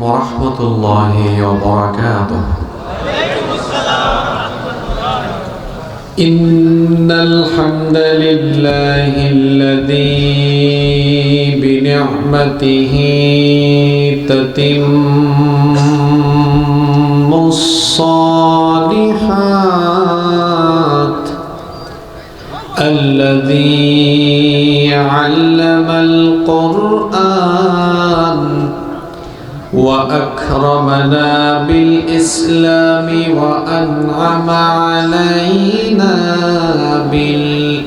ورحمة الله وبركاته. إن الحمد لله الذي بنعمته تتم الصالحات، الذي علم القرآن وأكرمنا بالإسلام وأنعم علينا بالإيمان.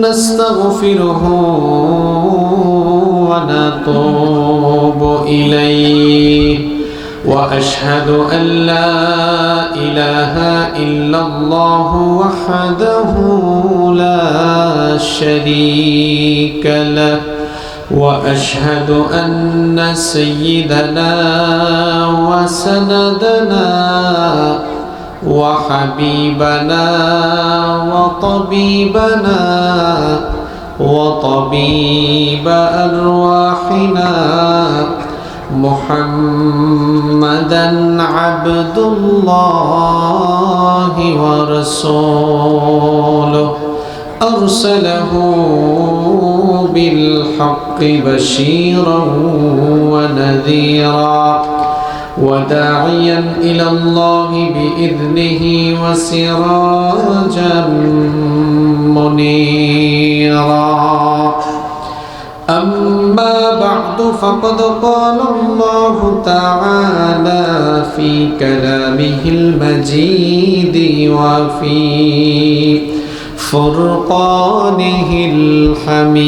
نستغفره ونتوب إليه، وأشهد أن لا إله إلا الله وحده لا شريك له، وأشهد أن سيدنا وسندنا وحبيبنا وطبيبنا وطبيب أرواحنا محمدًا عبد الله ورسوله، أرسله بالحق بشيرا ونذيرا وداعيا إلى الله بإذنه وسراجا منيرا. أما بعد فقد قال الله تعالى في كلامه المجيد وفي فرقانه الحميد: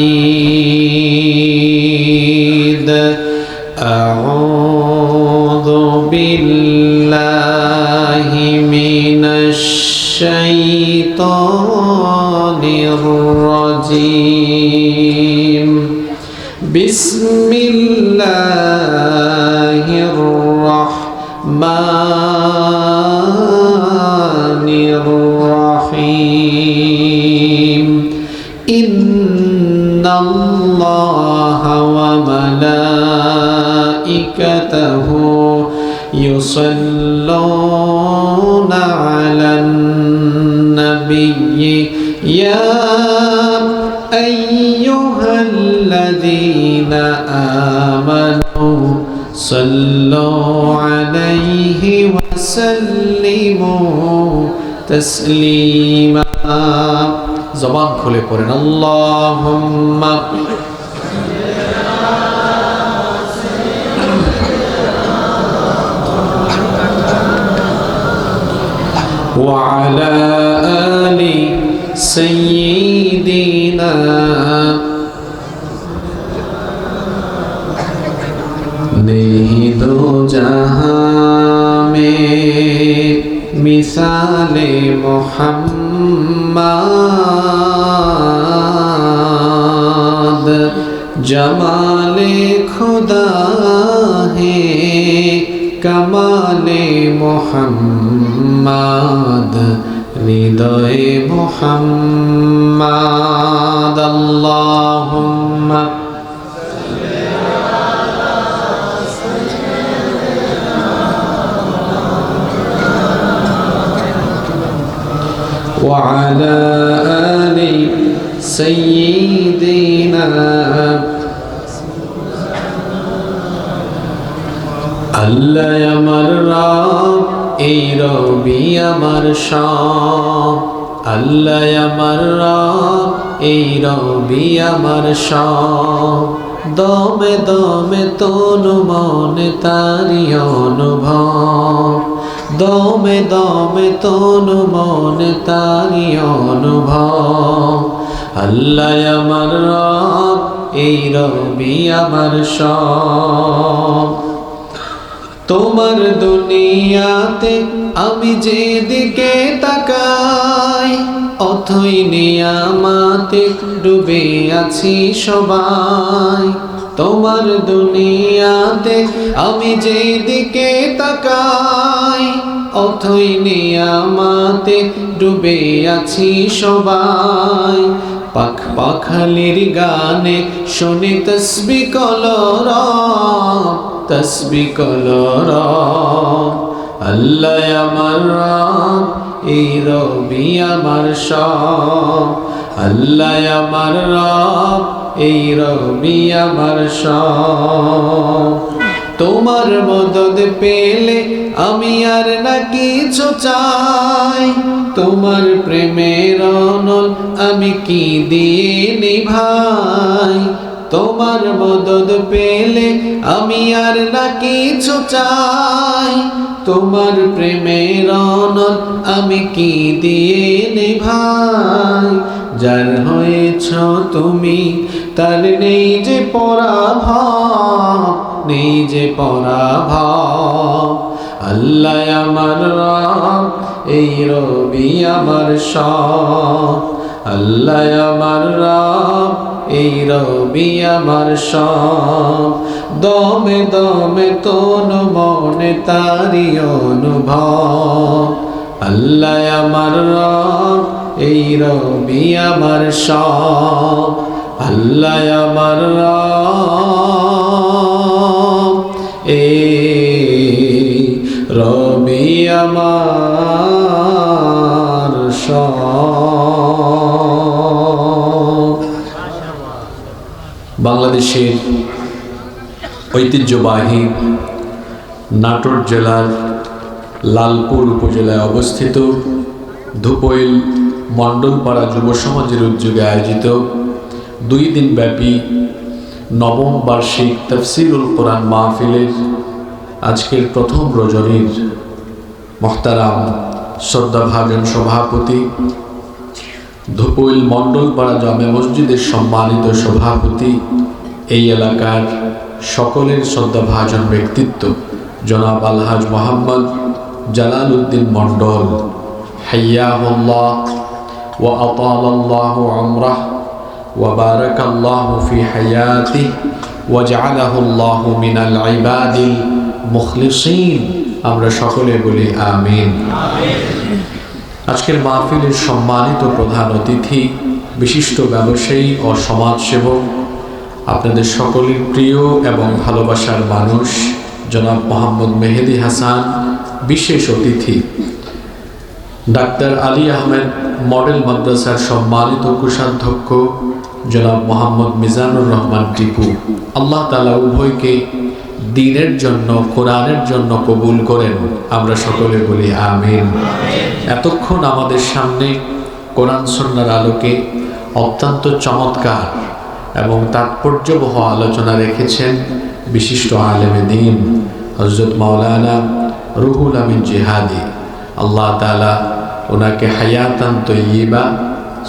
أعوذ بالله من الشيطان الرجيم. بسم الله الرحمن الرحيم. إن الله وملائكته يصلون على النبي يا أيها الذين آمنوا صلوا عليه وسلموا تسليما. زبان খুলে পড়েন আল্লাহুম্মা وعلى آل سيدنا. नहीं दो जहां में मिसाले मोहम्मद, जमाले खुदा है कमाले मोहम्मद, हृदय मोहम्मद। अल्लाहुम्मा وعلى آل سيدنا. আল্লাহ আমার রব, এই রবি আমার সব। আল্লাহ আমার রব, এই রবি আমার সব। দমে দমে তনু মনে তারি অনুভব, দমে দমে তনু মনে তারি অনুভব। আল্লাহ আমার রব, এই রবি আমার সব। তোমার দুনিয়াতে আমি যেদিকে তাকাই, অথই নিয়ামতে ডুবে আছি সবাই। তোমার দুনিয়াতে আমি যেদিকে তাকাই, অথই নিয়ামতে ডুবে আছি সবাই। পাখ পাখালির গানে শুনি তসবিহ কলরব, তসবিহ কলরব। আল্লাহ আমার রব, এই রবি আমার সব। আল্লাহ আমার রব, এই রবি আমার সব। তোমার মদদ পেলে আমি আর না কিছু চাই, তোমার প্রেমের অনল আমি কি দিয়ে নিভাই। তোমার মদদ পেলে আমি আর না কিছু চাই, তোমার প্রেমের অনল আমি কি দিয়ে নিভাই। যার হয়েছ তুমি তার নেই যে পরাভব, নেই যে পরাভব। আল্লাহ আমার রব, এই রবি আমার সব। আল্লাহ আমার রব, এই রবি আমার সব। দমে দমে তন মনে তারি অনুভব। আল্লাহ আমার রব, এই রবি আমার সব। আল্লাহ আমার রব, এই রবি আমার সব। বাংলাদেশের ঐতিহ্যবাহী নাটোর জেলার লালপুর উপজেলায় অবস্থিত ধুপইল মণ্ডলপাড়া যুব সমাজের উদ্যোগে আয়োজিত 2 দিন ব্যাপী নবম বার্ষিক তাফসীরুল কোরআন মাহফিলের আজকের প্রথম রজনীর মুহতারাম শ্রদ্ধাভাজন সভাপতি, ধুপইল মণ্ডলপাড়া জামে মসজিদের সম্মানিত সভাপতি, এই এলাকার সকলের শ্রদ্ধাভাজন ব্যক্তিত্ব জনাব আলহাজ মোহাম্মদ জালাল উদ্দিন মণ্ডল, হাইয়াহুল্লাহ ওয়া আতালাল্লাহু উমরাহ ওয়া বারাকাল্লাহু ফি হায়াতিহি ওয়া জাআলাহুল্লাহু মিনাল ইবাদিল মুখলিসিন। আমরা সকলে বলি আমিন। আজকের মাহফিলের সম্মানিত প্রধান অতিথি, বিশিষ্ট ব্যবসায়ী ও সমাজসেবক, আপনাদের সকলের প্রিয় এবং ভালোবাসার মানুষ জনাব মোহাম্মদ মেহেদী হাসান, বিশেষ অতিথি ডাক্তার আলী আহমেদ মডেল মাদ্রাসার সম্মানিত কোষাধ্যক্ষ জনাব মোহাম্মদ মিজানুর রহমান টিপু। আল্লাহ তাআলা উভয়কে দ্বীনের জন্য, কোরআনের জন্য কবুল করেন। আমরা সকলে বলি আমিন। এতক্ষণ আমাদের সামনে কোরআন সুন্নাহর আলোকে অত্যন্ত চমৎকার এবং তাৎপর্যবহ আলোচনা রেখেছেন বিশিষ্ট আলেমে দ্বীন হযরত মাওলানা রুহুল আমিন জিহাদি। আল্লাহ তাআলা ওনাকে হায়াতান তয়্যিবা,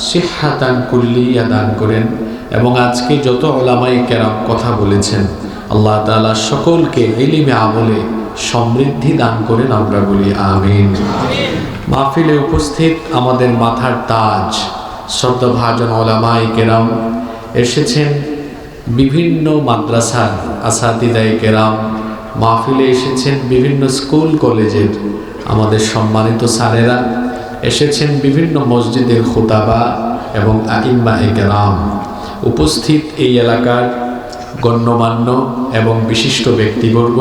সিহহাতান কুল্লিয়া দান করেন এবং আজকে যত উলামায়ে কেরাম কথা বলেছেন, আল্লাহ তাআলা সকলকে ইলমে আমলে সমৃদ্ধি দান করেন। আমরা বলি আমিন। মাহফিলে উপস্থিত আমাদের মাথার তাজ শ্রদ্ধাভাজন উলামায়ে কেরাম এসেছেন, বিভিন্ন মাদ্রাসার আসাতিদায়ে কেরাম মাহফিলে এসেছেন, বিভিন্ন স্কুল কলেজের আমাদের সম্মানিত স্যারেরা এসেছেন, বিভিন্ন মসজিদের খুতাবা এবং আইম্মায়ে কেরাম উপস্থিত। এই এলাকার গণ্যমান্য এবং বিশিষ্ট ব্যক্তিবর্গ,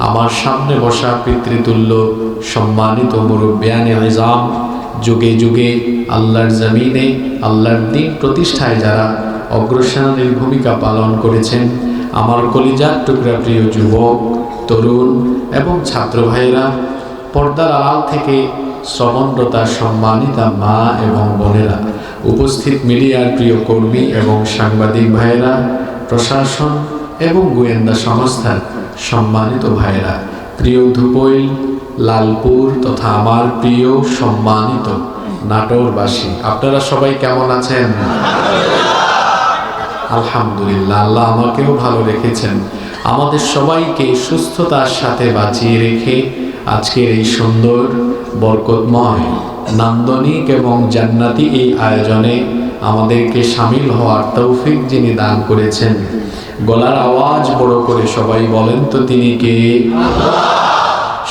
আমার সামনে বসা পিতৃতুল্য সম্মানিত মুরব্বিয়ানে ইজাম, যুগে যুগে আল্লাহর জমিনে আল্লাহর দ্বীন প্রতিষ্ঠায় যারা অগ্রসেনানীর ভূমিকা পালন করেছেন, আমার কলিজার টুকরা প্রিয় যুবক, তরুণ এবং ছাত্র ভাইয়েরা, পর্দার আড়াল থেকে শ্রবণরতা সম্মানিতা মা এবং বোনেরা, উপস্থিত মিডিয়ার প্রিয় কর্মী এবং সাংবাদিক ভাইয়েরা, প্রশাসন এবং গোয়েন্দা সংস্থার সম্মানিত ভাইয়েরা, প্রিয় ধুপইল, লালপুর তথা আমার প্রিয় সম্মানিত নাটোরবাসী, আপনারা সবাই কেমন আছেন? আলহামদুলিল্লাহ, আল্লাহ আমাকেও ভালো রেখেছেন। আমাদের সবাইকে সুস্থতার সাথে বাঁচিয়ে রেখে আজকের এই সুন্দর, বরকতময়, নান্দনিক এবং জান্নাতি এই আয়োজনে আমাদেরকে শামিল হওয়ার তৌফিক যিনি দান করেছেন, গলার আওয়াজ বড় করে সবাই বলেন তো তিনি কে?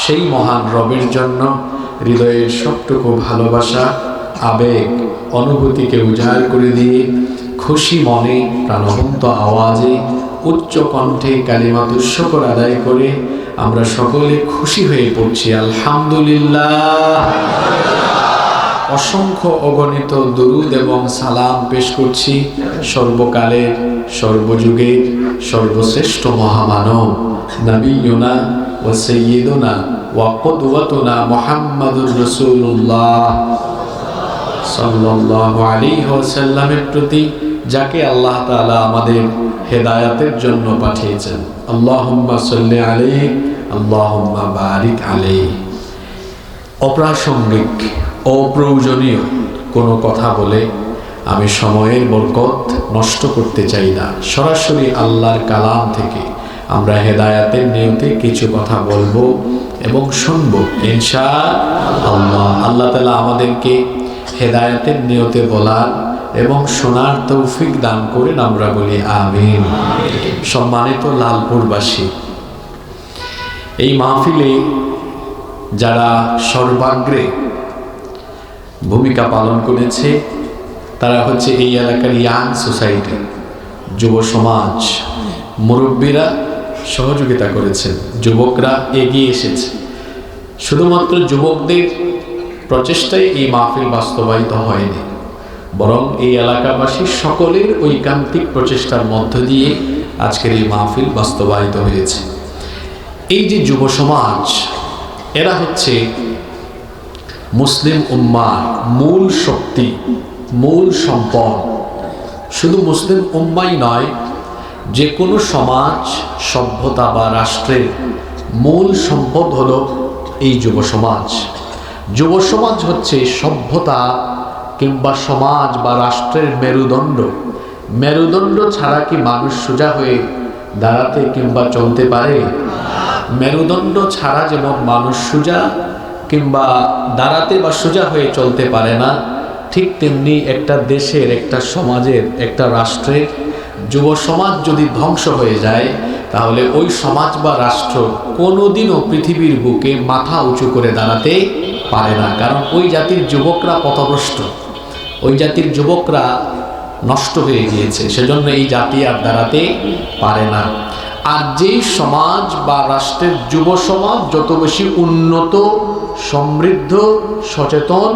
সেই মহান রবের জন্য হৃদয়ের সবটুকু ভালোবাসা, আবেগ, অনুভূতিকে উজাড় করে দিয়ে খুশি মনে প্রাণবন্ত আওয়াজে উচ্চ কণ্ঠে কালিমাতুশ শুকর আদায় করে আমরা সকলে খুশি হয়ে পড়ছি আলহামদুলিল্লাহ। অসংখ্য অগণিত দুরুদ এবং সালাম পেশ করছি সর্বকালের সর্বযুগের সর্বশ্রেষ্ঠ মহামানব নবিয়ুনা ওয়া সাইয়্যিদুনা ওয়া কুদওয়াতুনা মুহাম্মাদুর রাসূলুল্লাহ সাল্লাল্লাহু আলাইহি ওয়াসাল্লামের প্রতি, যাকে আল্লাহ তাআলা আমাদের হেদায়েতের জন্য পাঠিয়েছেন। আল্লাহুম্মা সাল্লি আলাইহি আল্লাহুম্মা বারিক আলাইহি। অপ্রাসঙ্গিক অপ্রয়োজনীয় কোনো কথা বলে আমি সময়ের বরকত নষ্ট করতে চাই না। সরাসরি আল্লাহর কালাম থেকে আমরা হেদায়েতের নিয়তে কিছু কথা বলবো এবং শুনবো ইনশাআল্লাহ। আল্লাহ তাআলা আমাদেরকে হেদায়েতের নিয়তে বলার এবং শোনার তৌফিক দান করেন, আমরা বলি আমিন। সম্মানিত লালপুরবাসী, এই মাহফিলে যারা সর্বাগ্রে ভূমিকা পালন করেছে তারা হচ্ছে এই এলাকার ইয়াং সোসাইটি, যুব সমাজ, মুরব্বীরা সহযোগিতা করেছেন, যুবকরা এগিয়ে এসেছে। শুধুমাত্র যুবকদের প্রচেষ্টায় এই মাহফিল বাস্তবায়িত হয়নি, বরং এই এলাকাবাসীর সকলের ঐকান্তিক প্রচেষ্টার মধ্য দিয়ে আজকের এই মাহফিল বাস্তবায়িত হয়েছে। এই যে যুব সমাজ, এরা হচ্ছে মুসলিম উম্মার মূল শক্তি, মূল সম্পদ। শুধু মুসলিম উম্মাই নয়, যে কোনো সমাজ, সভ্যতা বা রাষ্ট্রের মূল সম্পদ হলো এই যুব সমাজ। যুব সমাজ হচ্ছে সভ্যতা কিংবা সমাজ বা রাষ্ট্রের মেরুদণ্ড। মেরুদণ্ড ছাড়া কি মানুষ সোজা হয়ে দাঁড়াতে কিংবা চলতে পারে? মেরুদণ্ড ছাড়া যেমন মানুষ সোজা কিংবা দাঁড়াতে বা সোজা হয়ে চলতে পারে না, ঠিক তেমনি একটা দেশের, একটা সমাজের, একটা রাষ্ট্রের যুব সমাজ যদি ধ্বংস হয়ে যায়, তাহলে ওই সমাজ বা রাষ্ট্র কোনোদিনও পৃথিবীর বুকে মাথা উঁচু করে দাঁড়াতে পারে না। কারণ ওই জাতির যুবকরা পথভ্রষ্ট, ওই জাতির যুবকরা নষ্ট হয়ে গিয়েছে, সেজন্য এই জাতি আর দাঁড়াতে পারে না। আর যেই সমাজ বা রাষ্ট্রের যুব সমাজ যত বেশি উন্নত, সমৃদ্ধ, সচেতন,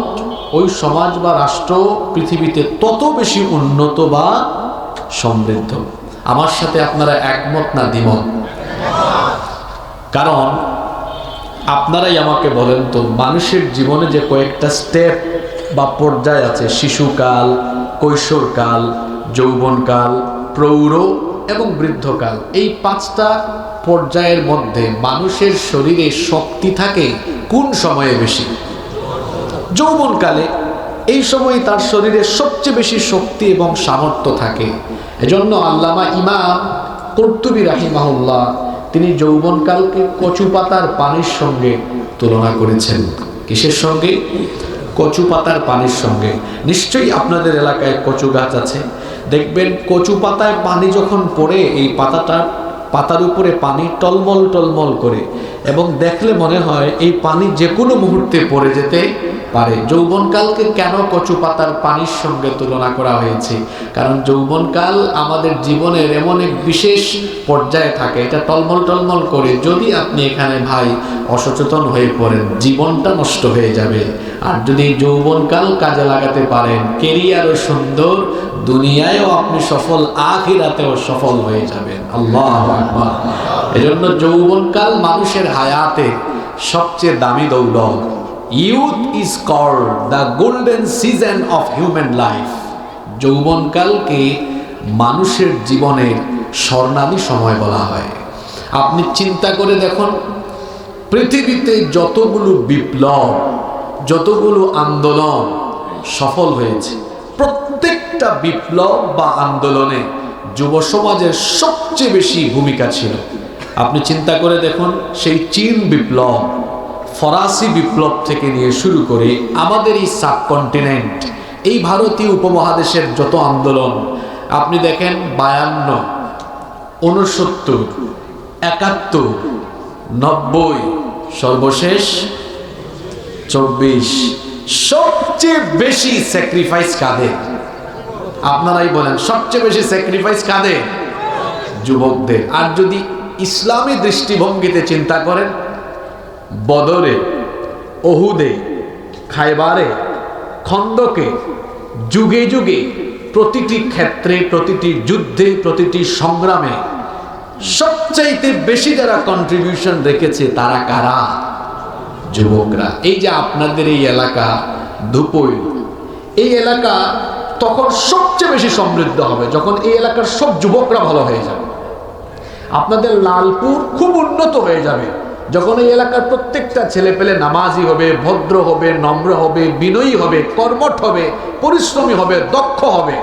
ওই সমাজ বা রাষ্ট্র পৃথিবীতে তত বেশি উন্নত বা সমৃদ্ধ। আমার সাথে আপনারা একমত না দ্বিমত? কারণ আপনারাই আমাকে বলেন তো, মানুষের জীবনে যে কয়েকটা স্টেপ বা পর্যায় আছে, শিশুকাল, কৈশোরকাল, যৌবনকাল, প্রৌঢ় এবং বৃদ্ধকাল, এই 5টা পর্যায়ের মধ্যে মানুষের শরীরে শক্তি থাকে কোন সময়ে বেশি? যৌবনকালে। এই সময় তার শরীরে সবচেয়ে বেশি শক্তি এবং সামর্থ্য থাকে। এজন্য আল্লামা ইমাম কুরতুবী রাহিমাহুল্লাহ তিনি যৌবনকালকে কচু পাতার পানির সঙ্গে তুলনা করেছেন। কিসের সঙ্গে? কচু পাতার পানির সঙ্গে। নিশ্চয়ই আপনাদের এলাকায় কচু গাছ আছে, দেখবেন কচু পাতায় পানি যখন পড়ে, এই পাতার উপরে পানি টলমল টলমল করে, এবং দেখলে মনে হয় এই পানি যে কোনো মুহূর্তে পড়ে যেতে পারে। যৌবনকালকে কেন কচু পাতার পানির সঙ্গে তুলনা করা হয়েছে? কারণ যৌবনকাল আমাদের জীবনের এমন এক বিশেষ পর্যায়ে থাকে, এটা টলমল টলমল করে। যদি আপনি এখানে ভাই অসচেতন হয়ে পড়েন, জীবনটা নষ্ট হয়ে যাবে। আর যদি যৌবনকাল কাজে লাগাতে পারেন, কেরিয়ারও সুন্দর, দুনিয়ায়ও আপনি সফল, আখিরাতেও সফল হয়ে যাবেন। আল্লাহু আকবার। এজন্য যৌবনকাল মানুষের হায়াতের সবচেয়ে দামি দৌলত। Youth is called the golden season of human life. যৌবনকালকে মানুষের জীবনের স্বর্ণালী সময় বলা হয়। আপনি চিন্তা করে দেখুন, পৃথিবীতে যতগুলো বিপ্লব, যতগুলো আন্দোলন সফল হয়েছে, প্রত্যেকটা বিপ্লব বা আন্দোলনে যুব সমাজের সবচেয়ে বেশি ভূমিকা ছিল। আপনি চিন্তা করে দেখুন, সেই চীন বিপ্লব, ফরাসি বিপ্লব থেকে নিয়ে শুরু করে আমাদের এই সাবকন্টিনেন্ট, এই ভারতীয় উপমহাদেশের যত আন্দোলন আপনি দেখেন, 52, 69, 71, 90, সর্বশেষ 24, সবচেয়ে বেশি স্যাক্রিফাইস কাদের? আপনারাই বলেন সবচেয়ে বেশি স্যাক্রিফাইস কাদের? যুবকদের। আর যদি ইসলামী দৃষ্টিভঙ্গিতে চিন্তা করেন, বদরে, ওহুদে, খায়বারে, খন্দকে, যুগে যুগে প্রতিটি ক্ষেত্রে, প্রতিটি যুদ্ধে, প্রতিটি সংগ্রামে সবচাইতে বেশি যারা কন্ট্রিবিউশন রেখেছে তারা কারা? যুবকরা। এই যে আপনাদের এই এলাকা ধুপই, এই এলাকা তখন সবচেয়ে বেশি সমৃদ্ধ হবে যখন এই এলাকার সব যুবকরা ভালো হয়ে যাবে। আপনাদের লালপুর খুব উন্নত হয়ে যাবে যখন এই এলাকার প্রত্যেকটা ছেলে পেলে নামাজি হবে, ভদ্র হবে, নম্র হবে, বিনয়ী হবে, কর্মঠ হবে, পরিশ্রমী হবে, দক্ষ হবে,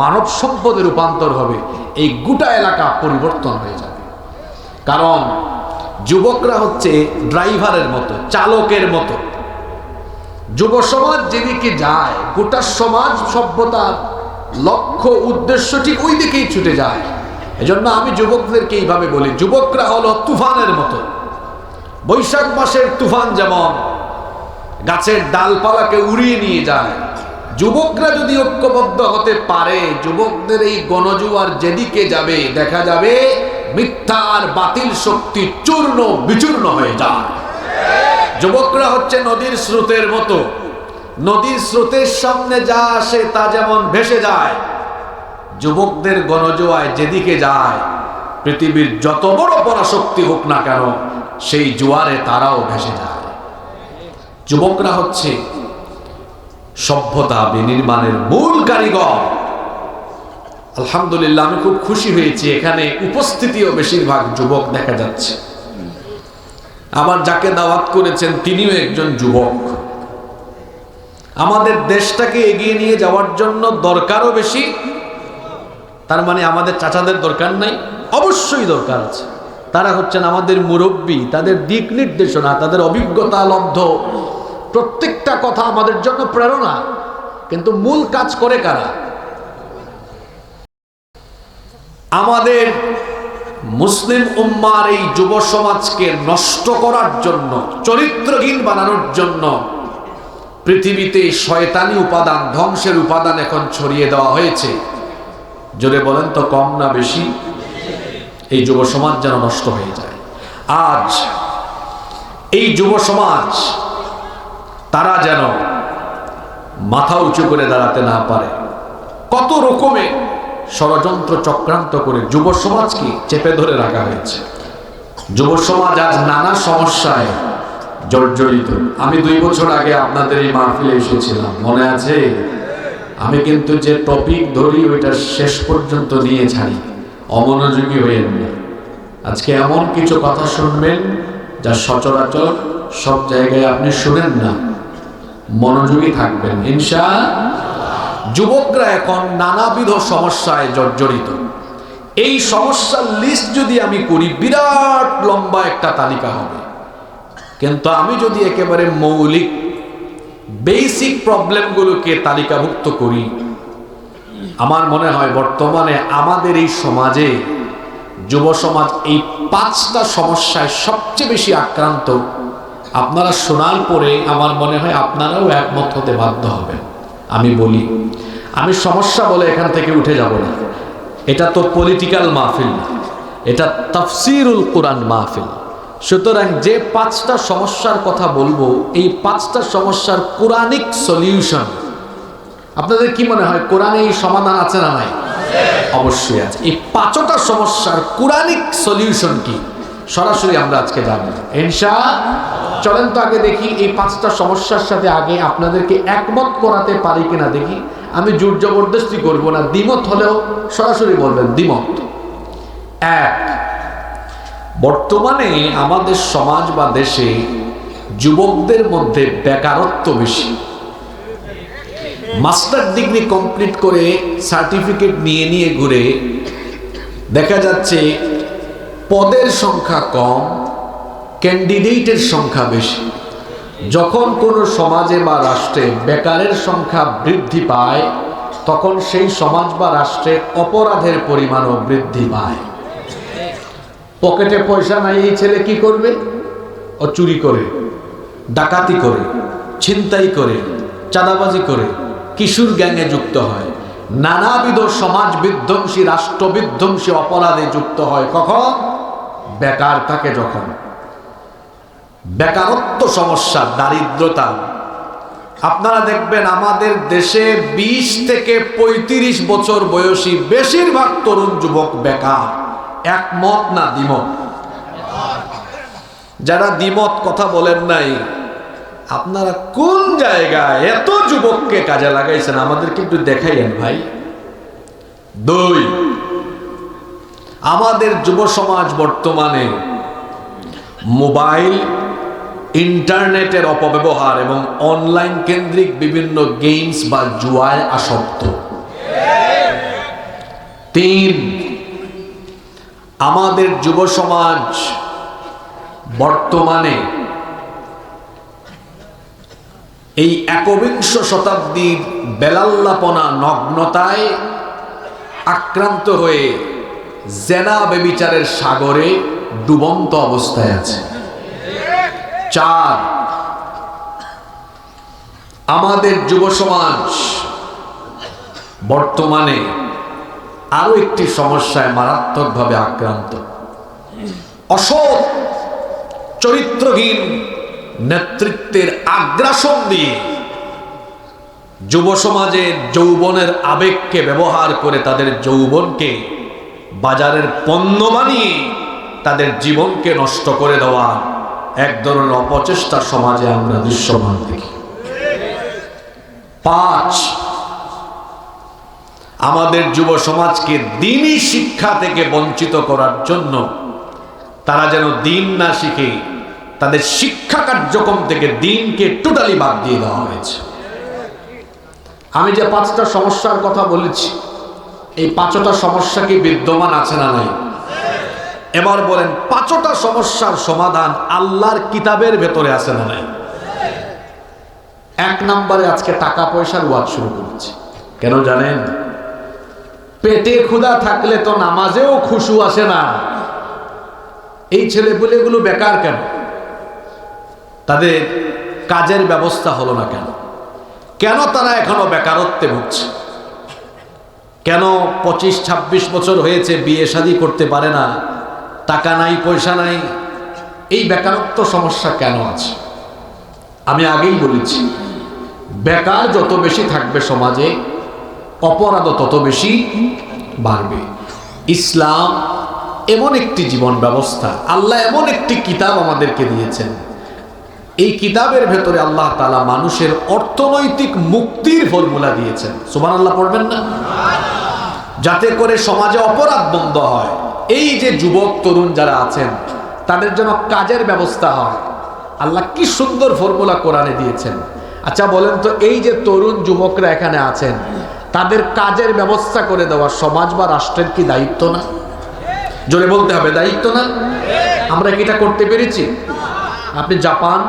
মানব সম্পদে রূপান্তর হবে। এই গোটা এলাকা পরিবর্তন হয়ে যাবে। কারণ যুবকরা হচ্ছে ড্রাইভারের মতো, চালকের মতো। যুব সমাজ যেদিকে যায় গোটা সমাজ সভ্যতার লক্ষ্য উদ্দেশ্য ঠিক ওই দিকেই ছুটে যায়। এজন্য আমি যুবকদেরকে এইভাবে বলি, যুবকরা হলো তুফানের মতো। বৈশাখ মাসের তুফান যেমন গাছের ডালপালাকে উড়িয়ে নিয়ে যায়, যুবকরা যদি ঐক্যবদ্ধ হতে পারে, যুবকদের এই গণজোয়ার যেদিকে যাবে দেখা যাবে মিথ্যার বাতিল শক্তি চূর্ণ বিচূর্ণ হয়ে যায়। যুবকরা হচ্ছে নদীর স্রোতের মতো, নদীর স্রোতের সামনে যা আসে তা যেমন ভেসে যায়, যুবকদের গণজোয়ায় যেদিকে যায় পৃথিবীর যত বড় পরাশক্তি হোক না কেন সেই জোয়ারে তারাও ভেসে যায়। যুবকরা হচ্ছে সভ্যতা বিনির্মাণের মূল কারিগর। আলহামদুলিল্লাহ, আমি খুব খুশি হয়েছি এখানে উপস্থিতিও বেশিরভাগ যুবক দেখা যাচ্ছে। আমার যাকে দাওয়াত করেছেন তিনিও একজন যুবক। আমাদের দেশটাকে এগিয়ে নিয়ে যাওয়ার জন্য দরকারও বেশি। তার মানে আমাদের চাচাদের দরকার নাই? অবশ্যই দরকার আছে। তারা হচ্ছেন আমাদের মুরব্বী, তাদের দিক নির্দেশনা, তাদের অভিজ্ঞতা লব্ধ প্রত্যেকটা কথা আমাদের জন্য প্রেরণা। কিন্তু মূল কাজ করে কারা? আমাদের মুসলিম উম্মার এই যুব সমাজকে নষ্ট করার জন্য, চরিত্রহীন বানানোর জন্য পৃথিবীতে শয়তানি উপাদান, ধ্বংসের উপাদান এখন ছড়িয়ে দেওয়া হয়েছে। জোরে বলেন তো, কম না বেশি? এই যুব সমাজ যেন নষ্ট হয়ে যায়। আজ এই যুব সমাজ তারা যেন মাথা উঁচু করে দাঁড়াতে না পারে। কত রকমের ষড়যন্ত্র চক্রান্ত করে যুব সমাজকে চেপে ধরে রাখা হয়েছে। যুব সমাজ আজ নানা সমস্যায় জর্জরিত। আমি 2 বছর আগে আপনাদের এই মাহফিলে এসেছিলাম, মনে আছে? আমি কিন্তু যে টপিক ধরি ওইটা শেষ পর্যন্ত নিয়ে ছাড়ি, অমনোযোগী হইেন না। আজকে এমন কিছু কথা শুনবেন যা সচরাচর সব জায়গায় আপনি শুনেন না, মনোযোগী থাকবেন ইনশাআল্লাহ। যুবকরা এখন নানাবিধ সমস্যায় জর্জরিত। এই সমস্যার লিস্ট যদি আমি করি বিরাট লম্বা একটা তালিকা হবে, কিন্তু আমি যদি একেবারে মৌলিক বেসিক প্রবলেমগুলোকে তালিকাভুক্ত করি, আমার মনে হয় বর্তমানে আমাদের এই সমাজে যুব সমাজ এই 5টা সমস্যায় সবচেয়ে বেশি আক্রান্ত। আপনারা শোনার পরে আমার মনে হয় আপনারাও একমত হতে বাধ্য হবেন। আমি বলি, আমি সমস্যা বলে এখান থেকে উঠে যাব না। এটা তো পলিটিক্যাল মাহফিল না, এটা তাফসিরুল কোরআন মাহফিল। সুতরাং যে 5টা সমস্যার কথা বলবো, এই 5টা সমস্যার কোরআনিক সলিউশন। আপনাদের কি মনে হয় কোরআনে এই সমাধান আছে না নাই? অবশ্যই আছে। এই 5টা সমস্যার কোরআনিক সলিউশন কি সরাসরি আমরা আজকে জানব ইনশাআল্লাহ। চলেন তো আগে দেখি এই 5টা সমস্যার সাথে আগে আপনাদেরকে একমত করাতে পারি কিনা দেখি। আমি জোর জবরদস্তি করব না, দ্বিমত হলেও সরাসরি বলবেন দ্বিমত। 1, বর্তমানে আমাদের সমাজ বা দেশে যুবকদের মধ্যে বেকারত্ব বেশি। মাস্টার ডিগ্রি কমপ্লিট করে সার্টিফিকেট নিয়ে নিয়ে ঘুরে দেখা যাচ্ছে পদের সংখ্যা কম, ক্যান্ডিডেটের সংখ্যা বেশি। যখন কোনো সমাজে বা রাষ্ট্রে বেকারের সংখ্যা বৃদ্ধি পায়, তখন সেই সমাজ বা রাষ্ট্রে অপরাধের পরিমাণও বৃদ্ধি পায়। পকেটে পয়সা নাই, এই ছেলে কি করবে? ও চুরি করে, ডাকাতি করে, ছিনতাই করে, চাঁদাবাজি করে, কিশোর গ্যাংয়ে যুক্ত হয়। নানাবিধ সমাজ বিধ্বংসী, রাষ্ট্র বিধ্বংসী অপরাধে যুক্ত হয়। কখন? বেকার থাকে যখন। বেকারত্ব সমস্যা, দারিদ্রতা। আপনারা দেখবেন আমাদের দেশে 20 থেকে 35 বছর বয়সী বেশিরভাগ তরুণ যুবক বেকার। একমত না দ্বিমত? যারা দ্বিমত কথা বলেন নাই, আপনারা কোন জায়গায় এত যুবককে কাজে লাগাইছেন আমাদেরকে একটু দেখাইয়েন ভাই। 2, আমাদের যুব সমাজ বর্তমানে মোবাইল, ইন্টারনেটের অপব্যবহার এবং অনলাইন কেন্দ্রিক বিভিন্ন গেমস বা জুয়ায় আসক্ত। 3, আমাদের যুব সমাজ বর্তমানে এই একবিংশ শতাব্দীর বেলাল্লাপনা, নগ্নতায় আক্রান্ত হয়ে জেনা ব্যভিচারের সাগরে ডুবন্ত অবস্থায় আছে। 4, আমাদের যুব সমাজ বর্তমানে আরো একটি সমস্যায় মারাত্মকভাবে আক্রান্ত। অসৎ, চরিত্রহীন নেতৃত্বের আগ্রাসন দিয়ে যুব সমাজের যৌবনের আবেগকে ব্যবহার করে তাদের যৌবনকে বাজারের পণ্য বানিয়ে তাদের জীবনকে নষ্ট করে দেওয়া এক ধরনের অপচেষ্টা সমাজে আমরা দৃশ্যমান দেখি। 5, আমাদের যুব সমাজকে দ্বীনি শিক্ষা থেকে বঞ্চিত করার জন্য তারা যেন দ্বীন না শিখে তাদের শিক্ষা কার্যক্রম থেকে দ্বীনকে টোটালি বাদ দিয়ে দেওয়া হয়েছে। আমি যে 5টা সমস্যার কথা বলেছি, এই 5টা সমস্যা কি বিদ্যমান আছে না নাই? এবার বলেন 5টা সমস্যার সমাধান আল্লাহর কিতাবের ভেতরে আছে না নাই? 1 নম্বরে আজকে টাকা পয়সার ওয়াজ শুরু করেছি। কেন জানেন? পেটে ক্ষুধা থাকলে তো নামাজেও খুশু আসে না। এই ছেলেপুলেগুলো বেকার কেন? তাদের কাজের ব্যবস্থা হলো না কেন? কেন তারা এখনো বেকারত্বে ভুগছে? কেন 25-26 বছর হয়েছে বিয়ে শাদী করতে পারে না? টাকা নাই, পয়সা নাই। এই বেকারত্ব সমস্যা কেন আছে? আমি আগেই বলেছি, বেকার যত বেশি থাকবে সমাজে, অপরাধ তত বেশি বাড়বে। ইসলাম এমন একটি জীবন ব্যবস্থা, আল্লাহ এমন একটি কিতাব আমাদেরকে দিয়েছেন, এই কিতাবের ভেতরে আল্লাহ তাআলা মানুষের অর্থনৈতিক মুক্তির ফর্মুলা দিয়েছেন। সুবহানাল্লাহ পড়বেন না? যাতে করে সমাজে অপরাধ বন্ধ হয়। এই যে যুবক তরুণ যারা আছেন তাদের জন্য কাজের ব্যবস্থা হয়। আল্লাহ কি সুন্দর ফর্মুলা কোরআনে দিয়েছেন। আচ্ছা বলেন তো, এই যে তরুণ যুবকরা এখানে আছেন তাদের কাজের ব্যবস্থা করে দেওয়া সমাজ বা রাষ্ট্রের কি দায়িত্ব না? জোরে বলতে হবে, দায়িত্ব না? আমরা কি এটা করতে পেরেছি? আপনি জাপান,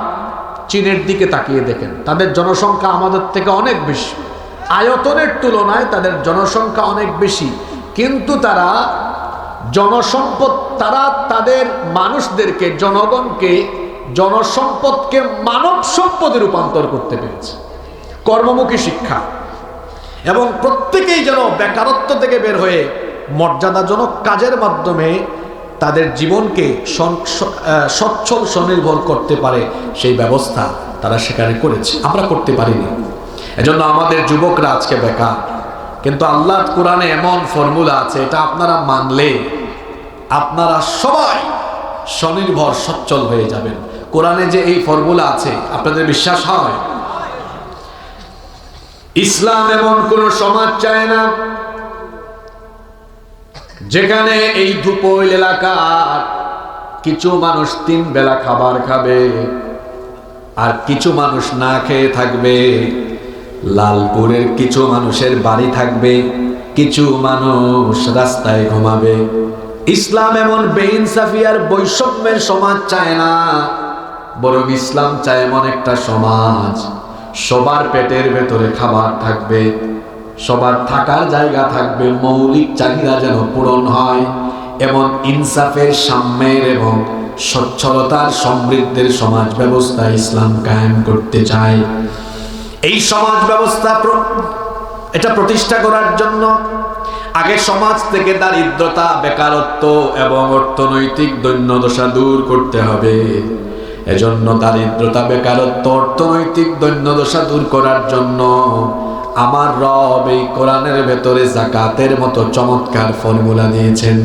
চীনের দিকে তাকিয়ে দেখেন, তাদের জনসংখ্যা আমাদের থেকে অনেক বেশি, আয়তনের তুলনায় তাদের জনসংখ্যা অনেক বেশি, কিন্তু তারা জনসম্পদ, তারা তাদের মানুষদেরকে, জনগণকে, জনসম্পদকে মানব সম্পদে রূপান্তর করতে পেরেছে। কর্মমুখী শিক্ষা, এবং প্রত্যেকেই যেন বেকারত্ব থেকে বের হয়ে মর্যাদাজনক কাজের মাধ্যমে তাদের জীবনকে সচ্ছল স্বনির্ভর করতে পারে, সেই ব্যবস্থা তারা সেখানে করেছে। আমরা করতে পারিনি, এজন্য আমাদের যুবকরা আজকে বেকার। কিন্তু আল্লাহর কোরআনে এমন ফর্মুলা আছে, এটা আপনারা মানলে আপনারা সবাই স্বনির্ভর সচ্ছল হয়ে যাবেন। কোরআনে যে এই ফর্মুলা আছে, আপনাদের বিশ্বাস হয়? ইসলাম এমন কোন সমাজ চায় না যেখানে এই ধুপোল এলাকার কিছু মানুষ 3 বেলা খাবার খাবে আর কিছু মানুষ না খেয়ে থাকবে। লালপুরের কিছু মানুষের বাড়ি থাকবে, কিছু মানুষ রাস্তায় ঘুমাবে। ইসলাম এমন বেইনসাফি আর বৈষম্যের সমাজ চায় না, বরং ইসলাম চায় এমন একটা সমাজ সবার পেটের ভেতরে খাবার থাকবে, সবার থাকার জায়গা থাকবে, মৌলিক চাহিদা যেন পূরণ হয়। এমন ইনসাফের, সাম্যের এবং সচ্ছলতার, সমৃদ্ধের সমাজ ব্যবস্থা ইসলাম কায়েম করতে চায়। এই সমাজ ব্যবস্থা এটা প্রতিষ্ঠা করার জন্য আগে সমাজ থেকে দারিদ্রতা, বেকারত্ব এবং অর্থনৈতিক দৈন্যদশা দূর করতে হবে। এজন্য দারিদ্রতা, বেকারত্ব, অর্থনৈতিক দৈন্যদশা দূর করার জন্য আমার রব এই কোরআনের ভেতরে যাকাতের মতো চমৎকার ফর্মুলা দিয়েছেন।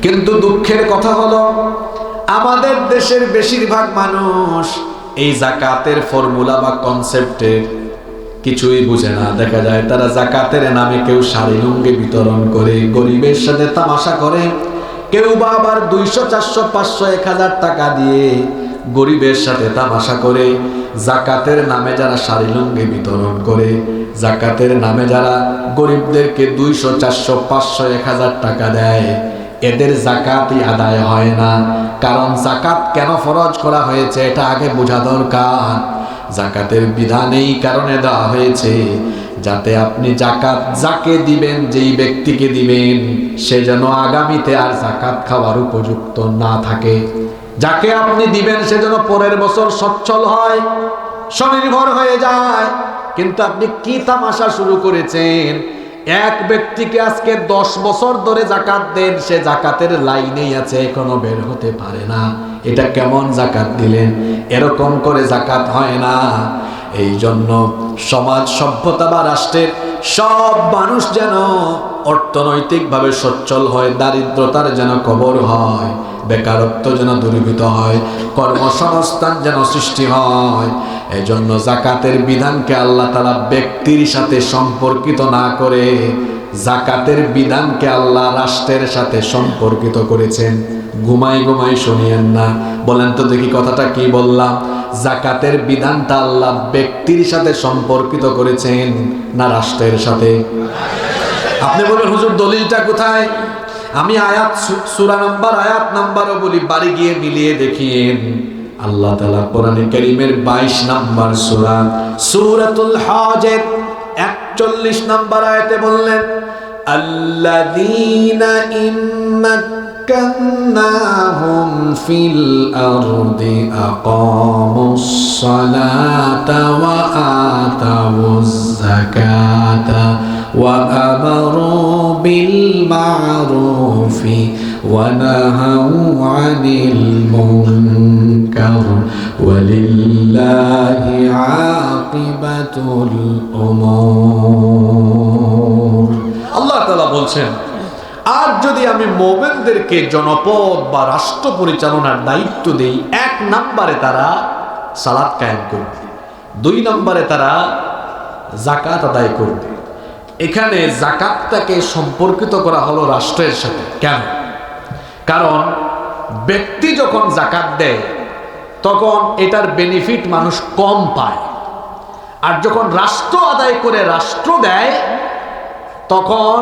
কিন্তু দুঃখের কথা হলো আমাদের দেশের বেশিরভাগ মানুষ এই যাকাতের ফর্মুলা বা কনসেপ্টের কিছুই বুঝে না। দেখা যায় তারা যাকাতের নামে কেউ শাড়ি লুঙ্গি বিতরণ করে, গরিবের সাথে তামাশা করে, কেউ বা আবার 200, 400, 500, 1000 টাকা দিয়ে গরিবের সাথে তামাশা করে। যাকাতের নামে যারা শাড়ি লুঙ্গি বিতরণ করে, যাকাতের নামে যারা গরিবদেরকে 200, 400, 500, 1000 টাকা দেয়, এদের যাকাতই আদায় হয় না। কারণ যাকাত কেন ফরজ করা হয়েছে এটা আগে বোঝা দরকার। যাকাতের বিধান এই কারণে দেওয়া হয়েছে যাতে আপনি যাকাত যাকে দিবেন, যেই ব্যক্তিকে দিবেন, সে যেন আগামীতে আর যাকাত খাওয়ার উপযুক্ত না থাকে। যাকে আপনি দিবেন সে যেন পরের বছর সচ্ছল হয়, স্বনির্ভর হয়ে যায়। কিন্তু আপনি কি তামাশা শুরু করেছেন? এক ব্যক্তিকে আজকে 10 বছর ধরে যাকাত দেন, সে যাকাতের লাইনেই আছে, এখনো বের হতে পারে না। এটা কেমন যাকাত দিলেন? এরকম করে যাকাত হয় না। এই জন্য সমাজ, সভ্যতা বা রাষ্ট্রের সব মানুষ যেন অর্থনৈতিকভাবে সচ্ছল হয়, দারিদ্রতার যেন কবর হয়, বেকারত্ব যেন দূরীভূত হয়, কর্মসংস্থান যেন সৃষ্টি হয়। এই জন্য যাকাতের বিধানকে আল্লাহ তাআলা ব্যক্তির সাথে সম্পর্কিত না করে যাকাতের বিধানকে আল্লাহ রাষ্ট্রের সাথে সম্পর্কিত করেছেন। ঘুমাই ঘুমাই শুনিয়েন না। বলেন তো দেখি কথাটা কি বললাম? যাকাতের বিধানটা আল্লাহ ব্যক্তির সাথে সম্পর্কিত করেছেন না রাষ্ট্রের সাথে? আপনি বলবেন হুজুর দলিলটা কোথায়? আমি আয়াত, সূরা নাম্বার, আয়াত নাম্বারও বলি, বাড়ি গিয়ে মিলিয়ে দেখিয়েন। আল্লাহ তাআলা কোরআনে কারীমের 22 নাম্বার সূরা, সূরাতুল হজের 41 নাম্বার আয়াতে বললেন, আল্লাযীনা ইম্মাক্কান্নাহুম ফিল আরদি আকামুস সালাতা ওয়া আতাউয যাকাতা ওয়া আমারু বিল মা'রুফি ওয়া নাহাউ আনিল মুনকার ওয়ালিল্লাহি আকিবাতুল উমুর। আল্লাহ তাআলা বলছেন, আর যদি আমি মুমিনদেরকে জনপদ বা রাষ্ট্র পরিচালনার দায়িত্ব দেই, 1 নম্বরে তারা সালাত কায়েম করবে, 2 নম্বরে তারা যাকাত আদায় করবে। এখানে যাকাতটাকে সম্পর্কিত করা হলো রাষ্ট্রের সাথে। কেন? কারণ ব্যক্তি যখন যাকাত দেয় তখন এটার বেনিফিট মানুষ কম পায়, আর যখন রাষ্ট্র আদায় করে রাষ্ট্র দেয় তখন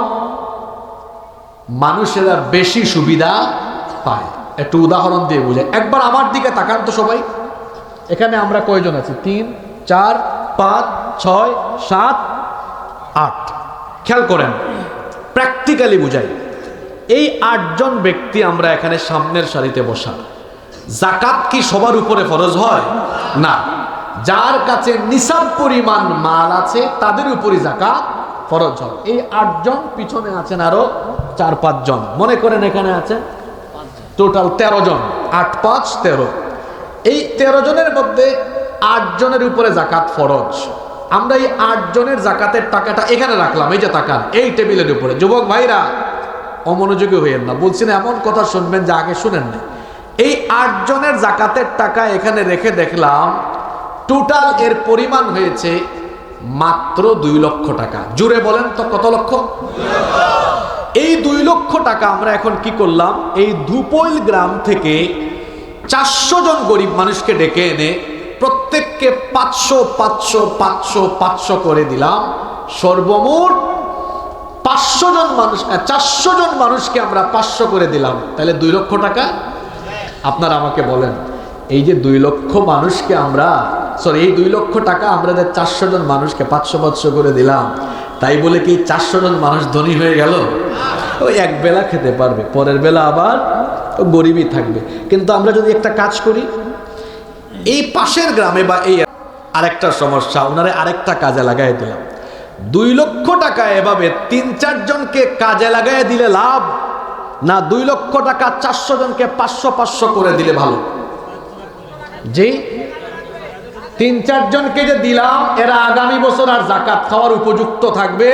মানুষেরা বেশি সুবিধা পায়। একটু উদাহরণ দিয়ে বুঝাই। একবার আমার দিকে তাকান তো সবাই। এখানে আমরা কয়জন আছি? 3, 4, 5, 6, 7, 8। খেয়াল করেন, প্র্যাকটিক্যালি বুঝাই। এই 8 জন ব্যক্তি আমরা এখানে সামনের সারিতে বসা। যাকাত কি সবার উপরে ফরজ হয়? না। যার কাছে নিসাব পরিমাণ মাল আছে তাদের উপরই যাকাত ফরজ হয়। এই 8 জন, পিছনে আছেন আরো 4-5 জন, মনে করেন এখানে আছেন টোটাল 13 জন। 8, 5, 13। এই 13 জনের মধ্যে 8 জনের উপরে যাকাত ফরজ। আমরা এই 8 জনের যাকাতের টাকাটা এখানে রাখলাম, এই যে তাকান, এই টেবিলের উপরে। যুবক ভাইরা অমনোযোগী হইয়েন না, বলছি না এমন কথা শুনবেন যে আগে শুনেন না। এই 8 জনের যাকাতের টাকা এখানে রেখে দেখলাম টোটাল এর পরিমাণ হয়েছে মাত্র 2 লক্ষ টাকা। জুড়ে বলেন তো কত লক্ষ? এই 2 লক্ষ টাকা আমরা এখন কি করলাম? এই ধুপইল গ্রাম থেকে 400 জন গরিব মানুষকে ডেকে এনে প্রত্যেককে 500, 500, 500, 500 করে দিলাম। সর্বমোট 500 জন মানুষ, 400 জন মানুষকে আমরা 500 করে দিলাম। তাহলে 2 লক্ষ টাকা। আপনারা আমাকে বলেন, এই যে 2 লক্ষ মানুষকে আমরা, এই 2 লক্ষ টাকা আমরা 400 জন মানুষকে 500, 500 করে দিলাম, তাই বলে কি 400 জন মানুষ ধনী হয়ে গেল? ওই এক বেলা খেতে পারবে, পরের বেলা আবার গরিবই থাকবে। কিন্তু আমরা যদি একটা কাজ করি, এই পাশের গ্রামে বা এই আরেকটা সমস্যা, ওনারে আরেকটা কাজে লাগাই দিলাম। 2 লক্ষ টাকা এভাবে 3-4 জনকে কাজে লাগাই দিলে লাভ, না 2 লক্ষ টাকা 400 জনকে 500 করে দিলে ভালো? জি, 3-4 জনকে যে দিলাম এরা আগামী বছর আর যাকাত খাওয়ার উপযুক্ত থাকবে?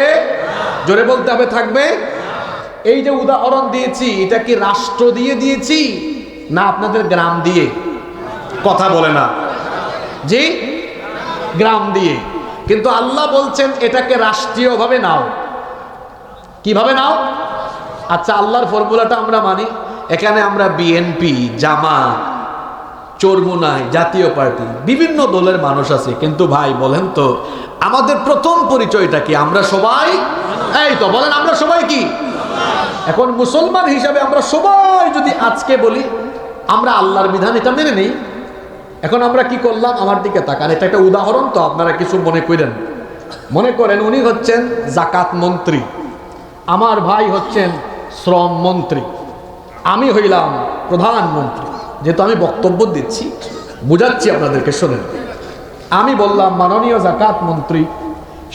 জোরে বলতে হবে, থাকবে। এই যে উদাহরণ দিয়েছি, এটা কি রাষ্ট্র দিয়ে দিয়েছি না আপনাদের গ্রাম দিয়ে? কথা বলে না। জি, গ্রাম দিয়ে। কিন্তু আল্লাহ বলছেন এটাকে রাষ্ট্রীয়ভাবে নাও। কিভাবে নাও? আচ্ছা, আল্লাহর ফর্মুলাটা আমরা মানি। এখানে আমরা বিএনপি, জামাত, চরমুনাই, জাতীয় পার্টি, বিভিন্ন দলের মানুষ আছে, কিন্তু ভাই বলেন তো আমাদের প্রথম পরিচয়টা কি? আমরা সবাই, এই তো বলেন, আমরা সবাই কি? এখন মুসলমান হিসাবে আমরা সবাই যদি আজকে বলি আমরা আল্লাহর বিধান এটা মেনে নেই, এখন আমরা কি করলাম? আমার দিকে তাকান, এটা একটা উদাহরণ, তো আপনারা কিছু মনে করেন। মনে করেন উনি হচ্ছেন জাকাত মন্ত্রী, আমার ভাই হচ্ছেন শ্রম মন্ত্রী, আমি হইলাম প্রধানমন্ত্রী। যেহেতু আমি বক্তব্য দিচ্ছি, বুঝাচ্ছি আপনাদেরকে, শোনেন। আমি বললাম, মাননীয় জাকাত মন্ত্রী,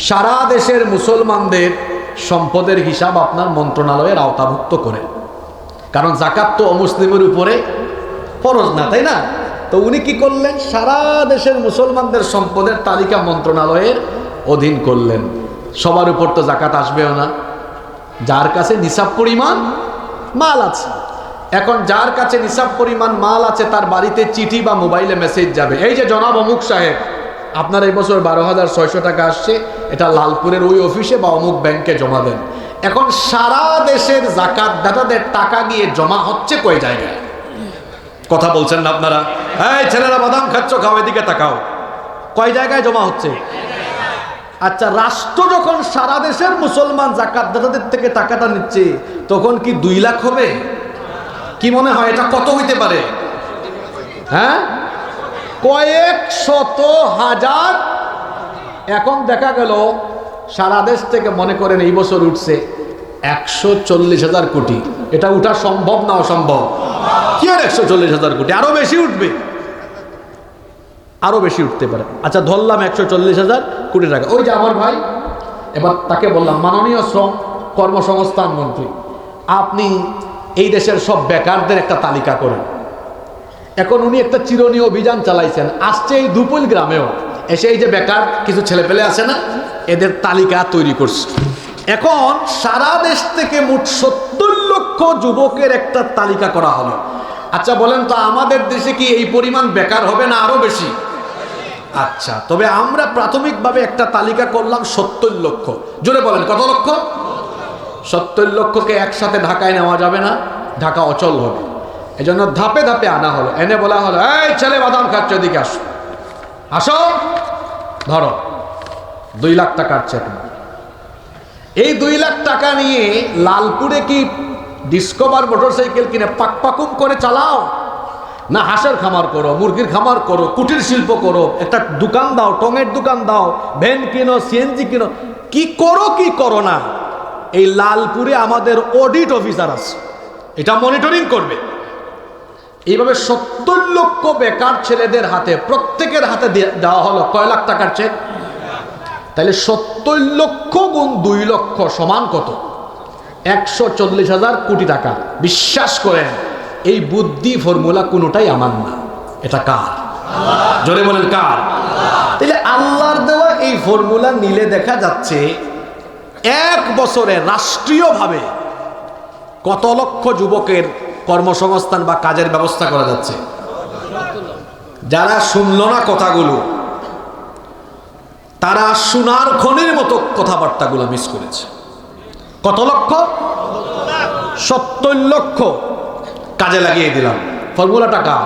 সারা দেশের মুসলমানদের সম্পদের হিসাব আপনার মন্ত্রণালয়ের আওতাভুক্ত করে, কারণ জাকাত তো অমুসলিমের উপরে ফরজ না, তাই না? তো উনি কি করলেন? সারা দেশের মুসলমানদের সম্পদের তালিকা মন্ত্রণালয়ের অধীন করলেন। সবার উপর তো জাকাত আসবেও না, যার কাছে নিসাব পরিমাণ মাল আছে। এখন যার কাছে নিসাব পরিমাণ মাল আছে তার বাড়িতে চিঠি বা মোবাইলে মেসেজ যাবে, এই যে জনাব অমুক সাহেব, আপনার এই বছর 12,600 টাকা আসছে, এটা লালপুরের ওই অফিসে বা অমুক ব্যাংকে জমা দেন। এখন সারা দেশের জাকাত দাতাদের টাকা গিয়ে জমা হচ্ছে কয় জায়গায়? কথা বলছেন না আপনারা? এই ছেলেরা বাদাম খাচ্ছ, খাও, এদিকে তাকাও, কয় জায়গায় জমা হচ্ছে? আচ্ছা, রাষ্ট্র যখন সারা দেশের মুসলমান জাকাত দাতাদের থেকে টাকাটা নিচ্ছে, তখন কি 2 লাখ হবে? কি মনে হয় এটা কত হইতে পারে? হ্যাঁ, কয়েক শত হাজার। এখন দেখা গেল সারা দেশ থেকে, মনে করেন এই বছর উঠছে 140,000 কোটি। এটা উঠা সম্ভব না অসম্ভব? কি আর 140,000 কোটি, আরো বেশি উঠবে, আরো বেশি উঠতে পারে। আচ্ছা, ধরলাম 140,000 কোটি টাকা। ওই যে আমার ভাই, এবার তাকে বললাম, মাননীয় শ্রম কর্মসংস্থান মন্ত্রী, আপনি এই দেশের সব বেকারদের একটা তালিকা করেন। এখন উনি একটা চিরুনি অভিযান চালাইছেন, আসছে এই দুপুল গ্রামেও এসে এই যে বেকার কিছু ছেলেপেলে আছে না, এদের তালিকা তৈরি করছে। এখন সারা দেশ থেকে মোট 70 লক্ষ যুবকের একটা তালিকা করা হলো। আচ্ছা বলেন তো, আমাদের দেশে কি এই পরিমাণ বেকার হবে না আরো বেশি? আচ্ছা, তবে আমরা প্রাথমিকভাবে একটা তালিকা করলাম 70 লক্ষ। জোরে বলেন, কত লক্ষ? 70 লক্ষকে একসাথে ঢাকায় নেওয়া যাবে না, ঢাকা অচল হবে। এই জন্য ধাপে ধাপে আনা হলো। এনে বলা হলো, এই ছেলে বাদাম খাচ্ছ, এদিকে আসো, আসো, ধরো 2 লাখ টাকার চেক। এই 2 লাখ টাকা নিয়ে লালপুরে কি ডিসকভার মোটরসাইকেল কিনে পাকপাকুম করে চালাও, না হাঁসের খামার করো, মুরগির খামার করো, কুটির শিল্প করো, একটা দোকান দাও, টঙের দোকান দাও, ভ্যান কিনো, সিএনজি কিনো, কি করো কি করো না, এই লালপুরে আমাদের অডিট অফিসার আছে, এটা মনিটরিং করবে। এইভাবে 70 লক্ষ বেকার ছেলেদের হাতে, প্রত্যেকের হাতে দেওয়া হলো কয় লাখ টাকার চেক? তাহলে 70 লক্ষ গুণ 2 লক্ষ সমান কত? 140,000 কোটি টাকা। বিশ্বাস করেন, এই বুদ্ধি ফর্মুলা কোনোটাই আমার না, এটা কার? জোরে বলেন, কার? তাহলে আল্লাহর দেওয়া এই ফর্মুলা নিলে দেখা যাচ্ছে 1 বছরে রাষ্ট্রীয়ভাবে কত লক্ষ যুবকের কর্মসংস্থান বা কাজের ব্যবস্থা করা যাচ্ছে। যারা শুনল না কথাগুলো, তারা সোনার খনির মতো কথাবার্তাগুলো মিস করেছে। কত লক্ষ? 70 লক্ষ কাজে লাগিয়ে দিলাম। ফর্মুলাটা কার?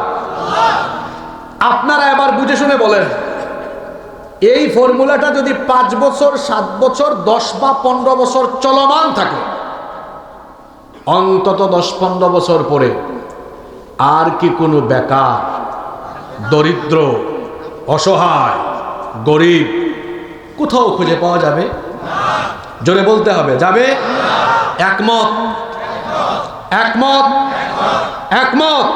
আপনারা এবার বুঝে শুনে বলেন, এই ফর্মুলাটা যদি 5 বছর, 7 বছর, 10 বা 15 বছর চলমান থাকে, অন্তত 10-15 বছর পরে আর কি কোনো বেকার, দরিদ্র, অসহায়, গরিব কোথাও খুঁজে পাওয়া যাবে? জোরে বলতে হবে, যাবে? একমত? একমত? একমত?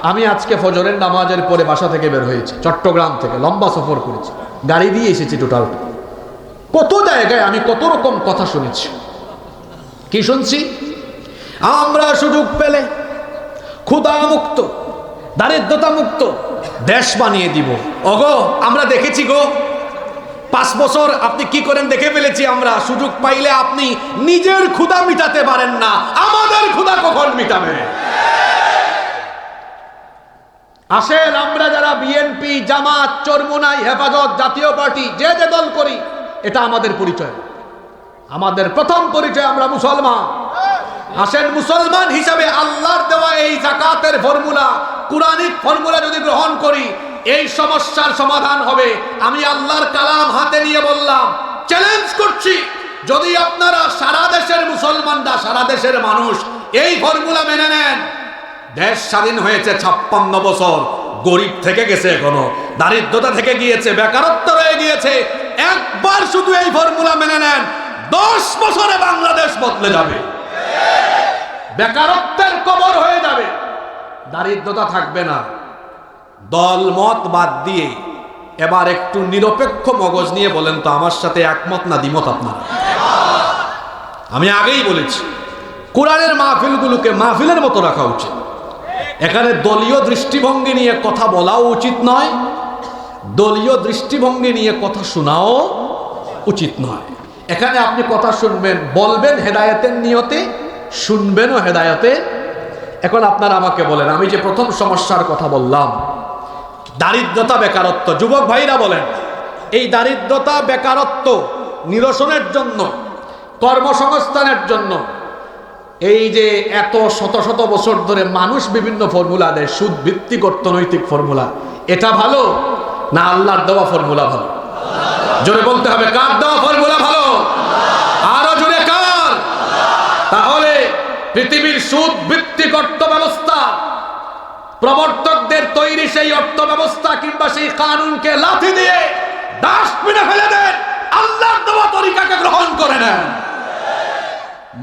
আমি আজকে ফজরের নামাজের পরে বাসা থেকে বের হয়েছি, চট্টগ্রাম থেকে লম্বা সফর করেছি, গাড়ি দিয়ে এসেছি টোটাল। কত জায়গায় আমি কত রকম কথা শুনেছি। কি শুনছি? আমরা সুযোগ পেলে ক্ষুধা মুক্ত, দারিদ্রতা মুক্ত দেশ বানিয়ে দিব। ওগো আমরা দেখেছি গো, 5 বছর আপনি কি করেন দেখে ফেলেছি আমরা। সুযোগ পাইলে আপনি নিজের ক্ষুধা মিটাতে পারেন না, আমাদের ক্ষুধা কখন মিটাবে? আসেন আমরা যারা বিএনপি, জামাত, চরমুনাই, হেফাজত, জাতীয় পার্টি, যে যে দল করি, এটা আমাদের পরিচয়। আমাদের প্রথম পরিচয় আমরা মুসলমান। আসেন মুসলমান হিসাবে আল্লাহর দেওয়া এই যাকাতের ফর্মুলা, কুরআনিক ফর্মুলা যদি গ্রহণ করি, এই সমস্যার সমাধান হবে। আমি আল্লাহর কালাম হাতে নিয়ে বললাম, চ্যালেঞ্জ করছি, যদি আপনারা সারা দেশের মুসলমানরা, সারা দেশের মানুষ এই ফর্মুলা মেনে নেন, দেশ স্বাধীন হয়েছে 56 বছর, গরিব থেকে গেছে, এখনো দারিদ্রতা থেকে গিয়েছে, বেকারত্ব রয়ে গিয়েছে। একবার শুধু এই ফর্মুলা মেনে নেন, 10 বছরে বাংলাদেশ বদলে যাবে, বেকারত্বের কবর হয়ে যাবে, দারিদ্রতা থাকবে না। দল মত বাদ দিয়ে এবার একটু নিরপেক্ষ মগজ নিয়ে বলেন তো, আমার সাথে একমত না দ্বিমত আপনারা? আমি আগেই বলেছি, কোরআনের মাহফিলগুলোকে মাহফিলের মতো রাখা উচিত। এখানে দলীয় দৃষ্টিভঙ্গি নিয়ে কথা বলাও উচিত নয়, দলীয় দৃষ্টিভঙ্গি নিয়ে কথা শোনাও উচিত নয়। এখানে আপনি কথা শুনবেন, বলবেন হেদায়েতের নিয়তে, শুনবেনও হেদায়েতে। এখন আপনারা আমাকে বলেন, আমি যে প্রথম সমস্যার কথা বললাম, দারিদ্রতা, বেকারত্ব, যুবক ভাইরা বলেন, এই দারিদ্রতা বেকারত্ব নিরসনের জন্য, কর্মসংস্থানের জন্য, এই যে এত শত শত বছর ধরে মানুষ বিভিন্ন ফর্মুলা দেয়, সুদ ভিত্তিক অর্থনৈতিক ফর্মুলা, এটা ভালো না আল্লাহর দেওয়া ফর্মুলা ভালো? জোরে বলতে হবে, কার দেওয়া ফর্মুলা ভালো? আরো জোরে কার? তাহলে পৃথিবীর সুদ ভিত্তিক অর্থ ব্যবস্থা, প্রবর্তকদের তৈরি সেই অর্থ ব্যবস্থা কিংবা সেই কানুনকে লাথি দিয়ে ডাস্টবিনে ফেলে দেন, আল্লাহর দেওয়া তরিকাকে গ্রহণ করে নেন,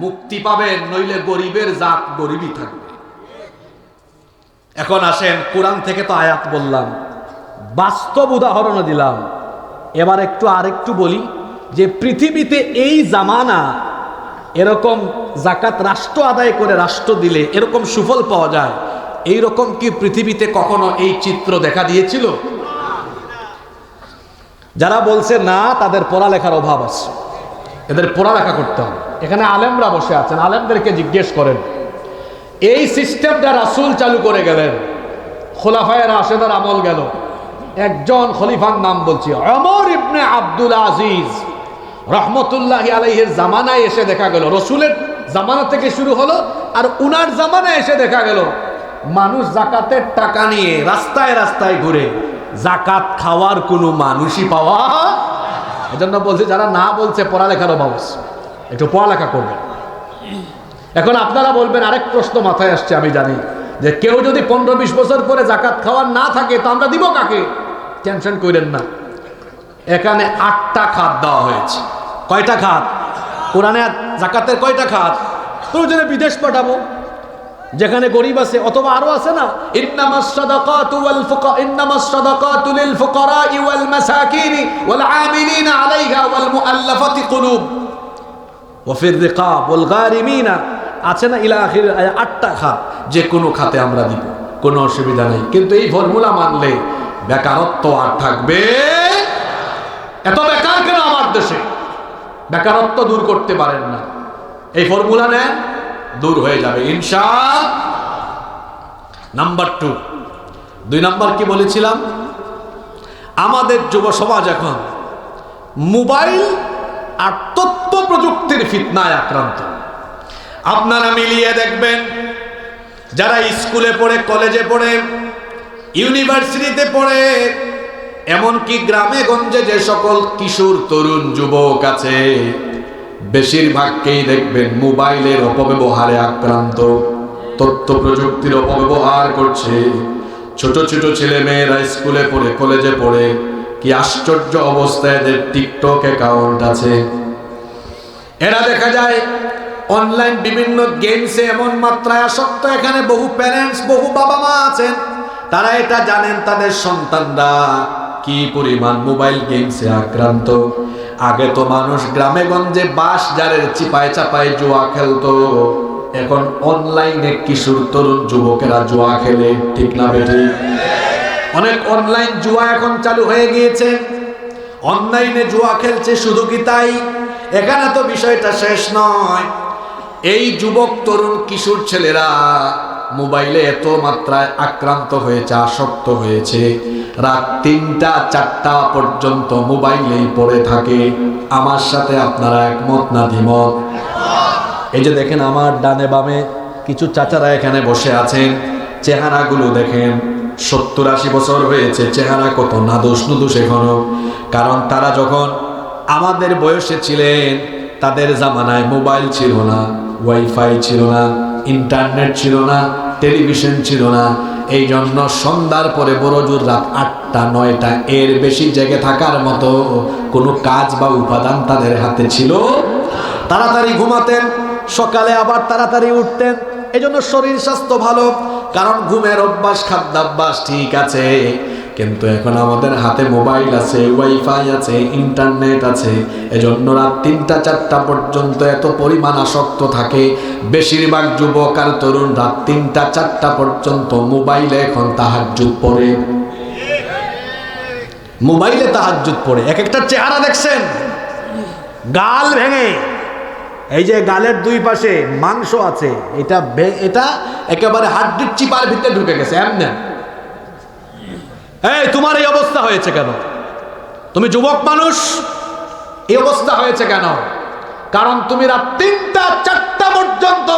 মুক্তি পাবেন। নইলে গরিবের জাত গরিবই থাকবে। এখন আসেন, কোরআন থেকে তো আয়াত বললাম, বাস্তব উদাহরণ দিলাম, এবার একটু আরেকটু বলি যে পৃথিবীতে এই জামানা এরকম যাকাত রাষ্ট্র আদায় করে রাষ্ট্র দিলে এরকম সুফল পাওয়া যায়, এইরকম কি পৃথিবীতে কখনো এই চিত্র দেখা দিয়েছিল? যারা বলছে না, তাদের পড়ালেখার অভাব আছে, এদের পড়ালেখা করতে হবে। এখানে আলেমরা বসে আছেন, আলেমদেরকে জিজ্ঞেস করেন, এই সিস্টেমটা রাসূল চালু করে গেলেন, খোলাফায়ে রাশেদার আমল গেল, একজন খলিফার নাম বলছি, ওমর ইবনে আব্দুল আজিজ রহমতুল্লাহি আলাইহির জামানায় এসে দেখা গেল, রসুলের জামানা থেকে শুরু হলো, আর উনার জামানায় এসে দেখা গেল মানুষ যাকাতের টাকা নিয়ে রাস্তায় রাস্তায় ঘুরে, যাকাত খাওয়ার কোনো মানুষই পাওয়া। এজন্য বলছে, যারা না বলছে পড়ালেখার অভাব আছে, একটু পড়ালেখা করবেন। এখন আপনারা বলবেন, আরেক প্রশ্ন মাথায় আসছে, আমি জানি যে কেউ যদি 15-20 বছর পরে যাকাত খাওয়ার না থাকে, তো আমরা দিব কাকে? টেনশন করেন না, এখানে 8টা খাত দেওয়া হয়েছে। কয়টা খাত? কোরআনে যাকাতের কয়টা খাত? প্রয়োজনে বিদেশ পাঠাবো, যেখানে গরিব আছে, অথবা আরো আছে না, ইন্নামাস সাদাকাতু ওয়াল ফুকা, ইন্নামাস সাদাকাতু লিল ফুকারাই ওয়াল মাসাকিনি ওয়াল আমিলিনা আলাইহা ওয়াল মুআল্লাফাতি কুলুব ওয়া ফির রিকাব ওয়াল গারিমিনা, আছে না ইলা আখির 8টা খাত। যে কোনো খাতে আমরা দিব, কোনো অসুবিধা নেই। কিন্তু এই ফর্মুলা মানলে বেকারত্ব আর থাকবে? এত বেকার কেন আমার দেশে? বেকারত্ব দূর করতে পারেন না, এই ফর্মুলা নেন, দূর হয়ে যাবে ইনশাআল্লাহ। নাম্বার 2, 2 নাম্বার কি বলেছিলাম? আমাদের যুব সমাজ এখন মোবাইল আর তথ্য প্রযুক্তির ফিতনায় আক্রান্ত। আপনারা মিলিয়ে দেখবেন, যারা স্কুলে পড়ে, কলেজে পড়ে, ইউনিভার্সিটিতে পড়ে, এমনকি গ্রামে গঞ্জে যে সকল কিশোর তরুণ যুবক আছে, বেশিরভাগকেই দেখবেন মোবাইলের অপব্যবহারে আক্রান্ত, তথ্য প্রযুক্তির অপব্যবহার করছে। ছোট ছোট ছেলে মেয়েরা স্কুলে পড়ে, কলেজে পড়ে, কি আশ্চর্য অবস্থায় এদের টিকটক অ্যাকাউন্ট আছে। এরা দেখা যায় অনলাইন বিভিন্ন গেমসে এমন মাত্রায় আসক্ত, এখানে বহু প্যারেন্টস, বহু বাবা মা আছেন, তারা এটা জানেন তাদের সন্তানরা কি পরিমাণ মোবাইল গেমসে আক্রান্ত। আগে তো মানুষ গ্রামে গঞ্জে বাঁশ জারের চিপায় চাপায় জুয়া খেলতো, এখন অনলাইনে কিশোর তরুণ যুবকেরা জুয়া খেলে, ঠিক না বেটি? অনেক অনলাইন জুয়া এখন চালু হয়ে গিয়েছে, অনলাইনে জুয়া খেলছে। শুধু কি তাই? এখানে তো বিষয়টা শেষ নয়। এই যুবক তরুণ কিশোর ছেলেরা মোবাইলে এত মাত্রায় আক্রান্ত হয়েছে, আসক্ত হয়েছে, রাত ৩টা ৪টা পর্যন্ত মোবাইলেই পড়ে থাকে। আমার সাথে আপনারা একমত না দ্বিমত? এই যে দেখেন আমার ডানে বামে কিছু চাচারা এখানে বসে আছেন, চেহারাগুলো দেখেন, ৭০-৮০ বছর হয়েছে, চেহারা কত নাদুস নুদুস এখনো। কারণ তারা যখন আমাদের বয়সে ছিলেন, তাদের জামানায় মোবাইল ছিল না, ওয়াইফাই ছিল না, ইন্টারনেট ছিল না, টেলিভিশন ছিল না। এই জন্য সন্ধ্যার পরে বড়জোর রাত ৮টা ৯টা এর বেশি জেগে থাকার মতো কোনো কাজ বা উপাদান তাদের হাতে ছিল। তাড়াতাড়ি ঘুমাতেন, সকালে আবার তাড়াতাড়ি উঠতেন। এই জন্য শরীর স্বাস্থ্য ভালো, কারণ ঘুমের অভ্যাস, খাদ্যাভ্যাস ঠিক আছে। কিন্তু এখন আমাদের হাতে মোবাইল আছে, ওয়াইফাই আছে, ইন্টারনেট আছে, এজন্য রাত ৩টা ৪টা পর্যন্ত এত পরিমাণ আসক্ত থাকে। বেশিরভাগ যুবক আর তরুণ রাত ৩টা ৪টা পর্যন্ত মোবাইলে এখন তাহাজ্জুদ পড়ে, মোবাইলে তাহাজ্জুদ পড়ে। এক একটা চেহারা দেখছেন, গাল ভেঙে, এই যে গালের দুই পাশে মাংস আছে, এটা একেবারে হাড্ডির চিপার ভিতরে ঢুকে গেছে এমনি। এই তোমার এই অবস্থা হয়েছে কেন? তুমি যুবক মানুষ, এই অবস্থা হয়েছে কেন? কারণ তুমি রাত ৩টা ৪টা পর্যন্ত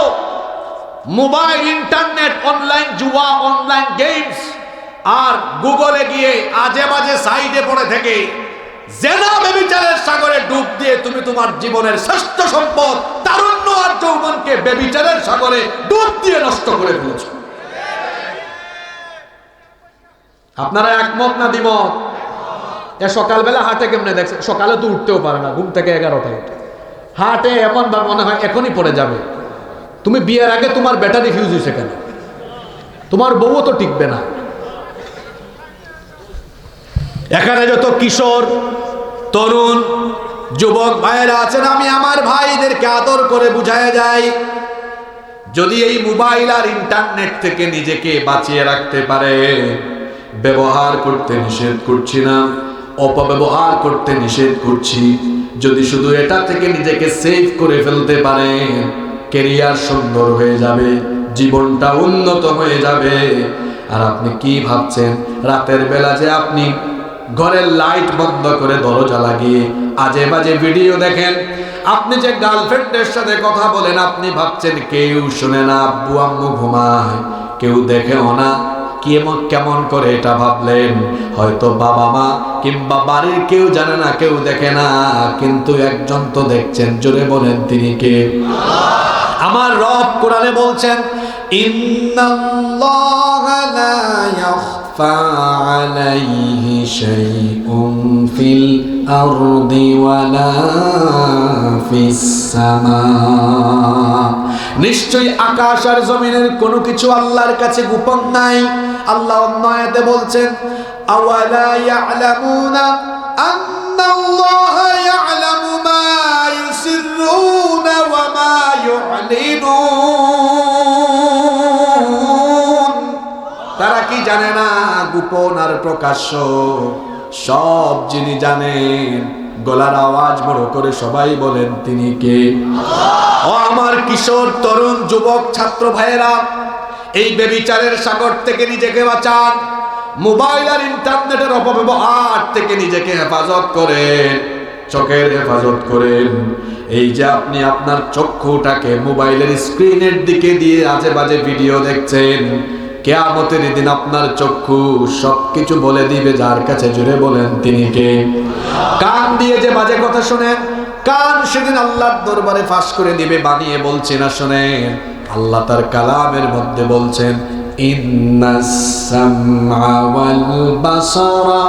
মোবাইল, ইন্টারনেট, অনলাইন জুয়া, অনলাইন গেমস আর গুগলে গিয়ে আজে বাজে সাইডে পড়ে থেকে জেনা বেবিচারের সাগরে ডুব দিয়ে তুমি তোমার জীবনের শ্রেষ্ঠ সম্পদ তারুণ্য আর যৌবনকে বেবিচারের সাগরে ডুব দিয়ে নষ্ট করে ফেলেছো। আপনারা একমত না দ্বিমত? এ সকালবেলা হাটে কেমনে দেখছে? সকালে তো উঠতেও পারে না, ঘুম থেকে 11টায় হাটে, এমন বা মনে হয় এখনই পড়ে যাবে। তুমি বিয়ের আগে তোমার ব্যাটারি ফিউজ হয়েছে কেন? তোমার বউও তো টিকবে না। এখানে যত কিশোর তরুণ যুবক ভাইয়েরা আছেন, আমি আমার ভাইদেরকে আদর করে বুঝায় যাই, যদি এই মোবাইল আর ইন্টারনেট থেকে নিজেকে বাঁচিয়ে রাখতে পারে, ব্যবহার করতে নিষেধ করছি না, অপব্যবহার করতে নিষেধ করছি, যদি শুধু এটা থেকে নিজেকে সেভ করে ফেলতে পারে, ক্যারিয়ার সুন্দর হয়ে যাবে, জীবনটা উন্নত হয়ে যাবে। আর আপনি কি ভাবছেন রাতের বেলা যে আপনি ঘরের লাইট বন্ধ করে দরজা লাগিয়ে আজে বাজে ভিডিও দেখেন, আপনি যে গার্লফ্রেন্ডের সাথে কথা বলেন, আপনি ভাবছেন কেউ শুনে না, আব্বু আম্মু ঘুমায়, কেউ দেখেও না, কেমন করে এটা ভাবলেন? হয়তো বাবা মা কিংবা বাড়ির কেউ জানে না, কেউ দেখে না, কিন্তু একজন তো দেখছেন। জোরে বলেন তিনি কে? আমার রব কোরআনে বলছেন, ইন্নাল্লাহা লা ইয়াখফা আলাইহি শাইউন ফিল আরদি ওয়ালা ফিস সামা। নিশ্চয়ই আকাশ আর জমিনের কোনো কিছু আল্লাহর কাছে গোপন নাই। আল্লাহ অন্য আয়াতে বলছেন, আওয়ালা ইয়ালামুনা আন্নাল্লাহা ইয়ালামু মা ইউসিররুনা ওয়া মা ইউলিনুন। তারা কি জানে না গোপন আর প্রকাশ্য সব যিনি জানেন? গলার আওয়াজ বড় করে সবাই বলেন তিনি কে? ও আমার কিশোর তরুণ যুবক ছাত্র ভাইয়েরা, এই বেবিচারের সাগর থেকে নিজেকে বাঁচান, মোবাইল আর ইন্টারনেটের অপব্যবহার থেকে নিজেকে হেফাজত করেন, চোখের হেফাজত করেন। এই যে আপনি আপনার চক্ষুটাকে মোবাইলের স্ক্রিনের দিকে দিয়ে আজে বাজে ভিডিও দেখছেন, কিয়ামতের দিন আপনার চক্ষু সবকিছু বলে দিবে যার কাছে। জুড়ে বলেন তিনি কে? কান দিয়ে যে বাজে কথা শোনেন, কান সেদিন আল্লাহর দরবারে ফাঁস করে দিবে, বানিয়ে বলছে না শোনেন। আল্লাহ তার কালামের মধ্যে বলছেন, ইন্নাস সামআ ওয়াল বাসারা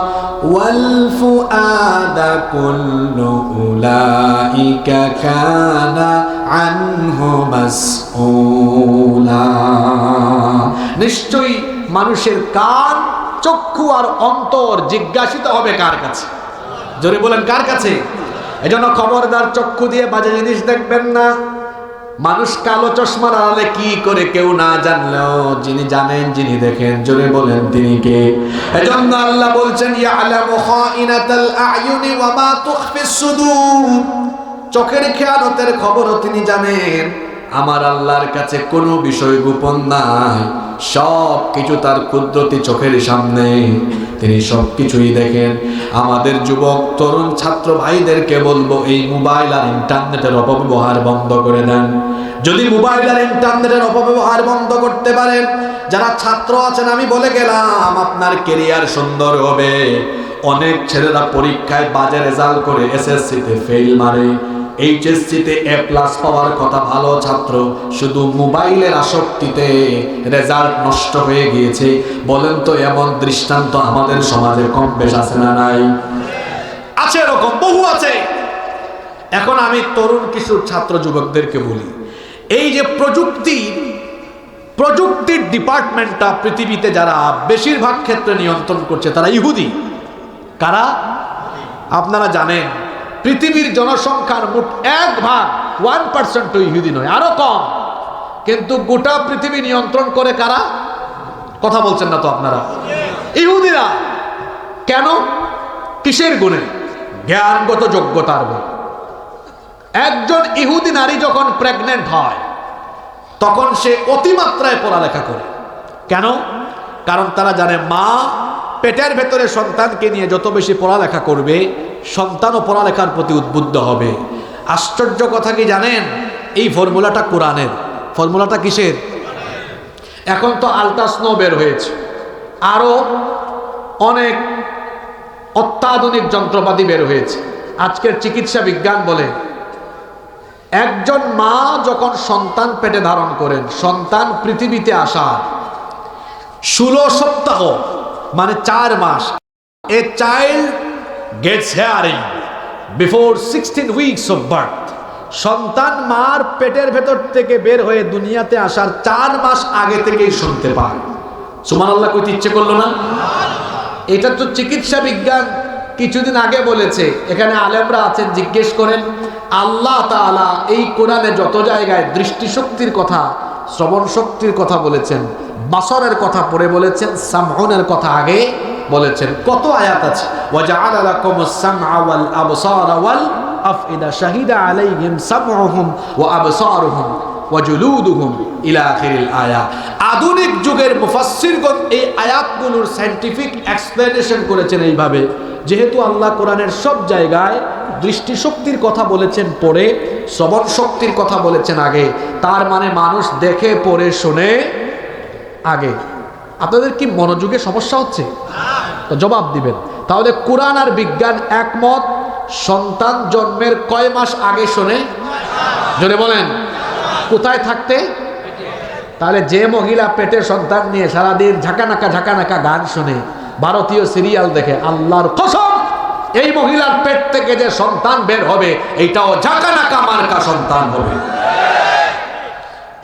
ওয়াল ফুআদা কুল্লু উলাইকা কানা আনহু মাসউলা। নিশ্চয়ই মানুষের কান, চক্ষু আর অন্তর জিজ্ঞাসিত হবে কার কাছে? জোরে বলেন কার কাছে? এজন্য খবরদার চক্ষু দিয়ে বাজে জিনিস দেখবেন না। মানুষ কালো চশমার আড়ালে কি করে কেউ না জানলেও যিনি জানেন, যিনি দেখেন, জোরে বলেন তিনি কে? এজন্য আল্লাহ বলছেন ইয়ালামু খাইনাতাল আয়ুনি ওয়া মা তুখফিস সুদূর, চোখের খেয়ানতের খবরও তিনি জানেন। আমার আল্লাহর কাছে কোনো বিষয় গোপন নাই, সব কিছু তার কুদরতি চোখের সামনে, তিনি সব কিছুই দেখেন। আমাদের যুবক তরুণ ছাত্র ভাইদেরকে বলবো, এই মোবাইল আর ইন্টারনেটের অপব্যবহার বন্ধ করে দেন। যদি মোবাইল আর ইন্টারনেটের অপব্যবহার বন্ধ করতে পারেন, যারা ছাত্র আছেন আমি বলে গেলাম আপনার কেরিয়ার সুন্দর হবে। অনেক ছেলেরা পরীক্ষায় বাজে রেজাল্ট করে এসএসসিতে ফেল মারে, এইচএসসিতে এ প্লাস পাওয়ার কথা ভালো ছাত্র, শুধু মোবাইলের আসক্তিতে রেজাল্ট নষ্ট হয়ে গিয়েছে। বলেন তো এমন দৃষ্টান্ত আমাদের সমাজে কম বেশ আছে না নাই? আছে, এরকম বহু আছে। এখন আমি তরুণ কিশোর ছাত্র যুবকদেরকে বলি, এই যে প্রযুক্তির ডিপার্টমেন্টটা পৃথিবীতে যারা বেশিরভাগ ক্ষেত্রে নিয়ন্ত্রণ করছে তারা ইহুদি। কারা? আপনারা জানেন পৃথিবীর জনসংখ্যার মোট 1% ইহুদি নয়, আরো কম, কিন্তু গোটা পৃথিবী নিয়ন্ত্রণ করে কারা? কথা বলছেন না তো আপনারা? ইহুদিরা। কেন? কিসের গুণে? জ্ঞানগত যোগ্যতার গুণে। একজন ইহুদি নারী যখন প্রেগনেন্ট হয় তখন সে অতিমাত্রায় পড়ালেখা করে। কেন? কারণ তারা জানে মা পেটের ভেতরে সন্তানকে নিয়ে যত বেশি পড়ালেখা করবে, সন্তানও পড়ালেখার প্রতি উদ্বুদ্ধ হবে। আশ্চর্য কথা কি জানেন? এই ফর্মুলাটা কোরআনের। ফর্মুলাটা কিসের? এখন তো আল্ট্রাস্নো বের হয়েছে, আরো অনেক অত্যাধুনিক যন্ত্রপাতি বের হয়েছে। আজকের চিকিৎসা বিজ্ঞান বলে একজন মা যখন সন্তান পেটে ধারণ করেন, সন্তান পৃথিবীতে আসার 16 সপ্তাহ মানে 4 মাস, a child gets hearing before 16 weeks of birth. সন্তান মার পেটের ভেতর থেকে বের হয়ে দুনিয়াতে আসার 4 মাস আগে থেকেই শুনতে পায়। সুবহানাল্লাহ কইতে ইচ্ছে করলো না? এটা তো চিকিৎসা বিজ্ঞান কিছুদিন আগে বলেছে। এখানে আলেমরা আছেন, জিজ্ঞেস করেন আল্লাহ তাআলা এই কোরআনে যত জায়গায় দৃষ্টিশক্তির কথা, শ্রবণ শক্তির কথা বলেছেন, বাসরের কথা পরে বলেছেন, সামউনের কথা আগে বলেছেন, কত আয়াত আছে। ওয়াজআলা লাকুমুস সামআ ওয়াল আবসারা ওয়াল আফইদা শাহিদা আলাইহিম সামউহুম ওয়া আবসারুহুম ওয়া জুলুদুহুম ইলা আখিরিল আয়া। আধুনিক যুগের মুফাসসিরগণ এই আয়াতগুলোর সায়েন্টিফিক এক্সপ্লেনেশন করেছেন এইভাবে, যেহেতু আল্লাহ কোরআনের সব জায়গায় দৃষ্টিশক্তির কথা বলেছেন পরে, শ্রবণ শক্তির কথা বলেছেন আগে, তার মানে মানুষ দেখে পড়ে শুনে আগে। আপনাদের কি মনোযোগে সমস্যা হচ্ছে? তো জবাব দিবেন। তাহলে কোরআন আর বিজ্ঞান একমত, সন্তান জন্মের কয় মাস আগে শোনে? জোরে বলেন। কোথায় থাকতে? তাহলে যে মহিলা পেটে সন্তান নিয়ে সারাদিন ঝাঁকানাকা গান শুনে, ভারতীয় সিরিয়াল দেখে, আল্লাহর কসম এই মহিলার পেট থেকে যে সন্তান বের হবে এইটাও ঝাঁকানাকা মার্কা সন্তান হবে।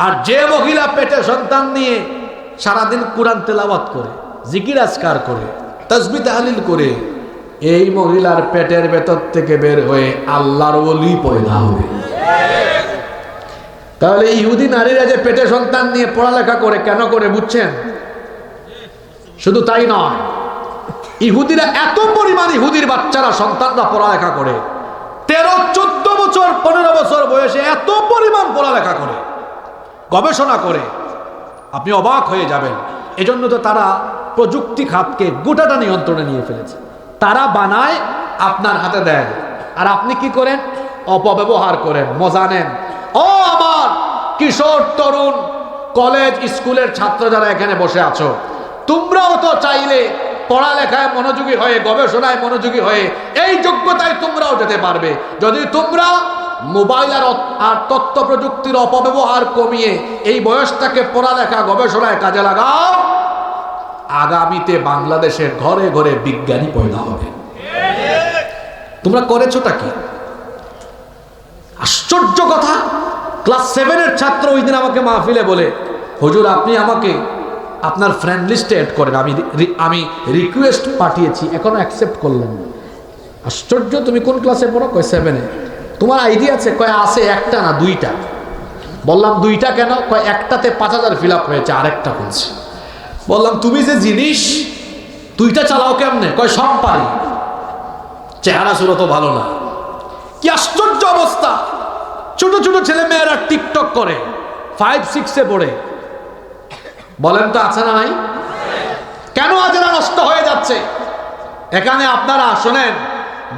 আর যে মহিলা পেটে সন্তান নিয়ে সারাদিন কোরআন তেলাওয়াত করে, জিকির আজকার করে, তাসবিহ তাহলিল করে, এই মহিলার পেটের ভেতর থেকে বের হয়ে আল্লাহর ওলি পয়দা হবে। তাহলে ইহুদি নারীরা যে পেটে সন্তান নিয়ে পড়ালেখা করে কেন করে বুঝছেন? শুধু তাই নয়, ইহুদিরা এত পরিমাণ, ইহুদির বাচ্চারা সন্তানরা পড়ালেখা করে 13, 14 বছর, 15 বছর বয়সে এত পরিমাণ পড়ালেখা করে, গবেষণা করে, আপনি অবাক হয়ে যাবেন। এজন্য তো তারা প্রযুক্তি খাতকে গোটাটা নিয়ন্ত্রণে নিয়ে ফেলেছে। তারা বানায়, আপনার হাতে দেয়, আর আপনি কি করেন? অপব্যবহার করেন, মজা নেন। ও আমার কিশোর তরুণ কলেজ স্কুলের ছাত্র যারা এখানে বসে আছো, তোমরাও তো চাইলে পড়ালেখায় মনোযোগী হয়ে, গবেষণায় মনোযোগী হয়ে এই যোগ্যতায় তোমরাও যেতে পারবে, যদি তোমরা মোবাইল আর তথ্য প্রযুক্তির অপব্যবহার কমিয়ে এই বয়সটাকে পড়ালেখা গবেষণায় কাজে লাগাও। আগামীতে বাংলাদেশের ঘরে ঘরে বিজ্ঞানী পয়দা হবে। তোমরা করেছোটা কি? আশ্চর্য কথা। ক্লাস 7-এর ছাত্র ওই দিন আমাকে মাহফিলে বলে, হুজুর আপনি আমাকে আপনার ফ্রেন্ড লিস্টে অ্যাড করেন। আমি রিকোয়েস্ট পাঠিয়েছি, এখনো অ্যাকসেপ্ট করলেন না। আশ্চর্য, তুমি কোন ক্লাসে পড়ো? কয় 7-এ। তোমার আইডিয়া আছে? কয় আছে, একটা না দুইটা। বললাম দুইটা কেন? কয় একটাতে 5000 ফিল আপ হয়েছে, আরেকটা বলছে। বললাম তুমি যে জিনিস, দুইটা চালাও কেমনে? কয় সব পারি। চেহারা সুরত ভালো না। কি আশ্চর্য অবস্থা! ছোট ছোট ছেলে মেয়েরা টিকটক করে, 5-6-এ পড়ে। বলেন তো আছে না নাই? কেন আজরা নষ্ট হয়ে যাচ্ছে? এখানে আপনারা শোনেন,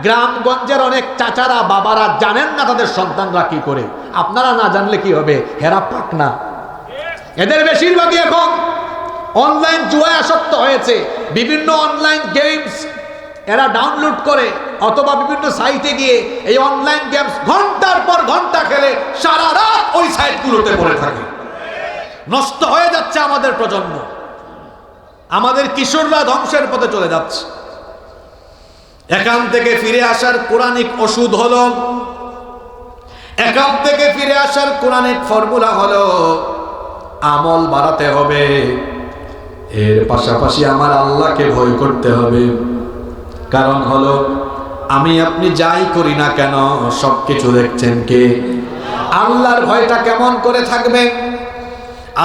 গ্রামগঞ্জের অনেক চাচারা বাবারা জানেন না তাদের সন্তানরা কি করে। আপনারা না জানলে কি হবে? হেরা পাক না। এদের বেশিরভাগই এখন অনলাইন জুয়ায় আসক্ত হয়েছে। বিভিন্ন অনলাইন গেমস এরা ডাউনলোড করে অথবা বিভিন্ন সাইটে গিয়ে এই অনলাইন গেমস ঘন্টার পর ঘন্টা খেলে সারা রাত ওই সাইটগুলোতে পড়ে থাকে। নষ্ট হয়ে যাচ্ছে আমাদের প্রজন্ম, আমাদের কিশোররা ধ্বংসের পথে চলে যাচ্ছে। এখান থেকে ফিরে আসার কোরআনিক ওষুধ হলো, এখান থেকে ফিরে আসার কোরআনিক ফর্মুলা হলো আমল বাড়াতে হবে, এর পাশাপাশি আমার আল্লাহকে ভয় করতে হবে। কারণ হলো আমি আপনি যাই করি না কেন সবকিছু দেখছেন কে? আল্লাহর ভয়টা কেমন করে থাকবে?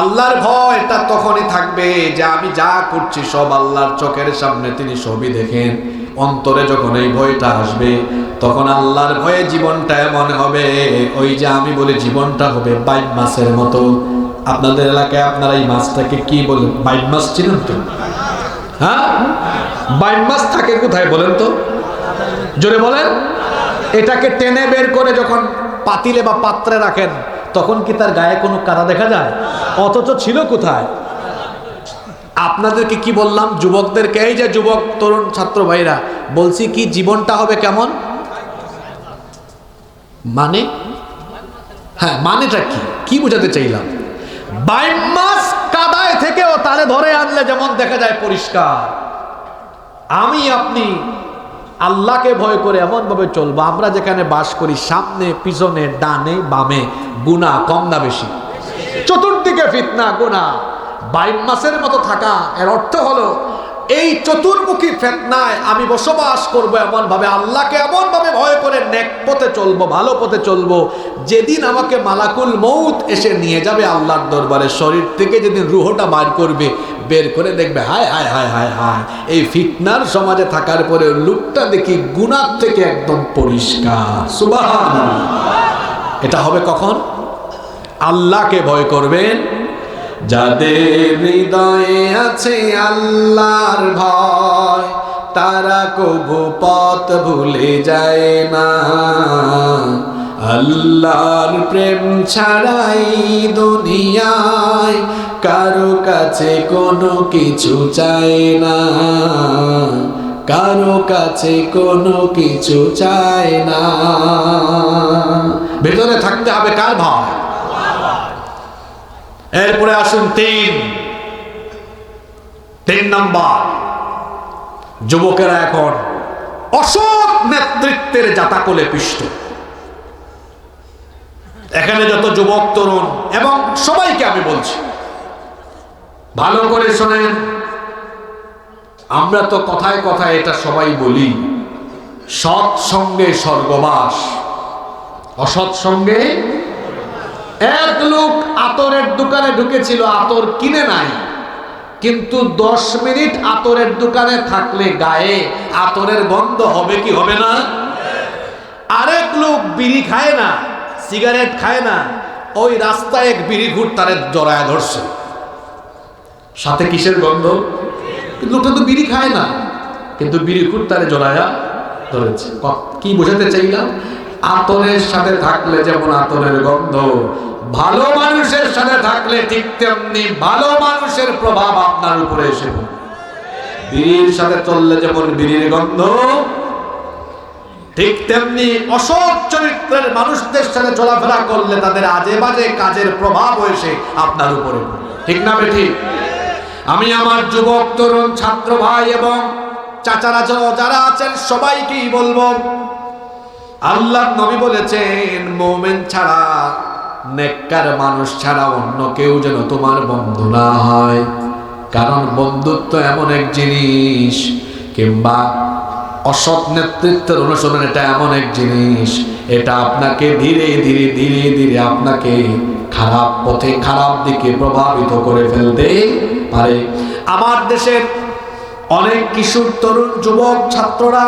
আল্লাহর ভয়টা তখনই থাকবে যে আমি যা করছি সব আল্লাহর চোখের সামনে, তিনি সবই দেখেন। অন্তরে যখন এই ভয়টা আসবে তখন আল্লাহর ভয়ে জীবনটা এমন হবে, ওই যে আমি বলি জীবনটা হবে বাইম মাছের মতো। আপনাদের এলাকায় আপনারা এই মাছটাকে কি বলেন? বাইম মাছ চিনেন তো? হ্যাঁ, বাইম মাছ থাকে কোথায় বলেন তো? জোরে বলেন। এটাকে টেনে বের করে যখন পাতিলে বা পাত্রে রাখেন তখন কি তার গায়ে কোনো কাদা দেখা যায়? অথচ ছিল কোথায়? আপনাদেরকে কি বললাম? যুবকদেরকে, এই যে যুবক তরুণ ছাত্র ভাইরা, বলছি কি জীবনটা হবে কেমন? মানে হ্যাঁ, মানেটা কি কি বোঝাতে চাইলাম? বাইম মাছ কাদায় থেকেও তারে ধরে আনলে যেমন দেখা যায় পরিষ্কার, আমি আপনি আল্লাহকে ভয় করে এমন ভাবে চলবো আমরা যেখানে বাস করি সামনে পিছনে ডানে বামে গুনাহ কম না বেশি? চতুর্দিকে ফিতনা গুনাহ, বাইম মাছের মতো থাকা। এর অর্থ হলো এই চতুর্মুখী ফিতনায় আমি বসবাস করব এমন ভাবে, আল্লাহকে এমন ভাবে ভয় করে নেক পথে চলবো, ভালো পথে চলবো। যেদিন আমাকে মালাকুল মউত এসে নিয়ে যাবে আল্লাহর দরবারে, শরীর থেকে যেদিন রুহটা বার করবে, বের করে দেখবে হায় হায় হায় হায় হায়, এই ফিতনার সমাজে থাকার পরে লোকটা দেখি গুনাহ থেকে একদম পরিষ্কার। সুবহানাল্লাহ। এটা হবে কখন? আল্লাহকে ভয় করবেন যাদের হৃদয়ে আছে আল্লাহর ভয়, তারা কভু পথ ভুলে যায় না। আল্লাহর প্রেম ছাড়াই দুনিয়ায় কারো কাছে কোনো কিছু চায় না, কারো কাছে কোনো কিছু চায় না। ভেতরে থাকতে হবে কার ভয়? এরপরে আসুন তিন নাম্বার, যুবকেরা এখন অসৎ নেতৃত্বের জাতাকলে পিষ্ট। এখানে যত যুবক তরুণ এবং সবাইকে আমি বলছি ভালো করে শোনেন, আমরা তো কথায় কথায় এটা সবাই বলি, সৎ সঙ্গে স্বর্গবাস, অসৎ সঙ্গে। এক লোক আতরের দোকানে ঢুকেছিল, আতর কিনে নাই, কিন্তু 10 মিনিট আতরের দোকানে থাকলে গায়ে আতরের গন্ধ হবে কি হবে না? আরেক লোক বিড়ি খায় না, সিগারেট খায় না, ওই রাস্তায় এক বিড়ি ঘুর তারে জড়ায় ধরছে, সাথে কিসের গন্ধ? লোকটা তো বিড়ি খায় না, কিন্তু বিড়ি ঘুর তারে জড়ায়া ধরেছে। কি বোঝাতে চাইলাম? আতরের সাথে থাকলে যেমন আতরের গন্ধ, ভালো মানুষের সাথে থাকলে ঠিক তেমনি ভালো মানুষের প্রভাব আপনার উপরে এসে পড়ে। বিড়ির সাথে চললে যেমন বিড়ির গন্ধ, ঠিক তেমনি অসৎ চরিত্রের মানুষদের সাথে চলাফেরা করলে তাদের আজে বাজে কাজের প্রভাব এসে আপনার উপরে পড়ে। ঠিক না বেঠিক? আমি আমার যুবক তরুণ ছাত্র ভাই এবং চাচারা যারা আছেন সবাইকেই বলবো, আল্লাহর নবী বলেছেন মুমিন ছাড়া, নেককার মানুষ ছাড়া অন্য কেউ যেন তোমার বন্ধু না হয়। কারণ বন্ধুত্ব এমন এক জিনিস, কিংবা অসৎ নেতৃত্বের অনুসরণ এটা এমন এক জিনিস, এটা আপনাকে ধীরে ধীরে ধীরে ধীরে আপনাকে খারাপ পথে খারাপ দিকে প্রভাবিত করে ফেলতে পারে। আমার দেশের অনেক কিশোর তরুণ যুবক ছাত্ররা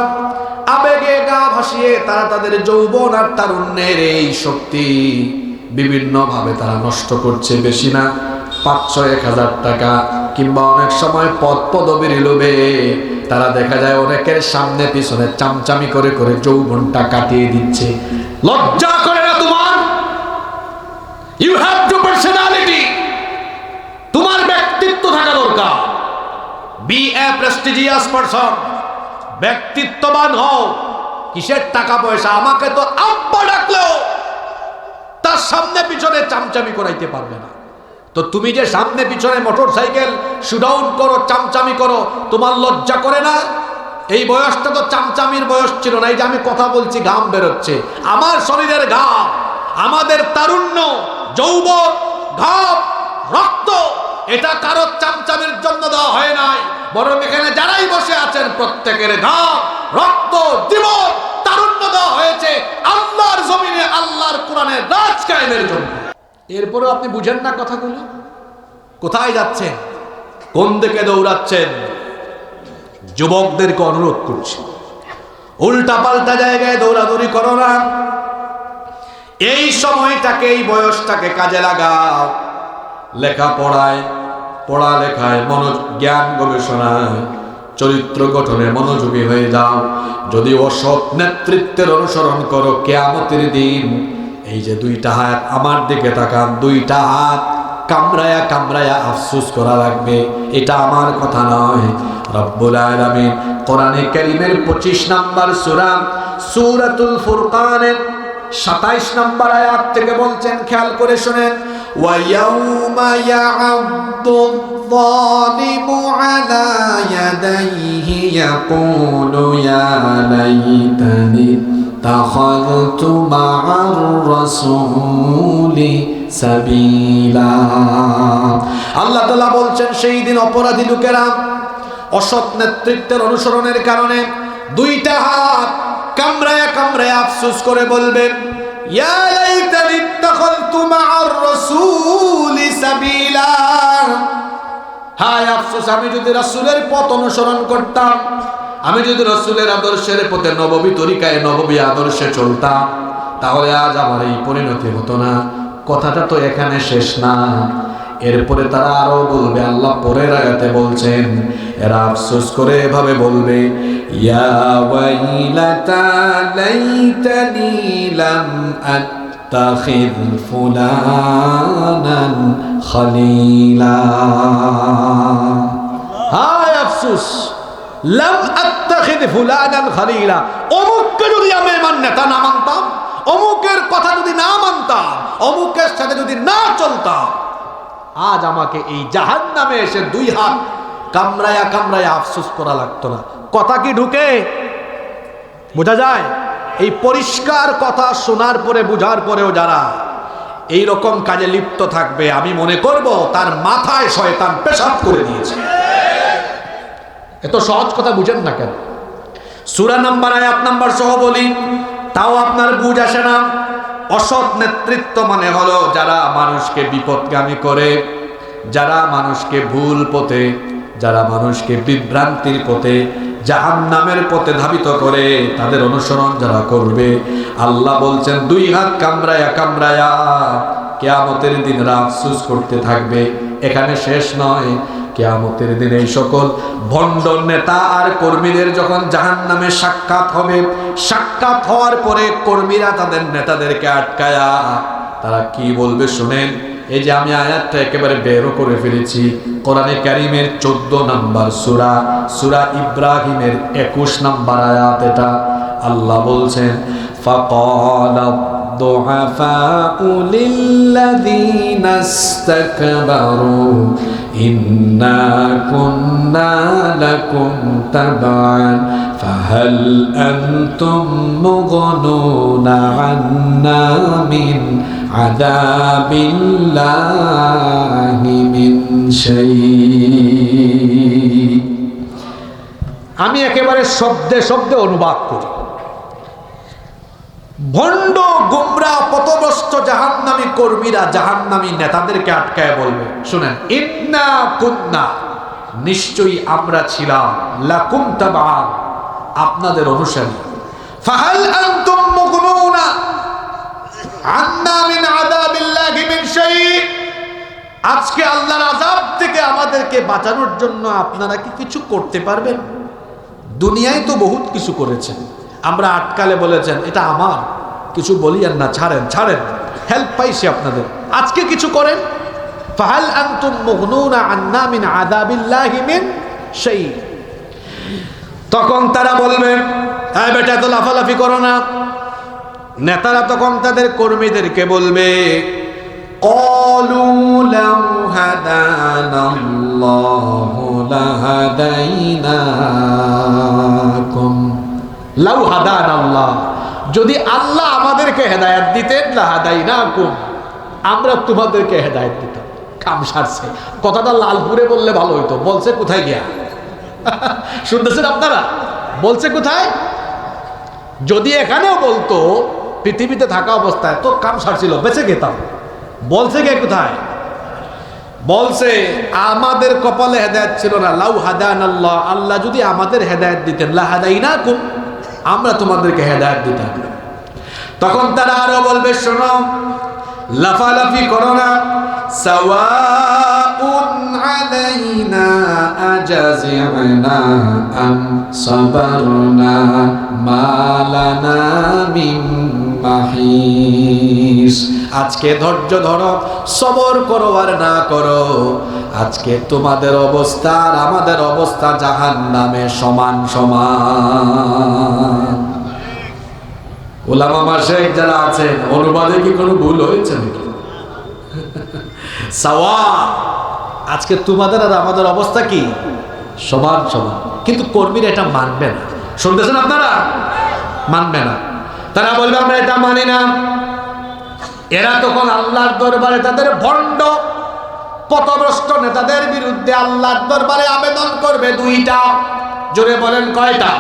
আবেগে গা ভাসিয়ে তারা তাদের যৌবন আর তারুণ্যের এই শক্তি বিভিন্ন ভাবে তারা নষ্ট করছে। বেশি না ৫০০-১০০০ টাকা কিংবা অনেক সময় পদ পদবীর লোভে তারা দেখা যায় অনেকের সামনে পিছনে চামচামি করে করে যৌবনটা কাটিয়ে দিচ্ছে। লজ্জা করে না তোমার? ইউ হ্যাভ টু পার্সোনালিটি, তোমার ব্যক্তিত্ব থাকা দরকার। বি এ প্রেস্টিজিয়াস পারসন, ব্যক্তিত্ববান হও। কিসের টাকা পয়সা? আমাকে তো আব্বা ডাকলেও তার সামনে পিছনে চামচামি করাইতে পারবে না। তো তুমি যে সামনে পিছনে মোটরসাইকেল শুডাউন করো, চামচামি করো, তোমার লজ্জা করে না? এই বয়সটা তো চামচামির বয়স ছিল না। এই যে আমি কথা বলছি, ঘাম বেরোচ্ছে, আমার শরীরের ঘাম, আমাদের তারুণ্য, যৌবন, ঘাম, রক্ত, এটা কারো চামচামির জন্য দেওয়া হয় নাই, বরং এখানে যারাই বসে আছেন প্রত্যেকের ঘাম, রক্ত, জীবন, তারুণ্য দেওয়া হয়েছে আল্লাহর জমিনে আল্লাহর কোরআনের রাজ কায়েমের জন্য। এরপরেও আপনি বুঝেন না কথাগুলো? কোথায় যাচ্ছেন? কোন দিকে দৌড়াচ্ছেন? যুবকদেরকে অনুরোধ করছি, উল্টা পাল্টা জায়গায় দৌড়াদৌড়ি করো না। এই সময়টাকে, এই বয়সটাকে কাজে লাগাও। লেখাপড়ায়, পড়ালেখায়, জ্ঞান গবেষণায়, চরিত্র গঠনে মনোযোগী হয়ে যাও। যদি অসৎ নেতৃত্বের অনুসরণ করো, কিয়ামতের দিন এই যে দুইটা হাত আমার দিকে তাকান, দুইটা হাত কামড়ায়া কামড়ায়া আফসোস করা লাগবে। এটা আমার কথা নয়, রব্বুল আলামিন কোরআনে কারীমের 25 নম্বর সূরা সূরাতুল ফুরকানের 27 নম্বর আয়াত থেকে বলছেন, খেয়াল করে শুনেন। ওয়া ইয়াউমা ইয়া'আদ্দু যালিমু আলা ইয়াদাইহি ইয়াকুলু ইয়া লাইতানি তাখাযতু মা'আর রাসূলি সাবিলা। আল্লাহ তাআলা বলছেন, সেই দিন অপরাধী লোকেরা অসৎ নেতৃত্বের অনুসরণের কারণে দুইটা হাত কামড়ায়া কামড়ায়া আফসোস করে বলবেন, ইয়া লাইতানি ইত্তাখাযতু মা'আর রাসূলি সাবিলা। হায় আফসোস, আমি যদি রাসূলের পথ অনুসরণ করতাম, আমি যদি রাসূলের আদর্শের পথে, নববী তরিকায়, নববী আদর্শে চলতাম, তাহলে আজ আমার এই পরিণতি হতো না। কথাটা তো এখানে শেষ না, এরপরে তারা আরো বলবে। আল্লাহ পরের আয়াতে বলছেন, এরা আফসোস করে এভাবে বলবে, ইয়া ওয়াইলাতা লাইতানি লাম আত্তাখিয ফুলানান খলিলা। হায় আফসোস, লাম আত্তাখিয ফুলানান খলিলা। অমুককে যদি আমি আমার নেতা না মানতাম, অমুকের কথা যদি না মানতাম, অমুকের সাথে যদি না চলতাম, আজ আমাকে এই জাহান্নামে এসে দুই হাত কামড়ায়া কামড়ায়া আফসোস করা লাগতো না। কথা কি ঢুকে? বোঝা যায়? এই পরিষ্কার কথা শোনার পরে, বুঝার পরেও যারা এই রকম কাজে লিপ্ত থাকবে, আমি মনে করব তার মাথায় শয়তান পেশাব করে দিয়েছে। এত সহজ কথা বুঝেন না কেন? সূরা নাম্বার, আয়াত নাম্বার সহ বলি, তাও আপনার বুঝ আসে না। অসৎ নেতৃত্ব মানে হলো যারা মানুষকে বিপদগামী করে, যারা মানুষকে ভুল পথে, যারা মানুষকে বিভ্রান্তির পথে, জাহান্নামের পথে ধাবিত করে, তাদের অনুসরণ যারা করবে, আল্লাহ বলছেন দুই হাত কামড়ায়া কামড়ায়া কিয়ামতের দিন আফসোস করতে থাকবে। এখানে শেষ নয়, কিয়ামতের দিন এই সকল ভণ্ড নেতা আর কর্মীদের যখন জাহান্নামে সাক্ষাৎ হবে, সাক্ষাৎ হওয়ার পরে কর্মীরা তাদের নেতাদেরকে আটকায়া তারা কি বলবে শুনেন। এই যে আমি আয়াতটা একেবারে বেরো করে ফেলেছি, কোরআনে কারীমের 14 নম্বর সূরা, সূরা ইব্রাহিমের 21 নম্বর আয়াত। এটা আল্লাহ বলছেন, ফাকালা الضعفاء للذين استكبروا إنا كنا لكم تبعا فهل أنتم مغنون عنا من عذاب الله من شيء। আমি একেবারে শব্দে শব্দে অনুবাদ করি। ভণ্ড গুমরা পথভ্রষ্ট জাহান্নামী কর্মীরা জাহান্নামী নেতাদেরকে আটকায় বলবে, শুনেন, ইন্না কুন্না, নিশ্চয়ই আমরা ছিলাম, লাকুম তাবাআন, আপনাদের অনুসারী, ফাহাল আনতুম মুগনুনা আন্না মিন আযাবিল্লাহি মিন শাই, আজকে আল্লাহর আযাব থেকে আমাদেরকে বাঁচানোর জন্য আপনারা কি কিছু করতে পারবেন? দুনিয়ায় তো বহুত কিছু করেছেন, আমরা আটকালে বলেছেন এটা আমার, কিছু বলি আর না, ছাড়েন ছাড়েন, হেল্প পাইছি আপনাদের, আজকে কিছু করেন। ফাহাল আনতুম মুগনুনা আন্না মিন আযাবিল্লাহি মিন শাই, তখন তারা বলবে, এই বেটা তো লাফালাফি করো না। নেতারা তখন তাদের কর্মীদেরকে বলবে, ক্বালু লাউ হাদানাল্লাহু লাহাদাইনাকুম, লাউ হাদানাল্লাহ, যদি আল্লাহ আমাদেরকে হেদায়েত দিতেন, লাহাদাইনাকুম, আমরা তোমাদেরকে হেদায়েত দিতাম। কাম সারছে, কথাটা লালপুরে বললে ভালো হইতো, বলছে কোথায় গিয়া? শুনতেছেন আপনারা? বলছে কোথায়? যদি এখানেও বলতো পৃথিবীতে থাকা অবস্থায়, তো কাম সারছিল, বেঁচে গেতাম। বলছে কে কোথায়? বলছে আমাদের কপালে হেদায়েত ছিল না, লাউ হাদানাল্লাহ, আল্লাহ যদি আমাদের হেদায়েত দিতেন, লাহাদাইনাকুম, আমরা তোমাদেরকে হেদায়েত দিতাম। তখন তারা আরো বলবে, শোনো, লাফালাফি করো না, সাওয়াউন আলাইনা আজাজি'না আম সাবারনা মা লানা মিন মাহিস, আজকে ধৈর্য ধরো, সবর করো আর না করো, আজকে তোমাদের অবস্থা আর আমাদের অবস্থা জাহান্নামে সমান সমান। ওলামা মাশায়েখ যারা আছেন, অনুবাদে কি কোনো ভুল হয়েছে নাকি? সাওয়া, আজকে তোমাদের আর আমাদের অবস্থা কি? সমান সমান। কিন্তু কর্মীরা এটা মানবে না, শুনতেছেন আপনারা? মানবে না, তারা বলবে আমরা এটা মানি না। এরা তখন আল্লাহর দরবারে তাদের ভণ্ড পথভ্রষ্ট নেতাদের বিরুদ্ধে আল্লাহর দরবারে আবেদন করবে দুইটা। জোরে বলেন কয়টা?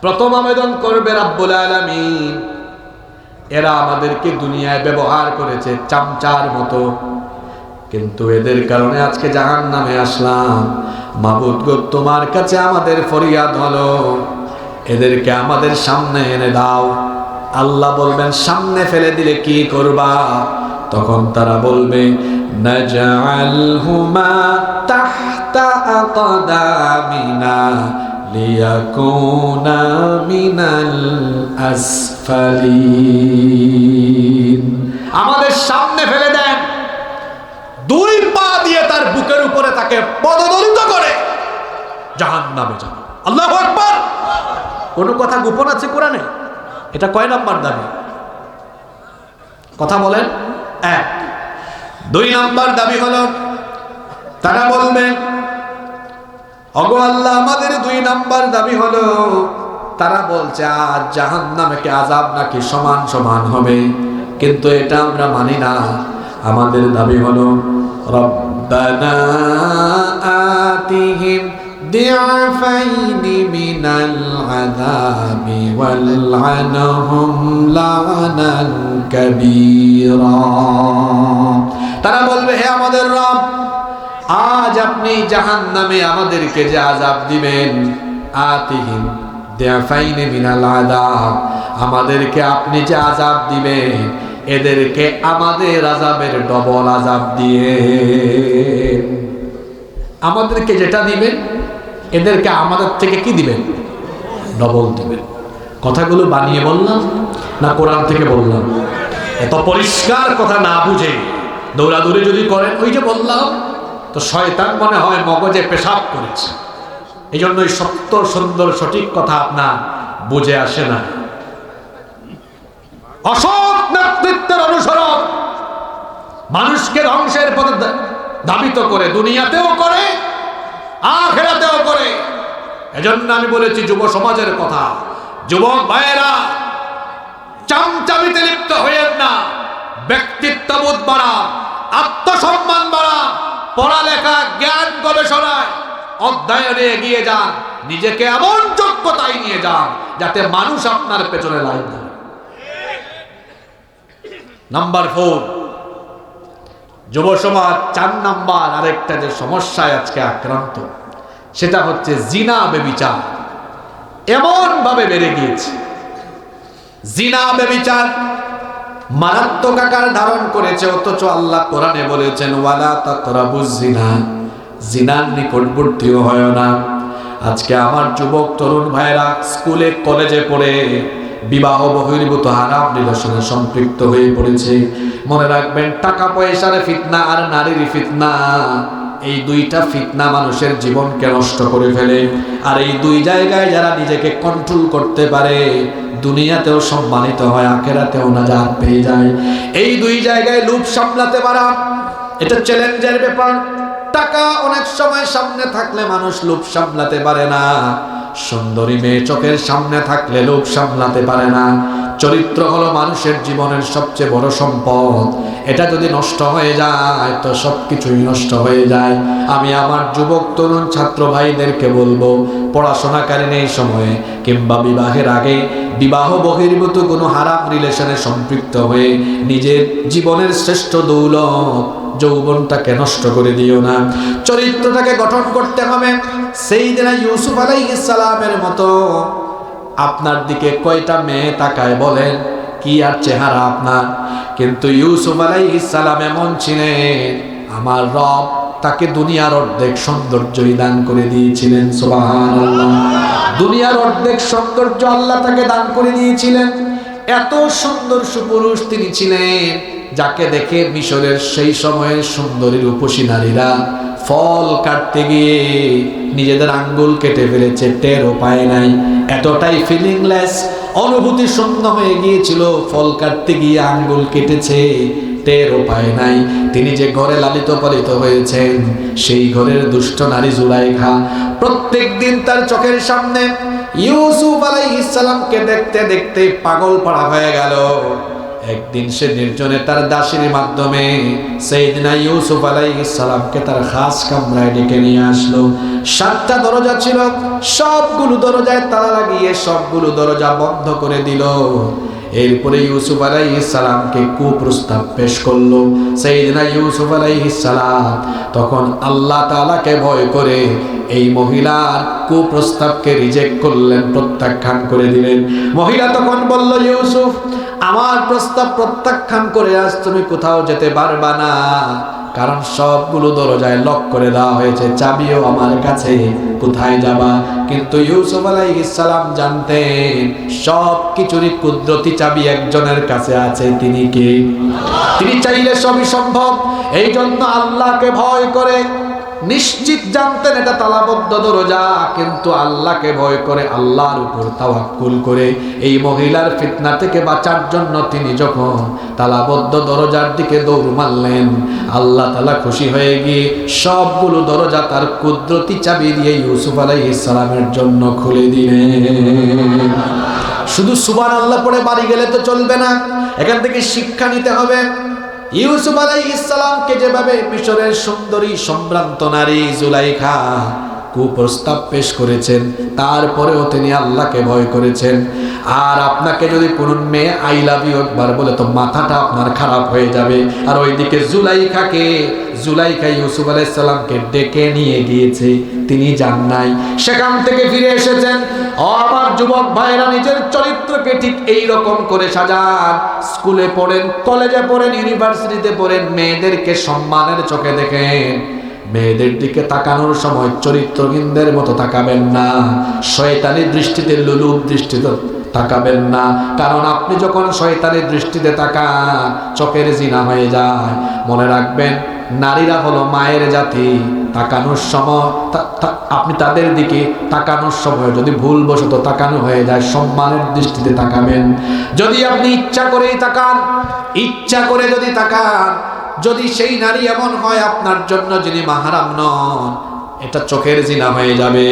প্রথম আবেদন করবে রাব্বুল আলামিন, এরা আমাদেরকে দুনিয়ায় ব্যবহার করেছে চামচার মতো, কিন্তু এদের কারণে আজকে জাহান্নামে আসলাম। মাবুদ গো, তোমার কাছে আমাদের ফরিয়াদ হলো, এদেরকে আমাদের সামনে এনে দাও। আল্লাহ বলবেন, সামনে ফেলে দিলে কি করবা? তখন তারা বলবে, নাজআলহুমা তাহতা আকদামিনা লিয়াকুনা মিনাল আসফালিন, আমাদের সামনে ফেলে দেন, দুই পা দিয়ে তার বুকের উপরে তাকে পদদলিত করে জাহান্নামে যাবে। আল্লাহু আকবার। কোন কথা গোপন আছে কোরআনে? এটা কয় নাম্বার দাবি? কথা বলেন। এক। দুই নাম্বার দাবি হলো, তারা বলবে, ওগো আল্লাহ, আমাদের দুই নাম্বার দাবি হলো, তারা বলছে আজ জাহান্নামে কি আযাব নাকি সমান সমান হবে, কিন্তু এটা আমরা মানি না। আমাদের দাবি হলো, রব্বানা আতিহিম দিআফাইনি মিনাল আযাবি ওয়ালআনহুম লা'নান কাবীরা। তারা বলবে, হে আমাদের রব, আজ আপনি জাহান্নামে আমাদেরকে যে আযাব দিবেন, আতিহিম দিআফাইনি মিনাল আযাব, আমাদেরকে আপনি যে আযাব দিবেন, এদেরকে আমাদের আযাবের ডবল আযাব দিয়ে, আমাদেরকে যেটা দিবেন এদেরকে আমাদের থেকে কি দিবেন? ডবল দিবেন। কথাগুলো বানিয়ে বললাম না কোরআন থেকে বললাম? এত পরিষ্কার কথা না বুঝে দৌড়াদৌড়ি যদি করেন, ওই যে বললাম, তো শয়তান মনে হয় মগজে পেশাব করেছে, এই জন্য এই সত্য সুন্দর সঠিক কথা আপনার বুঝে আসে না। অসৎ নেতৃত্বের অনুসরণ মানুষকে ধ্বংসের পথে ধাবিত করে, দুনিয়াতেও করে আখিরাতেও করে। এজন্য আমি বলেছি যুব সমাজের কথা, যুবক ভাইয়েরা, চামচামিতে লিপ্ত হয়েন না, ব্যক্তিত্ববোধ বাড়া, আত্মসম্মান বাড়া, পড়ালেখা, জ্ঞান, গবেষণায় অধ্যয়নে এগিয়ে যান, নিজেকে এমন যোগ্যতায় নিয়ে যান যাতে মানুষ আপনার পেছনে লাইন দেয়। নাম্বার 4, যুব সমাজ 4 নাম্বার আরেকটা যে সমস্যায় আজকে আক্রান্ত, সেটা হচ্ছে জিনা ব্যভিচার। এমন ভাবে বেড়ে গিয়েছে, জিনা ব্যভিচার মারাত্মক আকার ধারণ করেছে, অথচ আল্লাহ কোরআনে বলেছেন ওয়ালা তাকরাবুজ জিনা, জিনার নিকটবর্তীও হয় না। আজকে আমার যুবক তরুণ ভাইরা স্কুলে কলেজে পড়ে বিবাহ বহির্ভূত হারাম রিলেশনে সম্পৃক্ত হয়ে পড়েছে। মনে রাখবেন, টাকা পয়সার ফিতনা আর নারীর ফিতনা, এই দুইটা ফিতনা মানুষের জীবনকে নষ্ট করে ফেলে। আর এই দুই জায়গায় যারা নিজেকে কন্ট্রোল করতে পারে, দুনিয়াতেও সম্মানিত হয়, আখেরাতেও নাজাত পেয়ে যায়। এই দুই জায়গায় লোভ সামলাতে পারা, এটা চ্যালেঞ্জের ব্যাপার। টাকা অনেক সময় সামনে থাকলে মানুষ লোভ সামলাতে পারে না, সুন্দরী মেয়ে চোখের সামনে থাকলে লোভ সামলাতে পারে না। চরিত্র হলো মানুষের জীবনের সবচেয়ে বড় সম্পদ, এটা যদি নষ্ট হয়ে যায় তো সবকিছুই নষ্ট হয়ে যায়। আমি আমার যুবক তরুণ ছাত্র ভাইদেরকে বলবো, পড়াশোনাকালীন এই সময়ে কিংবা বিবাহের আগে বিবাহ বহির্ভূত কোনো হারাম রিলেশনে সম্পৃক্ত হয়ে নিজের জীবনের শ্রেষ্ঠ দৌলত যৌবনটাকে নষ্ট করে দিও না। চরিত্রটাকে গঠন করতে হবে সেইদিনা ইউসুফ আলাইহিস সালামের মতো। আপনার দিকে কয়টা মেয়ে তাকায় বলেন, কি আর চেহারা আপনার। কিন্তু ইউসুফ আলাইহিস সালাম এমন ছিলেন, আমার রব তাকে দুনিয়ার অর্ধেক সৌন্দর্যই দান করে দিয়েছিলেন। সুবহানাল্লাহ, দুনিয়ার অর্ধেক সৌন্দর্য আল্লাহ তাকে দান করে দিয়েছিলেন। এত সুন্দর সুপুরুষ তিনি ছিলেন, যাকে দেখে মিশরের সেই সময়ের সুন্দরী রূপসী নারীরা ফল কাটতে গিয়ে নিজেদের আঙ্গুল কেটে ফেলেছে, টেরও পায় নাই। এতটাই ফিলিংলেস, অনুভূতি শূন্য হয়ে গিয়েছিল, ফল কাটতে গিয়ে আঙ্গুল কেটেছে, টেরও পায় নাই। তিনি যে ঘরে লালিত পালিত হয়েছেন, সেই ঘরের দুষ্ট নারী জুলাইখা প্রত্যেক দিন তার চোখের সামনে ইউসুফ আলাইহিস সালামকে দেখতে দেখতে পাগল পাড়া হয়ে গেল। একদিন সে নির্জনে তার দাসীর মাধ্যমে সাইয়েদনা ইউসুফ আলাইহিস সালামকে তার খাস কামরায় ডেকে নিয়ে আসলো। 7টা দরজা ছিল, সবগুলো দরজায় তালা লাগিয়ে সবগুলো দরজা বন্ধ করে দিল। এরপরে ইউসুফ আলাইহিস সালামকে কুপ্রস্তাব পেশ করলো। সাইয়েদনা ইউসুফ আলাইহিস সালাম তখন আল্লাহ তাআলাকে ভয় করে এই মহিলার কুপ্রস্তাবকে রিজেক্ট করলেন, প্রত্যাখ্যান করে দিলেন। মহিলা তখন বলল, ইউসুফ, আমার প্রস্তাব প্রত্যাখ্যান করে আজ তুমি কোথাও যেতে পারবা না, কারণ সবগুলো দরজায় লক করে দেওয়া হয়েছে, চাবিও আমার কাছে, কোথায় যাবা? কিন্তু ইউসুফ আলাইহিস সালাম জানতেন সব কিছুরই কুদরতি চাবি একজনের কাছে আছে, তিনি কে? তিনি চাইলে সবই সম্ভব। এই জন্য আল্লাহকে ভয় করে, নিশ্চিত জানতেন এটা তালাবদ্ধ দরজা, কিন্তু আল্লাহকে ভয় করে, আল্লাহর উপর তাওয়াক্কুল করে এই মহিলার ফিতনা থেকে বাঁচার জন্য তিনি যখন তালাবদ্ধ দরজার দিকে দৌড় মারলেন, আল্লাহ তাআলা খুশি হয়ে গিয়ে সবগুলো দরজা তার কুদরতি চাবি দিয়ে ইউসুফ আলাইহিস সালামের জন্য খুলে দিলেন। শুধু সুবহানাল্লাহ পড়ে বাড়ি গেলে তো চলবে না, এখান থেকে শিক্ষা নিতে হবে। ইউসুফ আলাইহিস সালামকে যেভাবে মিশরের সুন্দরী সম্ভ্রান্ত নারী জুলাইখা কুপ্রস্তাব পেশ করেছেন, তারপরেও তিনি আল্লাহকে ভয় করেছেন। আর আপনাকে যদি কোন মেয়ে আই লাভ ইউ একবার বলে তো মাথাটা আপনার খারাপ হয়ে যাবে। আর ওইদিকে জুলাইখা ইউসুফ আলাইহিস সালামকে ডেকে নিয়ে গিয়েছে, তিনি যান নাই, সেখান থেকে ফিরে এসেছেন। আমার যুবক ভাইরা, নিজের চরিত্রকে ঠিক এই রকম করে সাজান। স্কুলে পড়েন, কলেজে পড়েন, ইউনিভার্সিটিতে পড়েন, মেয়েদেরকে সম্মানের চোখে দেখেন। মেয়েদের দিকে তাকানোর সময় চরিত্রহীনদের মতো তাকাবেন না, শয়তানি দৃষ্টিতে, লুলুপ দৃষ্টিতে তাকাবেন না। কারণ আপনি যখন শয়তানি দৃষ্টিতে তাকান, চোখের জিনা হয়ে যায়। মনে রাখবেন, নারীরা হলো মায়ের জাতি। তাকানোর সময় আপনি তাদের দিকে তাকানোর সময় যদি ভুলবশত তাকানো হয়ে যায়, সম্মানের দৃষ্টিতে তাকাবেন। যদি আপনি ইচ্ছা করেই তাকান, ইচ্ছা করে যদি তাকান, যদি সেই নারী এমন হয় আপনার জন্য যিনি মাহরাম নন, এটা চোখের জিনা হয়ে যাবে।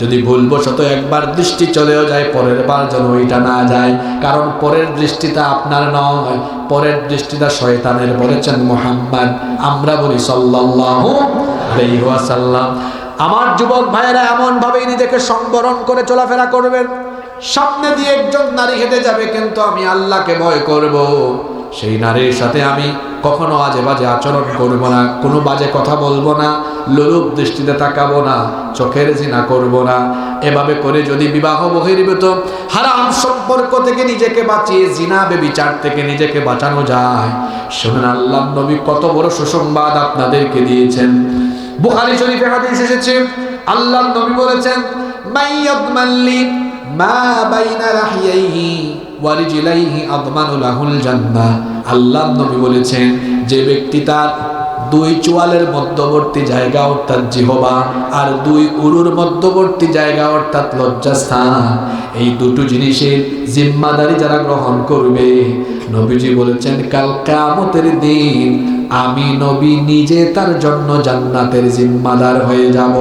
যদি ভুলবশত একবার দৃষ্টি চলেও যায়, পরের বার যেন ওইটা না যায়, কারণ পরের দৃষ্টিটা আপনার নয়, পরের দৃষ্টিটা শয়তানের। বলেছেন মুহাম্মদ, আমরা বলি সাল্লাল্লাহু আলাইহি ওয়াসাল্লাম। আমার যুবক ভাইয়েরা এমন ভাবেই নিজেকে সংবরণ করে চলাফেরা করবেন, সামনে দিয়ে একজন নারী হেঁটে যাবে কিন্তু আমি আল্লাহকে ভয় করব, সেই নারীর সাথে আমি কখনো আজে বাজে আচরণ করব না, কোনো বাজে কথা বলবো না, লোলুপ দৃষ্টিতে তাকাবো না, চোখের জিনা করব না। এভাবে করে যদি বিবাহ বহির্ভূত হারাম সম্পর্ক থেকে নিজেকে বাঁচিয়ে জিনা বেবিচার থেকে নিজেকে বাঁচানো যায়, শুনুন আল্লাহর নবী কত বড় সুসংবাদ আপনাদেরকে দিয়েছেন। বুখারী শরীফে হাদিস এসেছে, আল্লাহর নবী বলেছেন, মাইয়াদমাল্লি মা বাইনা রাহিয়াইহি ওয়া রিজলাইহি আদমানু লাহুল জান্নাহ। আল্লাহর নবী বলেছেন, যে ব্যক্তি তার দুই চোয়ালের মধ্যবর্তী জায়গা অর্থাৎ জিহবা আর দুই উরুর মধ্যবর্তী জায়গা অর্থাৎ লজ্জাস্থান, এই দুটো জিনিসের জিম্মাদারি যারা গ্রহণ করবে, নবীজি বলেছেন কাল কিয়ামতের দিন আমি নবী নিজে তার জন্য জান্নাতের জিম্মাদার হয়ে যাব।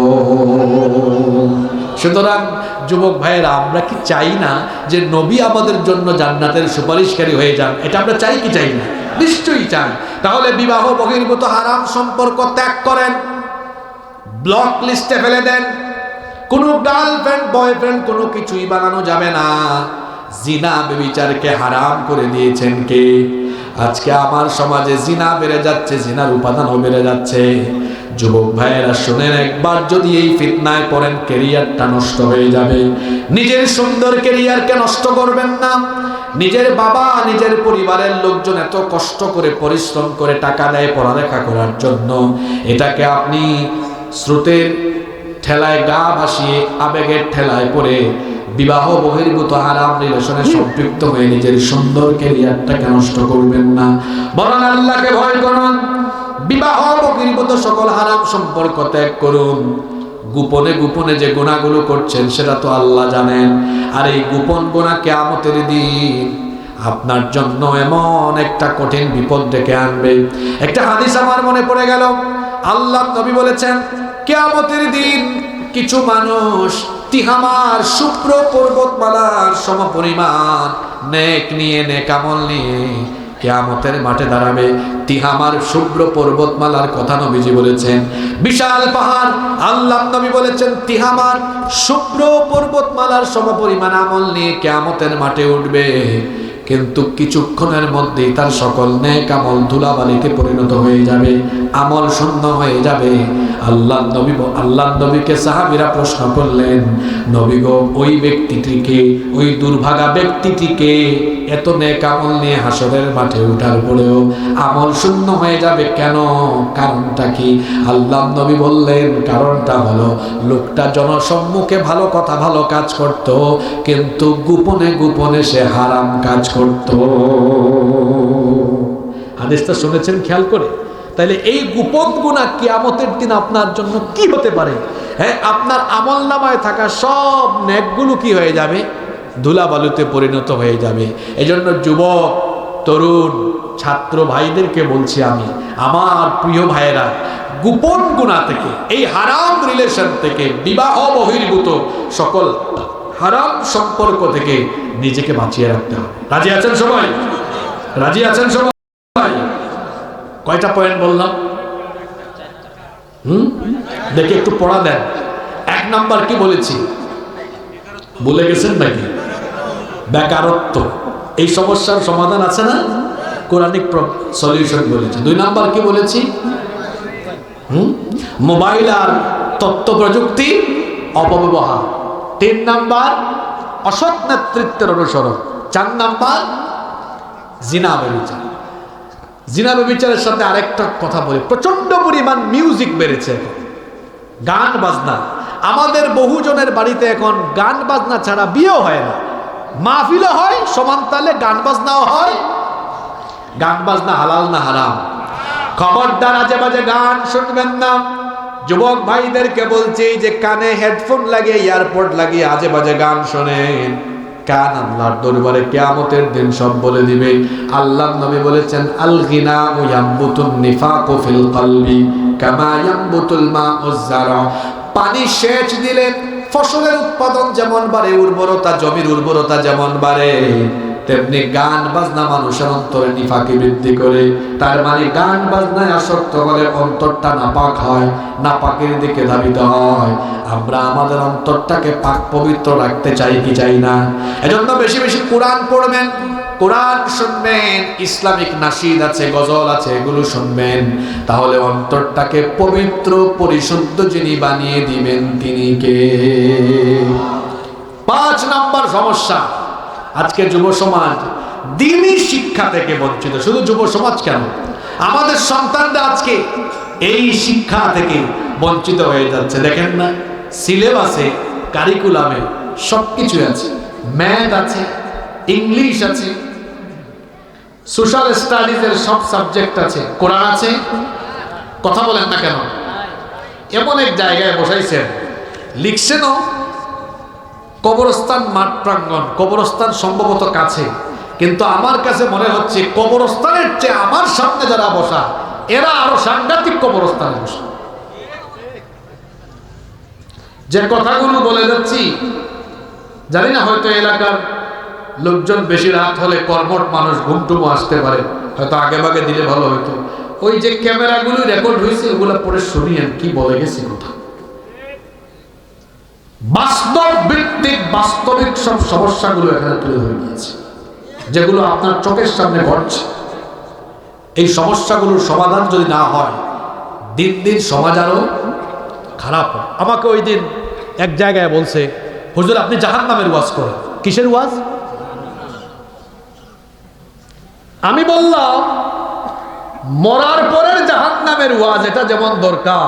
সুতরাং যুবক ভাইয়েরা, আমরা কি চাই না যে নবী আমাদের জন্য জান্নাতের সুপারিশকারী হয়ে যান? এটা আমরা চাই কি চাই না? নিশ্চয়ই চাই। তাহলে বিবাহ বহির্ভূত হারাম সম্পর্ক ত্যাগ করেন, ব্লক লিস্টে ফেলে দেন। কোনো গার্লফ্রেন্ড বয়ফ্রেন্ড কোনো কিছুই বানানো যাবে না। জিনা বেবিচারকে হারাম করে দিয়েছেন কে? আজকে আমার সমাজে জিনা বেড়ে যাচ্ছে, জিনার উপাদানও বেড়ে যাচ্ছে। যুবক ভাইয়েরা শুনেন, একবার যদি এই ফিতনায় পড়েন ক্যারিয়ারটা নষ্ট হয়ে যাবে। নিজের সুন্দর ক্যারিয়ারকে নষ্ট করবেন না। নিজের বাবা নিজের পরিবারের লোকজন এত কষ্ট করে পরিশ্রম করে টাকা দেয় পড়ালেখা করার জন্য, এটাকে আপনি স্রোতের ঠেলায় গা ভাসিয়ে আবেগের ঠেলায় পড়ে বিবাহ বহির্ভূত হারাম রিলেশনে সম্পৃক্ত হয়ে নিজের সুন্দর ক্যারিয়ারটাকে নষ্ট করবেন না, বরং আল্লাহকে ভয় করুন। বিবাহ বহির্ভূত সকল হারাম সম্পর্ক ত্যাগ করুন। গোপনে গোপনে যে গুনাহগুলো করছেন সেটা তো আল্লাহ জানেন, আর এই গোপন গুনাহ কিয়ামতের দিন আপনার জন্য এমন একটা কঠিন বিপদ ডেকে আনবে। একটা হাদিস আমার মনে পড়ে গেল, আল্লাহ নবী বলেছেন কিয়ামতের দিন কিছু মানুষ তিহামার শুভ্র পর্বতমালার সমপরিমাণ নেক নিয়ে, নেক আমল নিয়ে কিয়ামতের মাঠে দাঁড়াবে। তিহামার শুভ্র পর্বতমালার কথা নবীজি বলেছেন, বিশাল পাহাড়। আল্লাহ নবী বলেছেন তিহামার শুভ্র পর্বতমালার সমপরিমাণ আমল নিয়ে কিয়ামতের মাঠে উঠবে, কিন্তু কিছুক্ষণের মধ্যেই তার সকল নেক আমল ধুলাবালিতে পরিণত হয়ে যাবে, আমল শূন্য হয়ে যাবে। আল্লাহ নবীকে সাহাবীরা প্রশ্ন করলেন, নবী গো, ওই ব্যক্তিটিকে, ওই দুর্ভাগা ব্যক্তিটিকে এত নেক আমল নিয়ে হাসরের মাঠে ওঠার পরেও আমল শূন্য হয়ে যাবে কেন? কারণটা কি? আল্লাহ নবী বললেন, কারণটা হলো লোকটা জনসম্মুখে ভালো কথা ভালো কাজ করত, কিন্তু গোপনে গোপনে সে হারাম কাজ করত। হাদিসটা শুনেছেন খেয়াল করে? তাইলে এই গোপন গুনাহ কিয়ামতের দিন আপনার জন্য কি হতে পারে? হ্যাঁ, আপনার আমলনামায় থাকা সব নেকগুলো কি হয়ে যাবে? ধুলাবালুতে পরিণত হয়ে যাবে। এজন্য যুবক, তরুণ, ছাত্র ভাইদেরকে বলছি আমি, আমার প্রিয় ভাইয়েরা, গোপন গুনাহ থেকে, এই হারাম রিলেশন থেকে, বিবাহ বহির্ভূত সকল হারাম সম্পর্ক থেকে নিজেকে বাঁচিয়ে রাখতে হবে। রাজি আছেন সবাই? রাজি আছেন সবাই? কয়টা পয়েন্ট বললাম? দেখে একটু পড়া দেন। 1 নাম্বার কি বলেছি? বলে গেছেন নাকি? বেকারত্ব। এই সমস্যার সমাধান আছে না? কোরআনিক সলিউশন বলেছে। 2 নাম্বার কি বলেছি? মোবাইল আর তথ্য প্রযুক্তি অপব্যবহার। 3 নাম্বার অসৎ নেতৃত্বের অনুসরণ। 4 নাম্বার জিনা ব্যভিচার। জিনা ব্যভিচারের সাথে আরেকটা কথা বলি, প্রচন্ড পরিমাণ মিউজিক বেড়েছে এখন, গান বাজনা। আমাদের বহুজনের বাড়িতে এখন গান বাজনা ছাড়া বিয়েও হয় না, মাহফিলও হয় সমান তালে, গান বাজনাও হয়। গান বাজনা হালাল না হারাম? খবরদার আজে বাজে গান শুনবেন না। যুবক ভাইদেরকে বলছি যে কানে হেডফোন লাগিয়ে, ইয়ারপড লাগিয়ে আজে বাজে গান শোনেন, কান আল্লাহর দরবারে কিয়ামতের দিন সব বলে দিবে। আল্লাহর নবী বলেছেন, আল গিনা ইয়ামবুতুন নিফাকু ফিল কলবি কামা ইয়ামবুতুল মাউজ যারা। পানি সেচ দিলে ফসলের উৎপাদন যেমন বাড়ে, উর্বরতা, জমির উর্বরতা যেমন বাড়ে, তেমনি গান বাজনা মানুষের অন্তরে নিফাকি বৃদ্ধি করে। তার মানে গান বাজনায় আসক্ত হলে অন্তরটা নাপাক হয়, নাপাকের দিকে ধাবিত হয়। আমরা আমাদের অন্তরটাকে পাক পবিত্র রাখতে চাই কি চাই না? এজন্য বেশি বেশি কোরআন পড়বেন, কোরআন শুনবেন, ইসলামিক নাশিদ আছে, গজল আছে, এগুলো শুনবেন। তাহলে অন্তরটাকে পবিত্র পরিশুদ্ধ যিনি বানিয়ে দিবেন তিনি কে? 5 নাম্বার সমস্যা, আজকে যুব সমাজ দ্বীনি শিক্ষা থেকে বঞ্চিত। শুধু যুব সমাজ কেন, আমাদের সন্তানরা আজকে এই শিক্ষা থেকে বঞ্চিত হয়ে যাচ্ছে। দেখেন না, সিলেবাসে, কারিকুলামে সবকিছু আছে, ম্যাথ আছে, ইংলিশ আছে, সোশ্যাল স্টাডিজের সব সাবজেক্ট আছে, কোরআন আছে। কথা বলেন না কেন? এমন এক জায়গায় বসাইছেন, লিখছেনও কবরস্থান মাঠ প্রাঙ্গণ। কবরস্থান সম্ভবত কাছে, কিন্তু আমার কাছে মনে হচ্ছে কবরস্থানের চেয়ে আমার সামনে যারা বসা এরা আরো সাংঘাতিক কবরস্থানে বসা। যে কথাগুলো বলে যাচ্ছি, জানি না হয়তো এলাকার লোকজন বেশি রাত হলে কর্মঠ মানুষ ঘুমটুমো আসতে পারে, হয়তো আগে ভাগে দিলে ভালো হতো। ওই যে ক্যামেরাগুলো রেকর্ড হয়েছে ওগুলো পরে শুনিয়েন কি বলে গেছি কথা। বাস্তব ভিত্তিক বাস্তবিক সব সমস্যাগুলো এখানে তুলে ধরে দিয়েছে, যেগুলো আপনার চোখের সামনে ঘটছে। এই সমস্যাগুলোর সমাধান যদি না হয়, দিন দিন সমাজ আরো খারাপ হয়। আমাকে ওই দিন এক জায়গায় বলছে, হুজুর আপনি জাহান্নামের ওয়াজ করেন। কিসের ওয়াজ? আমি বললাম মরার পরের জাহান্নামের ওয়াজ এটা যেমন দরকার,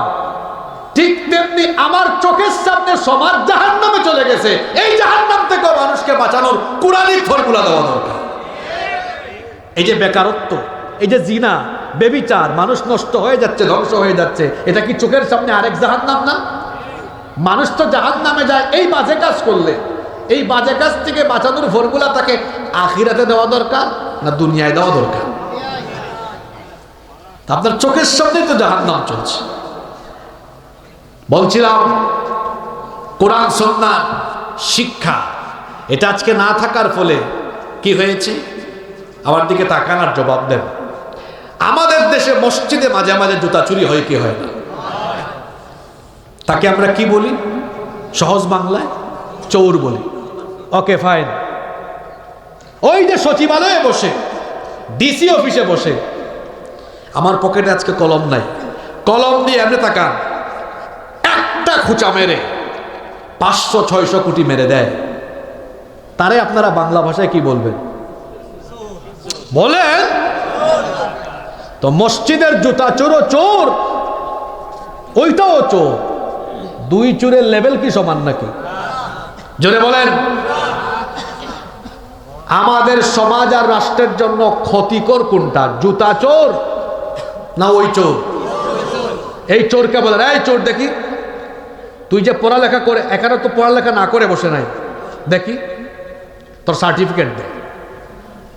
ঠিক তেমনি আমার চোখের সামনে সমাজ জাহান্নামে চলে গেছে, এই জাহান্নাম থেকে মানুষকে বাঁচানোর কুরআনিক ফর্মুলা দেওয়া দরকার। এই যে বেকারত্ব, এই যে জিনা, বেবিচার, মানুষ নষ্ট হয়ে যাচ্ছে, ধ্বংস হয়ে যাচ্ছে, এটা কি চোখের সামনে আরেক জাহান্নাম না? মানুষ তো জাহান্নামে যায় এই বাজে কাজ করলে। এই বাজে কাজ থেকে বাঁচানোর ফর্মুলা তাকে আখিরাতে দেওয়া দরকার না দুনিয়ায় দেওয়া দরকার? আপনার চোখের সামনেই তো জাহান্নাম চলছে। বলছিলাম কোরআন সুন্নাহ শিক্ষা এটা আজকে না থাকার ফলে কি হয়েছে? আমার দিকে তাকান আর জবাব দেন। আমাদের দেশে মসজিদে মাঝে মাঝে জুতা চুরি হয় কি হয় না? তাকে আমরা কি বলি? সহজ বাংলায় চোর বলি। Okay fine. ওই যে সচিবালয়ে বসে, ডিসি অফিসে বসে, আমার পকেটে আজকে কলম নাই, কলম দিয়ে এমনি তাকান, একটা খুঁচা মেরে 500-600 কোটি মেরে দেয়, তারে আপনারা বাংলা ভাষায় কি বলবেন? বলেন তো। মসজিদের জুতা চোরও চোর, ওইটাও চোর। দুই চোরের লেভেল কি সমান নাকি? জোরে বলেন। আমাদের সমাজ আর রাষ্ট্রের জন্য ক্ষতিকর কোনটা? জুতা চোর না ওই চোর? এই চোরকে বলেন, এই চোর দেখি তুই যে পড়ালেখা করে, এখানে তো পড়ালেখা না করে বসে নাই, দেখি তোর সার্টিফিকেট দে,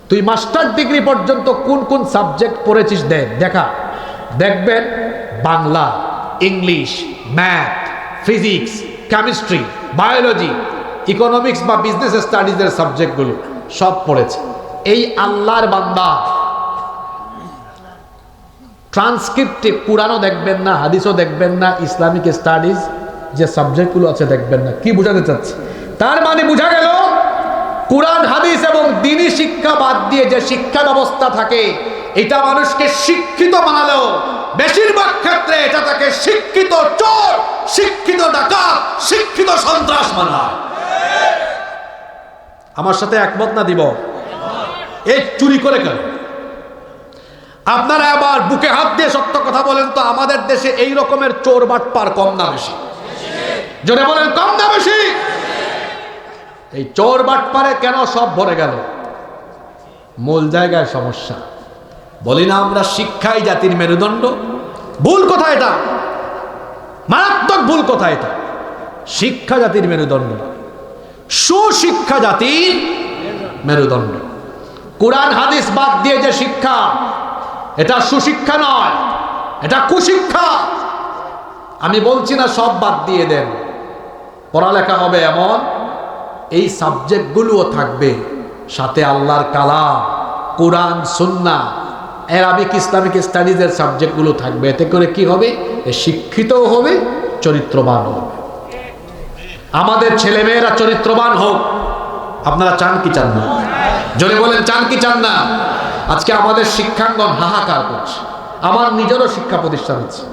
তুই মাস্টার ডিগ্রি পর্যন্ত কোন কোন সাবজেক্ট পড়েছিস দেখা। দেখবেন Bangla, English, math, physics, chemistry, biology, economics বা বিজনেস স্টাডিজের সাবজেক্টগুলো সব পড়েছে। এই আল্লাহর বান্দা ট্রান্সক্রিপ্টে কুরআনও দেখবেন না, হাদিসও দেখবেন না, ইসলামিক স্টাডিজ যে সাবজেক্টগুলো আছে দেখবেন না। কি বোঝাতে চাচ্ছে? তার মানে বোঝা গেল কুরআন, হাদিস এবং দ্বীনি শিক্ষা বাদ দিয়ে যে শিক্ষা ব্যবস্থা থাকে এটা মানুষকে শিক্ষিত বানালেও বেশিরভাগ ক্ষেত্রে এটা তাকে শিক্ষিত চোর, শিক্ষিত ডাকাত, শিক্ষিত সন্ত্রাস বানায়। আমার সাথে একমত না দিব? এই চুরি করে কেন? আপনারা আবার বুকে হাত দিয়ে সত্য কথা বলেন তো, আমাদের দেশে এই রকমের চোর বাটপার কম না বেশি? জোরে বলেন, কম না বেশি? এই চোর বাটপারে কেন সব ভরে গেল? মূল জায়গায় সমস্যা। বলি না আমরা শিক্ষাই জাতির মেরুদণ্ড? ভুল কথা এটা, মারাত্মক ভুল কথা এটা। শিক্ষা জাতির মেরুদণ্ড, সুশিক্ষা জাতির মেরুদণ্ড। কুরআন হাদিস বাদ দিয়ে যে শিক্ষা, এটা সুশিক্ষা নয়, এটা কুশিক্ষা। আমি বলছি না সব বাদ দিয়ে দেন, পড়ালেখা হবে এমন এই সাবজেক্টগুলোও থাকবে, সাথে আল্লাহর কালাম, কোরআন, সুন্নাহ, আরবিক ইসলামিক স্টাডিজের সাবজেক্টগুলো থাকবে। এতে করে কি হবে? এ শিক্ষিতও হবে, চরিত্রবান হবে। আমাদের ছেলেমেয়েরা চরিত্রবান হোক। আপনারা চান কি চান না? জোরে বলেন, চান কি চান না? আজকে আমাদের শিক্ষাঙ্গন হাহাকার করছে। আমার নিজেরও শিক্ষা প্রতিষ্ঠান আছে,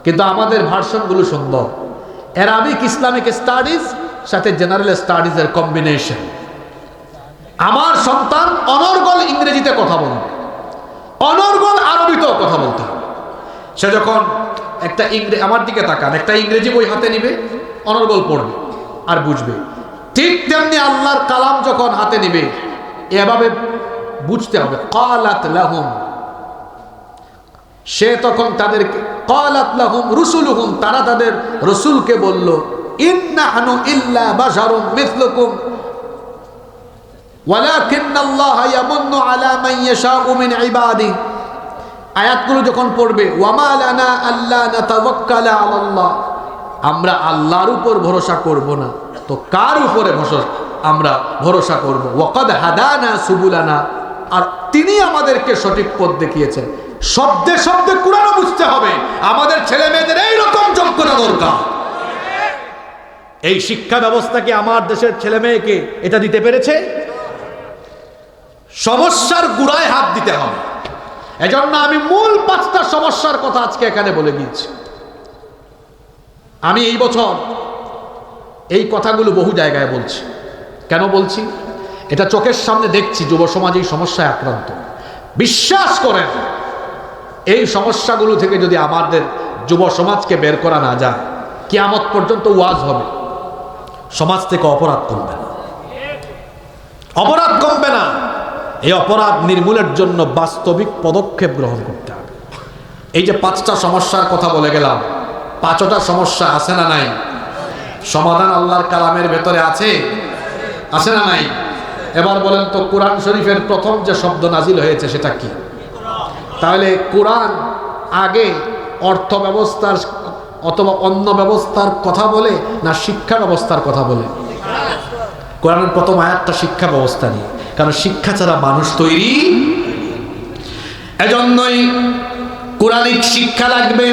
কিন্তু আমাদের ভার্সনগুলো সুন্দর। আরবিক ইসলামিক স্টাডিজ সাথে জেনারেল স্টাডিজের কম্বিনেশন। আমার সন্তান অনর্গল ইংরেজিতে কথা বলবে, অনর্গল আরবিতেও কথা বলতে হবে। সে যখন একটা আমার দিকে তাকান, একটা ইংরেজি বই হাতে নিবে, অনর্গল পড়বে আর বুঝবে। ঠিক তেমনি আল্লাহর কালাম যখন হাতে নিবে, এভাবে বুঝতে হবে। ক্বালাত লাহুম, সে তখন তাদেরকে, ক্বালাত লাহুম রুসুলুহুম, তারা তাদের রসুলকে বলল, ইন্নাহনু ইল্লা বাশারুম মিথলুকুম ওয়ালাকিন্নাল্লাহা ইয়ামুন্নু আলা মান ইয়াশাউ মিন ইবাদিহি। আয়াতগুলো যখন পড়বে, ওয়ামা লানা আল্লা নাতাওয়াক্কালা আলাল্লাহ, আমরা আল্লাহর উপর ভরসা করব না তো কার উপরে আমরা ভরসা করব? ওয়াকাদ হাদানা সুবুলানা, আর তিনি আমাদেরকে সঠিক পথ দেখিয়েছেন। শব্দে শব্দে কুরআনও বুঝতে হবে। আমাদের ছেলে মেয়েদের এইরকম যোগ্যতা দরকার। এই শিক্ষা ব্যবস্থা কি আমার দেশের ছেলে মেয়েকে এটা দিতে পেরেছে? সমস্যার গুড়ায় হাত দিতে হবে। এজন্য আমি মূল 5টা সমস্যার কথা আজকে এখানে বলে দিচ্ছি। আমি এই বছর এই কথাগুলো বহু জায়গায় বলছি। কেন বলছি? এটা চোখের সামনে দেখছি যুব সমাজ এই সমস্যায় আক্রান্ত। বিশ্বাস করেন, এই সমস্যাগুলো থেকে যদি আমাদের যুব সমাজকে বের করা না যায়, কিয়ামত পর্যন্ত ওয়াজ হবে, সমাজ থেকে অপরাধ কমবে না, অপরাধ কমবে না। এই অপরাধ নির্মূলের জন্য বাস্তবিক পদক্ষেপ গ্রহণ করতে হবে। এই যে 5টা সমস্যার কথা বলে গেলাম, 5টা সমস্যা আছে না নাই? সমাধান আল্লাহর কালামের ভেতরে আছে, আছে না নাই? এবার বলেন তো, কোরআন শরীফের প্রথম যে শব্দ নাজিল হয়েছে সেটা কি? তাহলে কোরআন আগে অর্থ ব্যবস্থার অথবা অন্য ব্যবস্থার কথা বলে না শিক্ষা ব্যবস্থার কথা বলে? কোরআনের প্রথম আয়াতটা শিক্ষা ব্যবস্থা নিয়ে, কারণ শিক্ষা ছাড়া মানুষ তৈরি। এজন্যই কোরআনিক শিক্ষা লাগবে।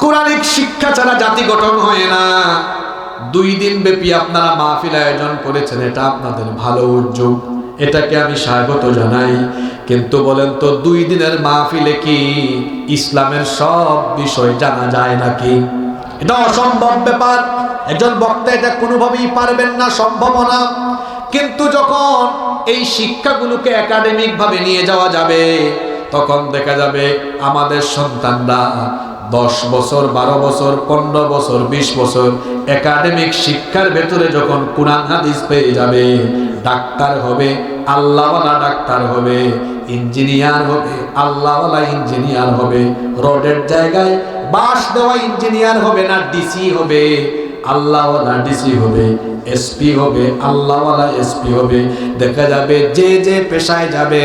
কোরআনিক শিক্ষা ছাড়া জাতি গঠন হয় না। 2 দিন ব্যাপী আপনারা মাহফিল আয়োজন করেছেন, এটা আপনাদের ভালো উদ্যোগ, এটাকে আমি স্বাগত জানাই। কিন্তু বলেন তো, 2 দিনের মাহফিলে কি ইসলামের সব বিষয় জানা যায় নাকি? এটা অসম্ভব ব্যাপার। একজন বক্তা এটা কোনোভাবেই পারবেন না, সম্ভব না। কিন্তু যখন এই শিক্ষাগুলোকে একাডেমিক ভাবে নিয়ে যাওয়া যাবে, তখন দেখা যাবে আমাদের সন্তানরা 10 বছর, 12 বছর, 15 বছর, 20 বছর একাডেমিক শিক্ষার ভেতরে যখন কুরআন হাদিস পেয়ে যাবে, ডাক্তার হবে, আল্লাহওয়ালা ডাক্তার হবে, ইঞ্জিনিয়ার হবে, আল্লাহওয়ালা ইঞ্জিনিয়ার হবে, রোডের জায়গায় বাঁশ দেওয়া ইঞ্জিনিয়ার হবে না, ডিসি হবে, আল্লাহওয়ালা ডিসি হবে, এসপি হবে, আল্লাহওয়ালা এসপি হবে। দেখা যাবে যে যে পেশায় যাবে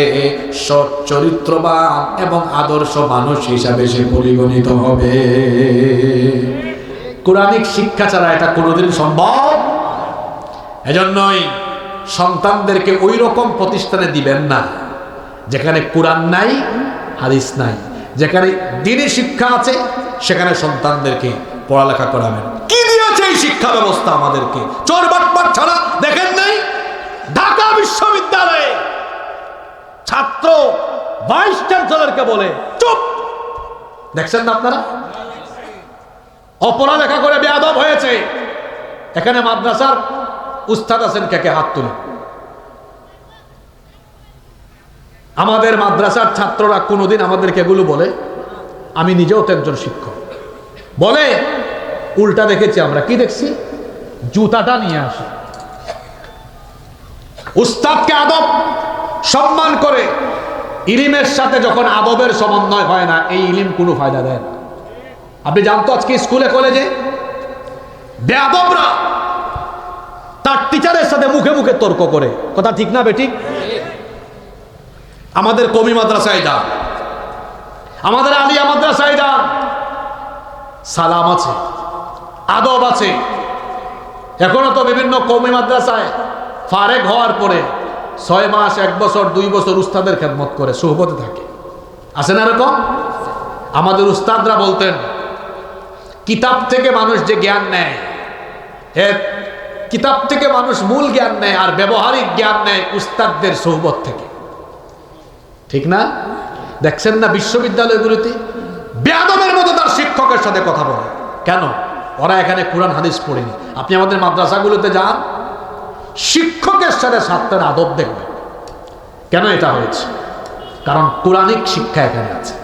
সৎ চরিত্রবান এবং আদর্শ মানুষ হিসাবে সে পরিগণিত হবে। কোরআনিক শিক্ষা ছাড়া এটা কোনোদিন সম্ভব। এজন্যই সন্তানদেরকে ওই রকম প্রতিষ্ঠানে দিবেন না যেখানে কোরআন নাই, হাদিস নাই। যেখানে দ্বীনি শিক্ষা আছে সেখানে সন্তানদেরকে পড়ালেখা করাবেন। কি দিয়েছে এই শিক্ষা ব্যবস্থা আমাদেরকে? চোর বাটপাট ছাড়া দেখেন নাই? ঢাকা বিশ্ববিদ্যালয়ে ছাত্র ভাইস চ্যান্সেলরকে বলে চুপ, দেখছেন না আপনারা? অপড়ালেখা করে বেয়াদব হয়েছে। এখানে মাদ্রাসার উস্তাদ আছেন, কে হাত তুলে? আমাদের মাদ্রাসার ছাত্ররা কোনোদিন আমাদেরকে এগুলো বলে? আমি নিজেও তো একজন শিক্ষক। বলে উল্টা দেখেছি আমরা। কি দেখছি? জুতাটা নিয়ে আসে, উস্তাদকে আদব সম্মান করে। ইলিমের সাথে যখন আদবের সমন্বয় হয় না, এই ইলিম কোনো ফায়দা দেয় না। আপনি জানতো আজকে স্কুলে কলেজে বেয়াদবরা তার টিচারের সাথে মুখে মুখে তর্ক করে। কথা ঠিক না বেঠিক? আমাদের কওমি মাদ্রাসায় যান, আমাদের আলিয়া মাদ্রাসায় যান, সালাম আছে, আদব আছে। এখনো তো বিভিন্ন কওমি মাদ্রাসায় ফারেক হওয়ার পরে 6 মাস 1 বছর 2 বছর উস্তাদের খেদমত করে সুহবতে থাকে, আছে না এরকম? আমাদের উস্তাদরা বলতেন কিতাব থেকে মানুষ যে জ্ঞান নেয়, কিতাব থেকে মানুষ মূল জ্ঞান নেয় আর ব্যবহারিক জ্ঞান নেয় উস্তাদদের সুহবত থেকে, ঠিক না? দেখছেন না বিশ্ববিদ্যালয়গুলোতে বেয়াদবের মতো তার শিক্ষকের সাথে কথা বলে, কেন? ওরা এখানে কোরআন হাদিস পড়েনি। আপনি আমাদের মাদ্রাসাগুলোতে যান, শিক্ষকের সাথে ছাত্রের আদব দেখবেন। কেন এটা হয়েছে? কারণ কোরআনিক শিক্ষা এখানে আছে।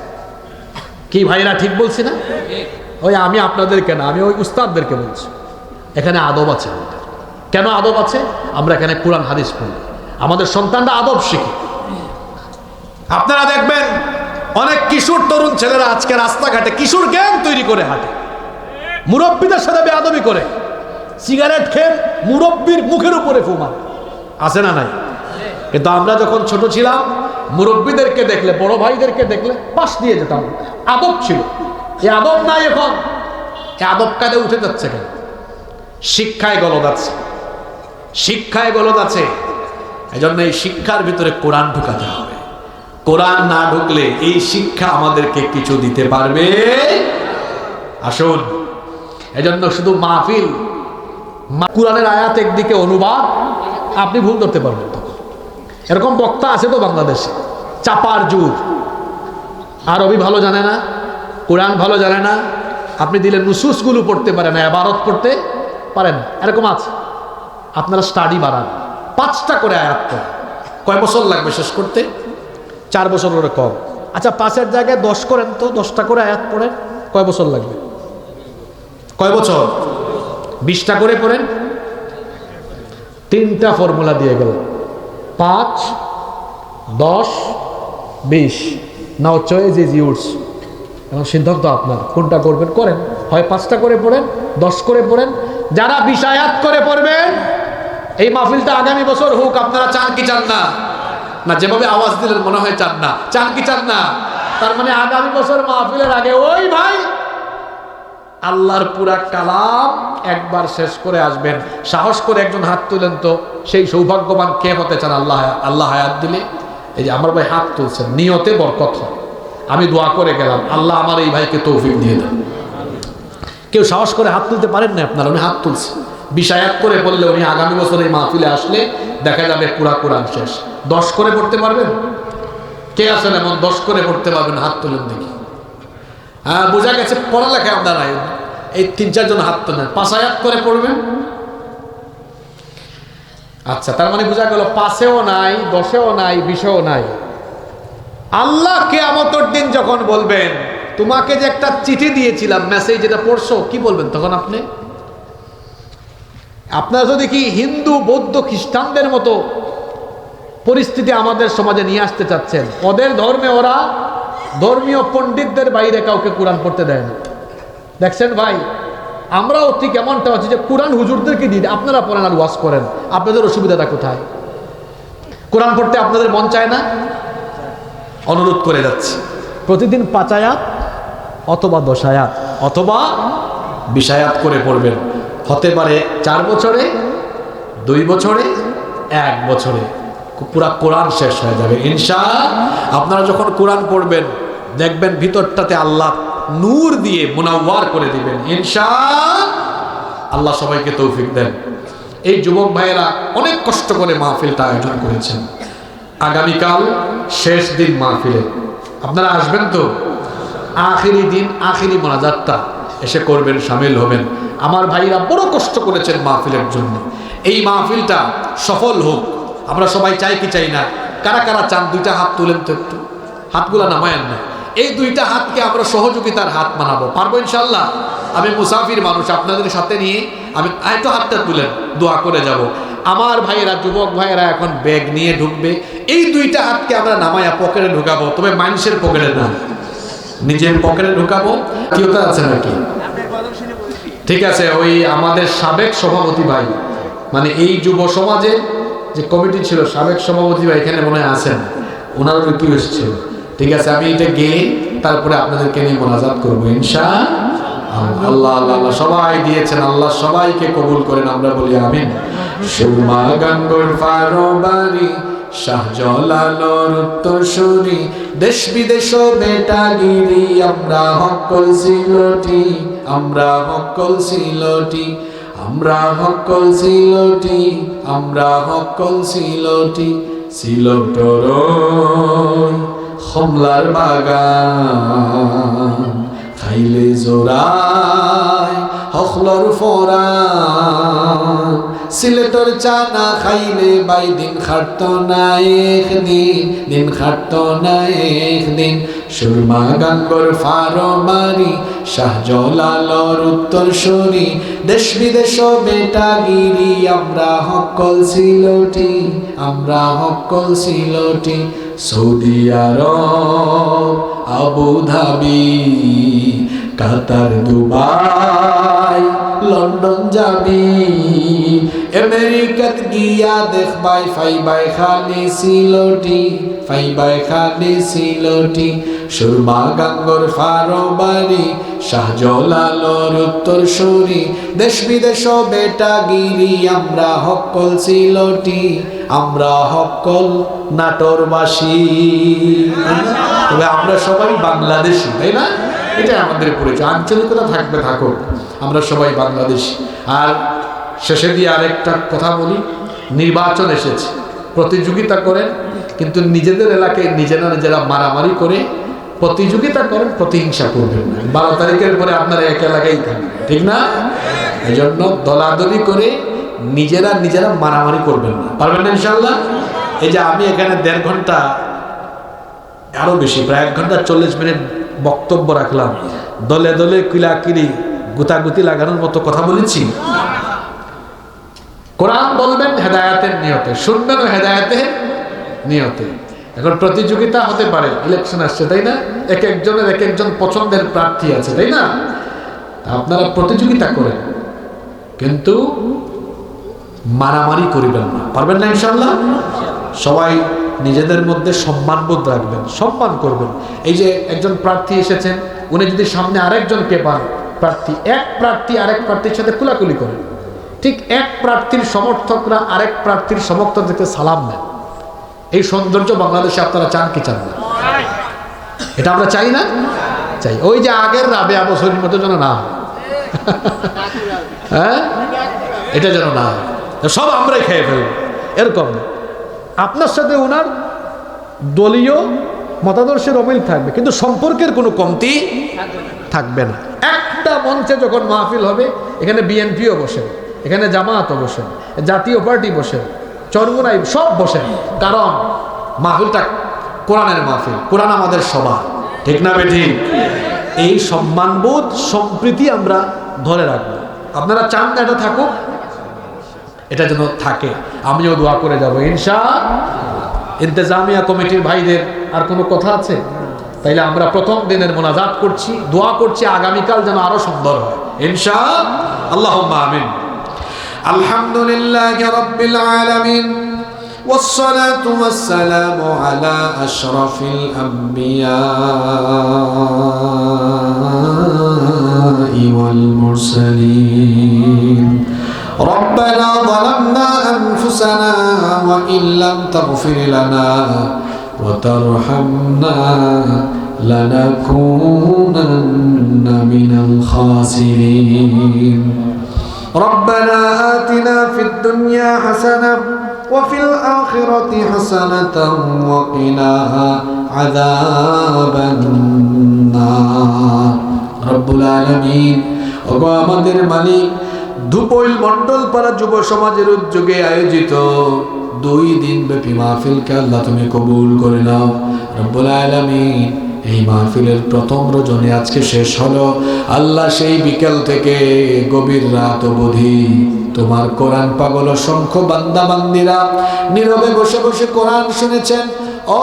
কি ভাইরা ঠিক বলছি না? ওই আমি আপনাদেরকে না, আমি ওই উস্তাদদেরকে বলছি, এখানে আদব আছে আমাদের। কেন আদব আছে? আমরা এখানে কোরআন হাদিস পড়ি, আমাদের সন্তানরা আদব শিখে। আপনারা দেখবেন অনেক কিশোর তরুণ ছেলেরা আজকে রাস্তাঘাটে কিশোর গ্যাং তৈরি করে হাঁটে, মুরব্বীদের সাথে বেয়াদবি করে, সিগারেট খেয়ে মুরব্বীর মুখের উপরে ফু মারে, আছে না নাই? কিন্তু আমরা যখন ছোট ছিলাম মুরব্বীদেরকে দেখলে, বড় ভাইদেরকে দেখলে পাশ দিয়ে যেতাম, আদব ছিল। এই আদব নাই এখন, এই আদব কাদে উঠে যাচ্ছে কেন? শিক্ষায় গলদ আছে, শিক্ষায় গলদ আছে। এই জন্য এই শিক্ষার ভিতরে কোরআন ঢুকাতে হবে। কোরআন না ঢুকলে এই শিক্ষা আমাদেরকে কিছু দিতে পারবে। আসুন, এজন্য শুধু মাহফিল, কোরআনের আয়াত একদিকে, অনুবাদ আপনি ভুল ধরতে পারবেন। এরকম বক্তা আছে তো বাংলাদেশে, চাপার জুর, আরবি ভালো জানে না, কোরআন ভালো জানে না, আপনি দিলে নুসুসগুলো পড়তে পারে না, ইবারত পড়তে পারেন, এরকম আছে। আপনারা স্টাডি বাড়ান, 5টা করে আয়াত পড়েন। কয় বছর লাগবে শেষ করতে? 4 বছর করে কম। আচ্ছা 5-এর জায়গায় 10 করেন তো, 10টা করে আয়াত পড়েন, কয় বছর লাগবে? কয় বছর? 20টা করে পড়েন। 3টা ফর্মুলা দিয়ে গেল, 5, 10, 20। নাও চয়েস ইজ ইউরস। এখন সিদ্ধান্ত আপনার, কোনটা করবেন করেন। হয় 5টা করে পড়েন, 10 করে পড়েন। যারা 20 আয়াত করে পড়বেন, এই মাহফিলটা আগামী বছর হোক। আপনারা চান কি চান না? না, যেভাবে আওয়াজ দিলেন মনে হয় চান না। চান কি চান না? তার মানে আগামী বছর মাহফিলের আগে ওই ভাই আল্লাহর পুরা কালাম একবার শেষ করে আসবেন। সাহস করে একজন হাত তুলেন তো, সেই সৌভাগ্যবান কে হতে চান? আল্লাহ হায়াত দিলে। এই যে আমার ভাই হাত তুলছেন, নিয়তে বরকত হয়। আমি দোয়া করে গেলাম, আল্লাহ আমার এই ভাইকে তৌফিক দিয়ে দেন। কেউ সাহস করে হাত তুলতে পারেন না আপনারা, উনি হাত তুলছে। 20 আয়াত করে বললে উনি আগামী বছর এই মাহফিলে আসলে দেখা যাবে পুরা কোরআন শেষ। 10 করে পড়তে পারবেন? কে আছেন এমন 10 করে পড়তে পারবেন? হাত তুলেন দেখি। হ্যাঁ, বোঝা গেছে পড়ালেখা আমরা নাই। এই 3-4 জন হাত তোলেন। 5 আয়াত করে পড়বেন। আচ্ছা, তার মানে বোঝা গেল 5-এও নাই, 10-এও নাই, 20-এও নাই। আল্লাহ কিয়ামতের দিন যখন বলবেন, তোমাকে যে একটা চিঠি দিয়েছিলাম, মেসেজ, যেটা পড়ছো, কি বলবেন তখন আপনি? আপনারা যদি কি হিন্দু, বৌদ্ধ, খ্রিস্টানদের মতো পরিস্থিতি আমাদের সমাজে নিয়ে আসতে চাচ্ছেন, ওদের ধর্মে ওরা ধর্মীয় পণ্ডিতদের বাইরে কাউকে কোরআন পড়তে দেয় না। দেখছেন ভাই, আমরাও ঠিক এমনটা হচ্ছে যে কোরআন হুজুরদেরকে দিয়ে আপনারা পড়েন আর ওয়াজ করেন। আপনাদের অসুবিধাটা কোথায়? কোরআন পড়তে আপনাদের মন চায় না? অনুরোধ করে যাচ্ছি, প্রতিদিন 5 আয়াত অথবা 10 আয়াত অথবা 20 আয়াত করে পড়বেন। হতে পারে 4 বছরে, 2 বছরে, 1 বছরে পুরা কোরআন শেষ হয়ে যাবে ইনশাআল্লাহ। আপনারা যখন কোরআন পড়বেন দেখবেন ভিতরটাতে আল্লাহ নূর দিয়ে মুনাওয়ার করে দিবেন ইনশাআল্লাহ। আল্লাহ সবাইকে তৌফিক দেন। এই যুবক ভাইয়েরা অনেক কষ্ট করে মাহফিলটা আয়োজন করেছেন। আগামীকাল শেষ দিন মাহফিলে, আপনারা আসবেন তো? আখিরি দিন, আখিরি মোনাজাতটা এসে করবেন, শামিল হবেন। আমার ভাইরা বড় কষ্ট করেছেন মাহফিলের জন্য। এই মাহফিলটা সফল হোক আমরা সবাই চাই কি চাই না? কারা কারা চান? 2টা হাত তুলেন তো, একটু হাতগুলা নামায়েন না। এই 2টা হাতকে আমরা সহযোগিতার হাত বানাবো, পারবো ইনশাল্লাহ। আমি মুসাফির মানুষ, আপনাদের সাথে নিয়ে আমি একটু হাতটা তুলেন, দোয়া করে যাব। আমার ভাইয়েরা, যুবক ভাইয়েরা এখন ব্যাগ নিয়ে ঢুকবে। এই 2টা হাতকে আমরা নামায়া পকেটে ঢুকাবো, তবে মানুষের পকেটে না, নিজের পকেটে ঢুকাবো। কেউটা আছে নাকি? ঠিক আছে, ওই আমাদের সাবেক সভাপতি ভাই, মানে এই যুব সমাজে যে কমিটি ছিল, সাবেক সভাপতি ভাই এখানে মনে হয় আছেন, ওনারও রিকোয়েস্ট ছিল। ঠিক আছে, আমি এটা গেয়ে তারপরে আপনাদেরকে নিয়ে মোনাজাত করবো ইনশাআল্লাহ। আল্লাহ আল্লাহ আল্লাহ সবাই দিয়েছেন, আল্লাহ সবাইকে কবুল করেন, আমরা বলি আমিন। সুরমা গাঙ্গর ফারবারি শাহজালালর উত্তরসূরি, দেশ বিদেশ বেটাগিরি, আমরা হকল সিলটি, আমরা হকল সিলটি, আমরা হকল সিলটি, আমরা হকল সিলটি। সিলটর কমলার বাগান, খাইলে জোড়ায় হকলর ফোরান। সিলেটর চানা খাইলে বাই দিন খাটত না একদিন, দিন খাটত না একদিন। সুরমা গাঙ্গর ফারমারি, শাহজালালর উত্তরসূরি, দেশ বিদেশ বেটাগিরি, আমরা হকল সিলটি, আমরা হকল সিলটি। সৌদি আরব, আবু ধাবি, কাতার, দুবাই, লন্ডন যাবি, আমেরিকাত গিয়া দেখবাই ফাইবাই খালি সিলটি, ফাইবাই খালি সিলটি। সুরমা গাঙ্গর ফারবারি, শাহজালালর উত্তরসূরি, দেশ বিদেশ বেটাগিরি, আমরা হকল সিলটি, আমরা হকল নাটোরবাসী। তবে আমরা সবাই বাংলাদেশি, তাই না? এটা আমাদের পরিচয়। আঞ্চলিকতা থাকবে, থাকুক, আমরা সবাই বাংলাদেশি। আর শেষে দিয়ে আরেকটা কথা বলি, নির্বাচন এসেছে, প্রতিযোগিতা করেন, কিন্তু নিজেদের এলাকায় নিজেরা নিজেরা মারামারি করে প্রতিযোগিতা করেন, প্রতিহিংসা করবেন না। 12 তারিখের পরে আপনারা এক এলাকায় থাকবেন, ঠিক না? এই জন্য দলাদলি করে নিজেরা নিজেরা মারামারি করবেন না, পারবেন না ইনশাল্লাহ? এই যে আমি এখানে 1.5 ঘন্টা, আরো বেশি, প্রায় 1 ঘন্টা 40 মিনিট বক্তব্য রাখলাম, দলে দলে কিলাকিলি গুতাগুতি লাগানোর মতো কথা বলেছি? কোরআন বলবেন হেদায়েতের নিয়তে, শুনবেন হেদায়েতের নিয়তে। এখন প্রতিযোগিতা হতে পারে, ইলেকশন আসছে, তাই না? এক একজনের এক একজন পছন্দের প্রার্থী আছে, তাই না? আপনারা প্রতিযোগিতা করেন, কিন্তু মারামারি করিবেন না, পারবেন না ইনশাআল্লাহ? সবাই নিজেদের মধ্যে সম্মানবোধ রাখবেন, সম্মান করবেন। এই যে একজন প্রার্থী এসেছেন, উনি যদি সামনে আরেকজনকে পান, প্রার্থী, এক প্রার্থী আরেক প্রার্থীর সাথে কুলাকুলি করেন, ঠিক এক প্রার্থীর সমর্থকরা আরেক প্রার্থীর সমর্থকদেরকে সালাম দেন। এই সৌন্দর্য বাংলাদেশে আপনারা চান কি চান না? এটা আমরা চাই না? চাই। ওই যে আগের রাবেয়া বছরের মতো যেন না হয়, হ্যাঁ, এটা যেন না হয়, সব আমরাই খেয়ে ফেলব, এরকম। আপনার সাথে ওনার দলীয় মতাদর্শের অমিল থাকবে, কিন্তু সম্পর্কের কোনো কমতি থাকবে না। একটা মঞ্চে যখন মাহফিল হবে, এখানে বিএনপিও বসে, এখানে জামাতও বসে, জাতীয় পার্টি বসে, চরমোনাই সব বসে, কারণ মাহফিলটা কোরআনের মাহফিল, কোরআন আমাদের সবার, ঠিক না বেঠিক? এই সম্মানবোধ সম্প্রীতি আমরা ধরে রাখবো। আপনারা চান না এটা থাকুক? এটা যেন থাকে। আমিও দোয়া করে যাব ইনশাআল্লাহ। ইন্তেজামিয়া কমিটির ভাইদের আর কোনো কথা আছে? তাইলে আমরা প্রথম দিনের মোনাজাত করছি, দোয়া করছি আগামীকাল যেন আরো সুন্দর হয় ইনশাআল্লাহ। আল্লাহুম্মা আমিন। আলহামদুলিল্লাহি রাব্বিল আলামিন, والصلاة والسلام على أشرف الأنبياء والمرسلين. ربنا ظلمنا أنفسنا وإن لم تغفر لنا وترحمنا لنكونن من الخاسرين. ربنا آتنا في الدنيا حسنة وفي الآخرة حسنة وقنا عذاب النار. رب العالمين, ওগো আমাদের মালিক, ধুপইল মন্ডল পাড়া যুব সমাজের উদ্যোগে আয়োজিত 2 দিন ব্যাপী মাহফিলকে আল্লাহ তুমি কবুল করে নাও। রব্বুল আলামিন, এই মাহফিলের প্রথম রজনী আজকে শেষ হলো। আল্লাহ, সেই বিকেল থেকে গভীর রাত অবধি তোমার কোরআন পাগল অসংখ্য বান্দা বান্দিরা নীরবে বসে বসে কোরআন শুনেছেন। ও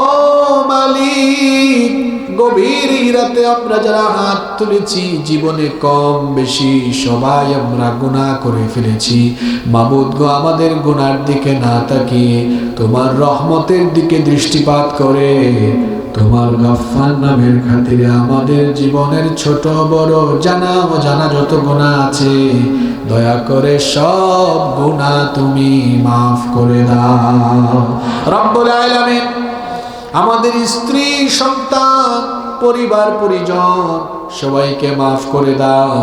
মালিক, গভীর রাতে আমরা যারা হাত তুলেছি, জীবনে কম বেশি সবাই আমরা গুনাহ করে ফেলেছি। মাবুদ গো, আমাদের গুনার দিকে না তাকিয়ে তোমার রহমতের দিকে দৃষ্টিপাত করে তোমার গাফফার নামের খাতিরে আমাদের জীবনের ছোট বড় জানা অজানা যত গুনাহ আছে দয়া করে সব গুনাহ তুমি মাফ করে দাও। রব্বুল আলামিন আমাদের স্ত্রী সন্তান পরিবার পরিজন সবাইকে মাফ করে দাও।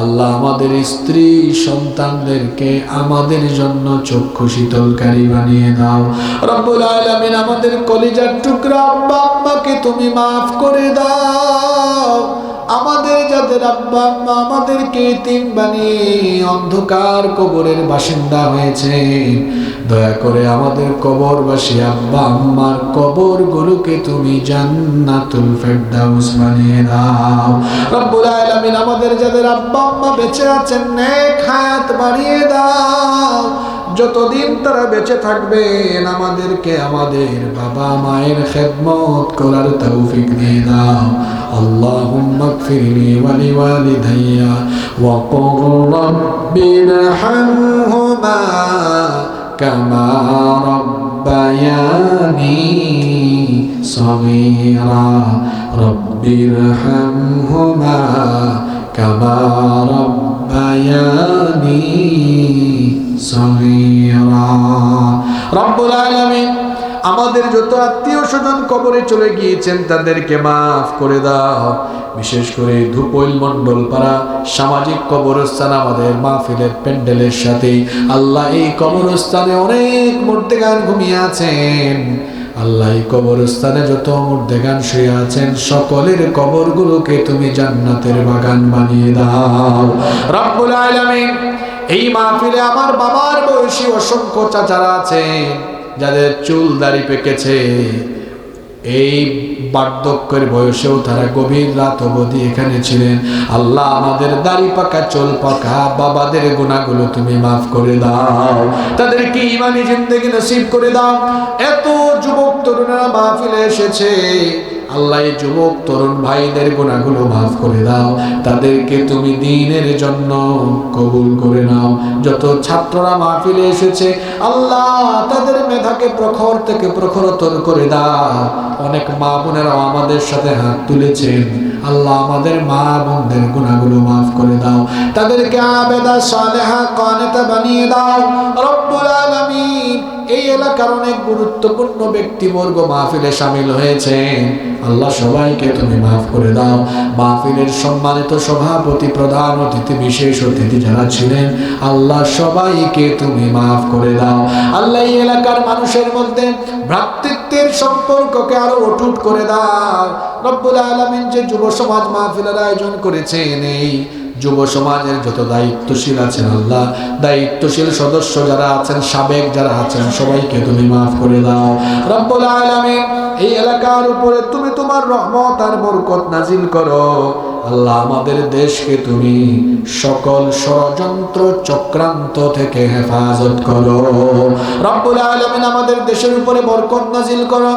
আল্লাহ আমাদের স্ত্রী সন্তানদেরকে আমাদের জন্য চক্ষু শীতলকারী বানিয়ে দাও। রব্বুল আলামিন আমাদের কলিজার টুকরা আব্বা আম্মাকে তুমি মাফ করে দাও। আমাদের যাদের আব্বা আম্মা আমাদেরকে এতিম বানিয়ে অন্ধকার কবরের বাসিন্দা হয়েছে, দয়া করে আমাদের কবরবাসী আব্বা আম্মার কবরগুলোকে তুমি জান্নাতুল ফেরদাউস বানিয়ে দাও। রব্বুল আলামিন আমাদের যাদের আব্বা আম্মা বেঁচে আছেন নেক হায়াত বাড়িয়ে দাও। যতদিন তারা বেঁচে থাকবেন আমাদেরকে আমাদের বাবা মায়ের খেদমত করার তৌফিক দিয়ে দাও। আল্লাহুম্মা গফিরলি ওয়া লিওয়ালিদাইয়া ওয়া কুর রাব্বিরহামহুমা কামা রাব্বায়ানি সগীরা রাব্বিরহামহুমা কামা রাব্বায়ানি সগীরা। রব্বুল আলামিন আমাদের যত আত্মীয় স্বজন কবরে চলে গিয়েছেন তাদেরকে মাফ করে দাও। বিশেষ করে ধুপইল মন্ডল পাড়া সামাজিক কবরস্থান আমাদের মাহফিলের প্যান্ডেলের সাথে আল্লাহ এই কবরস্থানে অনেক মুর্দেগান ঘুমিয়ে আছেন। আল্লাহ এই কবরস্থানে যত মুর্দেগান শুয়ে আছেন সকলের কবরগুলোকে তুমি জান্নাতের বাগান বানিয়ে দাও। রব্বুল আলামিন এই মাহফিলে আমার বাবার বয়সী অসংখ্য চাচারা আছেন যাদের চুল দাড়ি পেকেছে, এই বার্ধক্যের বয়সেও তারা গভীর রাত অবধি এখানে ছিলেন। আল্লাহ আমাদের দাড়ি পাকা চুল পাকা বাবাদের গুনাহগুলো তুমি মাফ করে দাও, তাদেরকে ঈমানি জিন্দেগি নসিব করে দাও। এত যুবক তরুণরা মাহফিলে এসেছে, আল্লাহ এই যুবক তরুণ ভাইদের গুনাহগুলো মাফ করে দাও, তাদেরকে তুমি দ্বীনের জন্য কবুল করে নাও। যত ছাত্ররা মাহফিলে এসেছে আল্লাহ তাদের মেধাকে প্রখর থেকে প্রখরতর করে দাও। অনেক মা বোনেরাও আমাদের সাথে হাত তুলেছেন, আল্লাহ আমাদের মা বোনদের গুনাহগুলো মাফ করে দাও, তাদেরকে আবেদা সালেহা কানিতা বানিয়ে দাও। রব্বুল আলামিন এই এলাকার অনেক গুরুত্বপূর্ণ ব্যক্তিবর্গ মাহফিলে শামিল হয়েছেন, আল্লাহ সবাইকে তুমি মাফ করে দাও। মাহফিলের সম্মানিত সভাপতি প্রধান অতিথি বিশেষ অতিথি যারা ছিলেন আল্লাহ সবাইকে তুমি মাফ করে দাও। আল্লাহ এই এলাকার মানুষের মধ্যে ভ্রাতৃত্বের সম্পর্ককে আরো অটুট করে দাও। রব্বুল আলামিন যে যুব সমাজ মাহফিলের আয়োজন করেছেন এই যুব সমাজের যত দায়িত্বশীল আছেন আল্লাহ দায়িত্বশীল সদস্য যারা আছেন সাবেক যারা আছেন সবাইকে তুমি মাফ করে দাও। রব্বুল আলামিন এই এলাকার উপরে তুমি তোমার রহমত আর বরকত নাজিল করো। আল্লাহ আমাদের দেশকে তুমি সকল ষড়যন্ত্র চক্রান্ত থেকে হেফাজত করো। রব্বুল আলামিন আমাদের দেশের উপরে বরকত নাজিল করো।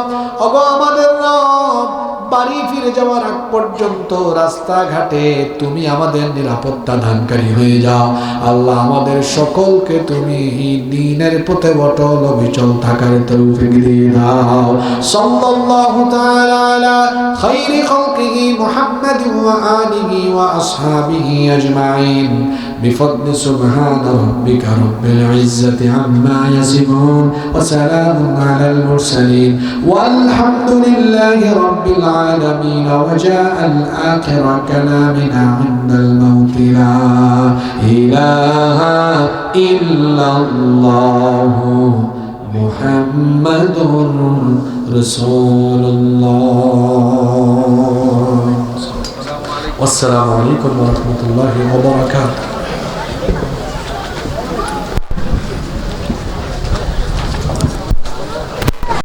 ওগো আমাদের রব, বাড়ি ফিরে যাওয়ার আগ পর্যন্ত রাস্তাঘাটে তুমি আমাদের নিরাপত্তা দানকারী হয়ে যাও। আল্লাহ আমাদের সকলকে তুমি দ্বীনের পথে অটল অবিচল থাকার তৌফিক দিয়ে দাও। সাল্লাল্লাহু তাআলা আলা খায়রি খালকিহি মুহাম্মাদিন ওয়া আলিহি ওয়া আসহাবিহি আজমাইন বিফদলি সুবহান রাব্বিকা রাব্বিল ইজ্জাতি আম্মা ইয়াসিফুন ওয়া সালামুন আলাল মুরসালিন ওয়ালহামদুলিল্লাহি রাব্বিল العالمين وجاء الآخر كلامنا عند الموت لا إله إلا الله محمد رسول الله والسلام عليكم ورحمة الله وبركاته.